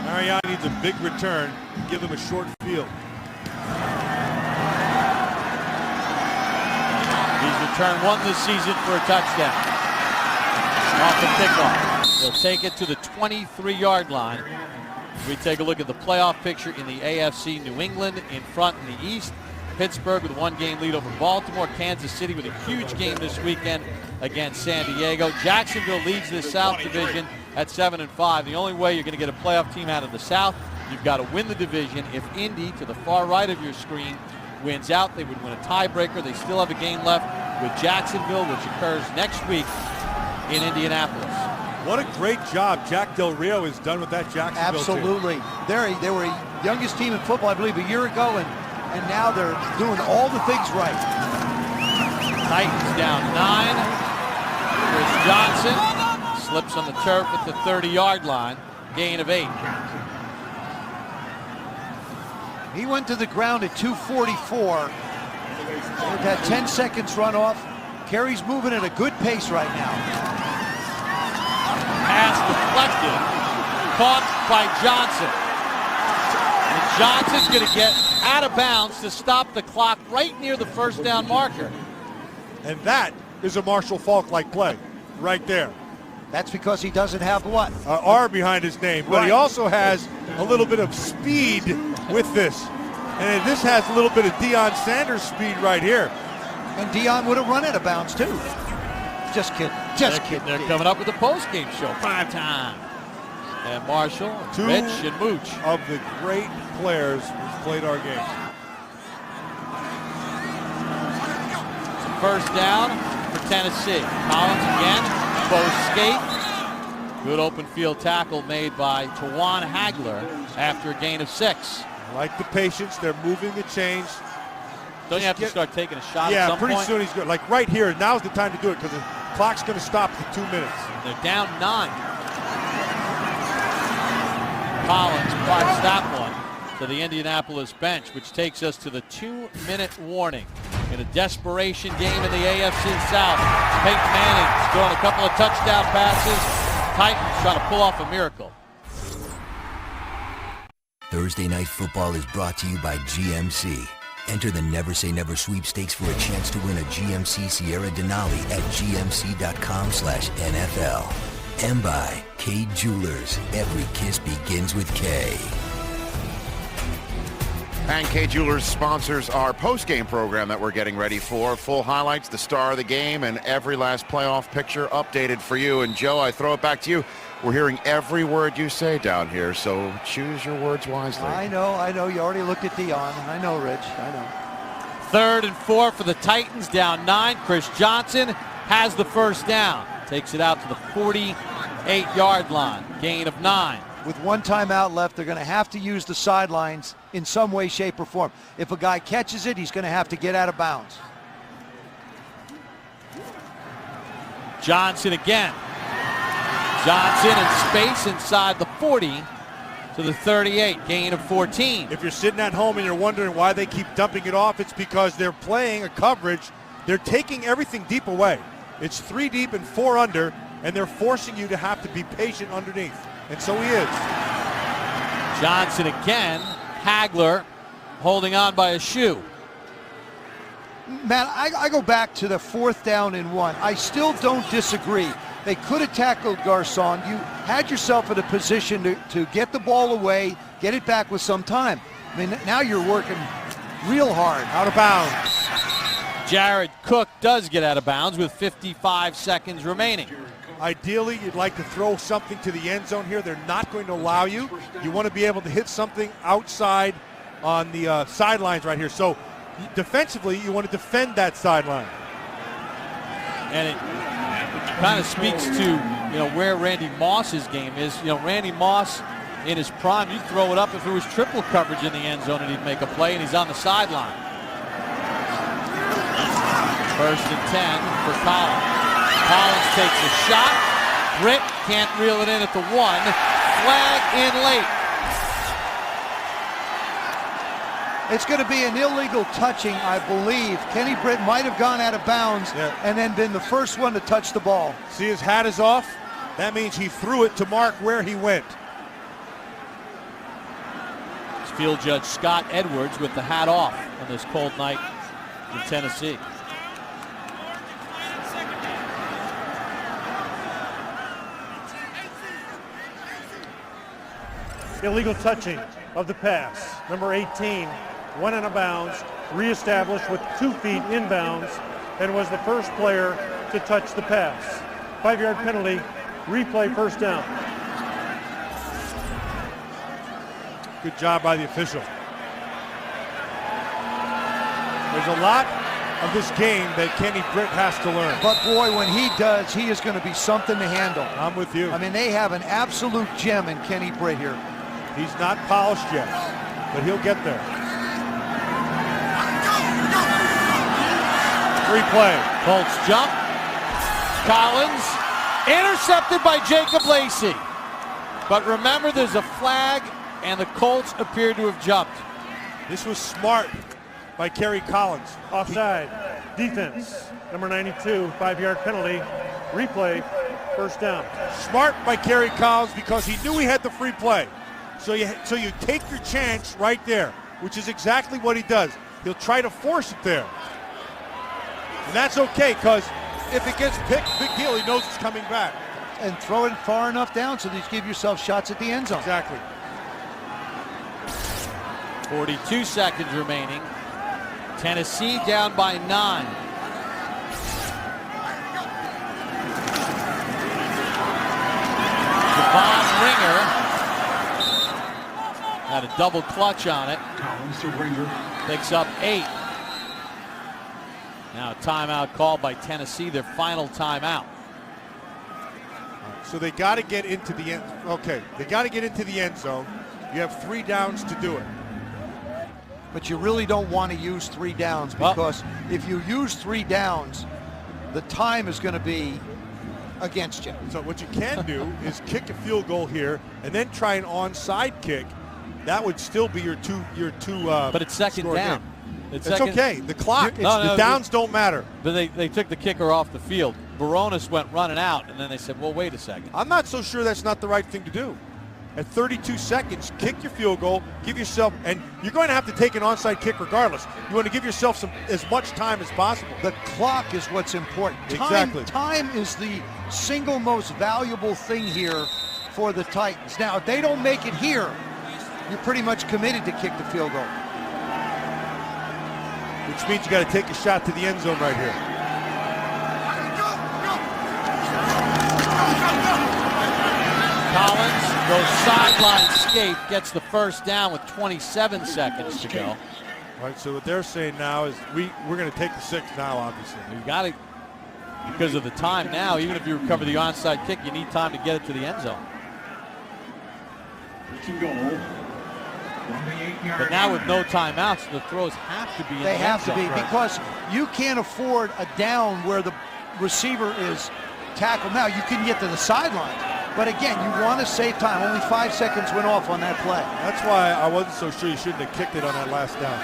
Mariani needs a big return, give them a short field. He's returned 1 this season for a touchdown. Off the kickoff. They'll take it to the 23-yard line. We take a look at the playoff picture in the AFC. New England in front in the East. Pittsburgh with a 1-game lead over Baltimore. Kansas City with a huge game this weekend against San Diego. Jacksonville leads this South Division at 7-5. The only way you're going to get a playoff team out of the South, you've got to win the division. If Indy, to the far right of your screen, wins out, they would win a tiebreaker. They still have a game left with Jacksonville, which occurs next week in Indianapolis. What a great job Jack Del Rio has done with that Jacksonville Absolutely. team. They were the youngest team in football, I believe, a year ago, and now they're doing all the things right. Titans down 9. Chris Johnson slips on the turf at the 30-yard line. Gain of 8. He went to the ground at 2:44. With that 10 seconds run off. Kerry's moving at a good pace right now. Pass deflected, caught by Johnson. And Johnson's going to get out of bounds to stop the clock right near the first down marker. And that is a Marshall Faulk-like play right there. That's because he doesn't have what? R behind his name, but he also has a little bit of speed with this. And this has a little bit of Deion Sanders speed right here. And Deion would have run out of bounds too. Just kidding. Just kidding. They're coming up with a post-game show. 5 time. And Marshall, and Rich, and Mooch. Of the great players who've played our game. First down for Tennessee. Collins again, both skate. Good open field tackle made by Tawan Hagler after a gain of 6. I like the patience. They're moving the chains. Don't you have to start taking a shot at some pretty point? soon he's good. Like right here, now's the time to do it because the clock's going to stop for 2 minutes. They're down 9. Collins applies that one to the Indianapolis bench, which takes us to the 2-minute warning. In a desperation game in the AFC South, Peyton Manning throwing a couple of touchdown passes. Titans trying to pull off a miracle. Thursday Night Football is brought to you by GMC. Enter the Never Say Never sweepstakes for a chance to win a GMC Sierra Denali at gmc.com/NFL. And by K Jewelers. Every kiss begins with K. And K Jewelers sponsors our post-game program that we're getting ready for. Full highlights, the star of the game, and every last playoff picture updated for you. And Joe, I throw it back to you. We're hearing every word you say down here, so choose your words wisely. I know. You already looked at Deion. I know, Rich. I know. 3rd and 4 for the Titans, down 9. Chris Johnson has the first down. Takes it out to the 48-yard line. Gain of 9. With 1 timeout left, they're going to have to use the sidelines in some way, shape, or form. If a guy catches it, he's going to have to get out of bounds. Johnson again. Johnson in space inside the 40 to the 38, gain of 14. If you're sitting at home and you're wondering why they keep dumping it off, it's because they're playing a coverage. They're taking everything deep away. It's 3 deep and 4 under, and they're forcing you to have to be patient underneath. And so he is. Johnson again. Hagler holding on by a shoe. Matt, I go back to the 4th down and 1. I still don't disagree. They could have tackled Garcon. You had yourself in a position to get the ball away, get it back with some time. I mean, now you're working real hard. Out of bounds. Jared Cook does get out of bounds with 55 seconds remaining. Ideally, you'd like to throw something to the end zone here. They're not going to allow you. You want to be able to hit something outside on the sidelines right here. So defensively, you want to defend that sideline. And it kind of speaks to, where Randy Moss's game is. Randy Moss in his prime, you throw it up if it was triple coverage in the end zone and he'd make a play, and he's on the sideline. 1st and 10 for Collins. Collins takes a shot. Britt can't reel it in at the 1. Flag in late. It's going to be an illegal touching, I believe. Kenny Britt might have gone out of bounds and then been the first one to touch the ball. See, his hat is off. That means he threw it to mark where he went. It's field judge Scott Edwards with the hat off on this cold night in Tennessee. Illegal touching of the pass. Number 18 went out of bounds, reestablished with 2 feet inbounds, and was the first player to touch the pass. 5-yard penalty, replay, first down. Good job by the official. There's a lot of this game that Kenny Britt has to learn. But boy, when he does, he is going to be something to handle. I'm with you. I mean, they have an absolute gem in Kenny Britt here. He's not polished yet, but he'll get there. Replay. Colts jump. Collins intercepted by Jacob Lacey. But remember, there's a flag, and the Colts appear to have jumped. This was smart by Kerry Collins. Offside. Defense. Number 92, 5-yard penalty. Replay, first down. Smart by Kerry Collins because he knew he had the free play. So you take your chance right there. which is exactly what he does. He'll try to force it there. And that's okay, because if it gets picked, big deal, he knows it's coming back. And throw it far enough down so that you give yourself shots at the end zone. Exactly. 42 seconds remaining. Tennessee down by 9. Javon Ringer had a double clutch on it. Picks up 8. Now a timeout called by Tennessee, their final timeout. So they got to get into the end. Okay, they got to get into the end zone. You have 3 downs to do it. But you really don't want to use 3 downs, because if you use 3 downs, the time is going to be against you. So what you can do is kick a field goal here and then try an onside kick. That would still be your two. But it's second down. It's okay. The clock. The downs don't matter. But they took the kicker off the field. Baronis went running out, and then they said, well, wait a second. I'm not so sure that's not the right thing to do. At 32 seconds, kick your field goal, give yourself, and you're going to have to take an onside kick regardless. You want to give yourself as much time as possible. The clock is what's important. Exactly. Time is the single most valuable thing here for the Titans. Now, if they don't make it here, you're pretty much committed to kick the field goal. Which means you got to take a shot to the end zone right here. Collins goes sideline escape, gets the first down with 27 seconds to go. All right, so what they're saying now is we're going to take the 6 now, obviously. You got to, because of the time now, even if you recover the onside kick, you need time to get it to the end zone. But now with no timeouts, the throws have to be in the end zone. They have to be, because you can't afford a down where the receiver is tackled. Now, you can get to the sideline. But again, you want to save time. Only 5 seconds went off on that play. That's why I wasn't so sure you shouldn't have kicked it on that last down.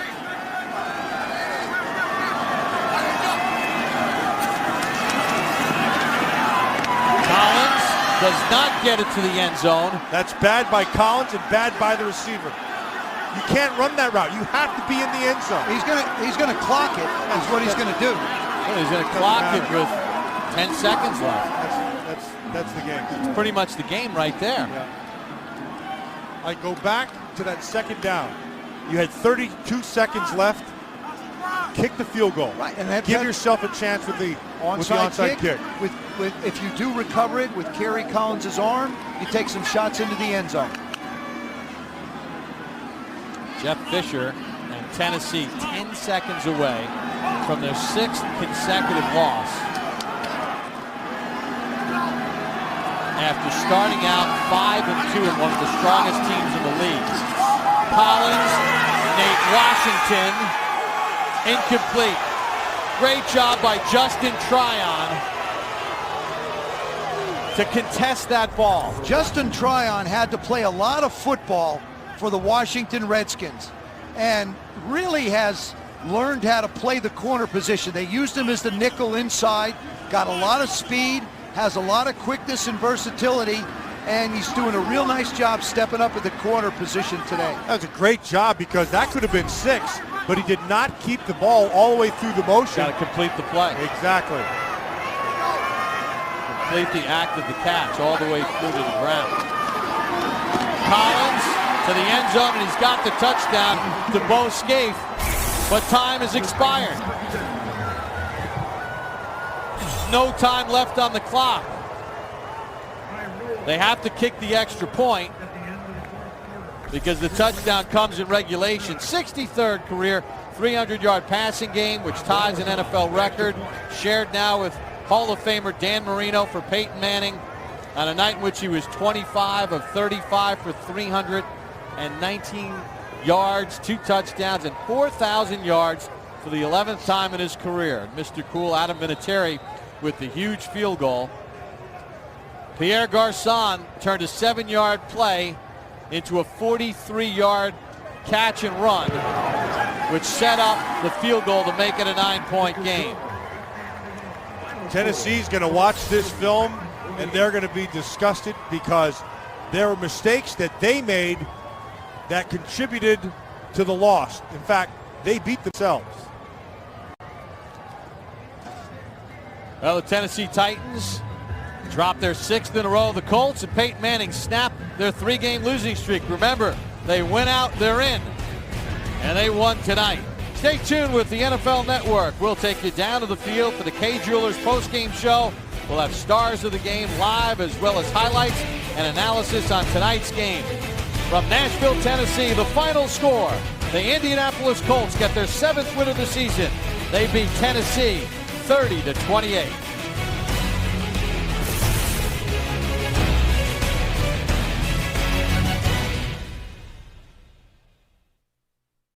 Collins does not get it to the end zone. That's bad by Collins and bad by the receiver. You can't run that route. You have to be in the end zone. He's gonna clock it. That's what he's gonna do. Well, he's gonna clock it with 10 seconds left. That's the game. It's pretty much the game right there. Yeah. I go back to that second down. You had 32 seconds left. Kick the field goal. Right, and give yourself a chance with the onside kick. With if you do recover it with Kerry Collins' arm, you take some shots into the end zone. Jeff Fisher and Tennessee 10 seconds away from their 6th consecutive loss. After starting out 5-2 and one of the strongest teams in the league. Collins, Nate Washington, incomplete. Great job by Justin Tryon to contest that ball. Justin Tryon had to play a lot of football for the Washington Redskins and really has learned how to play the corner position. They used him as the nickel inside, got a lot of speed, has a lot of quickness and versatility, and he's doing a real nice job stepping up at the corner position today. That was a great job, because that could have been 6, but he did not keep the ball all the way through the motion. Got to complete the play. Exactly. Complete the act of the catch all the way through to the ground. Collins to the end zone, and he's got the touchdown to Bo Scaife, but time has expired. No time left on the clock. They have to kick the extra point because the touchdown comes in regulation. 63rd career 300-yard passing game, which ties an NFL record, shared now with Hall of Famer Dan Marino for Peyton Manning on a night in which he was 25 of 35 for 319 yards, 2 touchdowns, and 4,000 yards for the 11th time in his career. Mr. Cool, Adam Vinatieri, with the huge field goal. Pierre Garçon turned a 7-yard play into a 43-yard catch and run, which set up the field goal to make it a 9-point game. Tennessee's going to watch this film, and they're going to be disgusted, because there were mistakes that they made that contributed to the loss. In fact, they beat themselves. Well, the Tennessee Titans dropped their 6th in a row. The Colts and Peyton Manning snapped their 3-game losing streak. Remember, they went out, they're in, and they won tonight. Stay tuned with the NFL Network. We'll take you down to the field for the Kay Jewelers postgame show. We'll have stars of the game live as well as highlights and analysis on tonight's game. From Nashville, Tennessee, the final score. The Indianapolis Colts get their 7th win of the season. They beat Tennessee 30-28.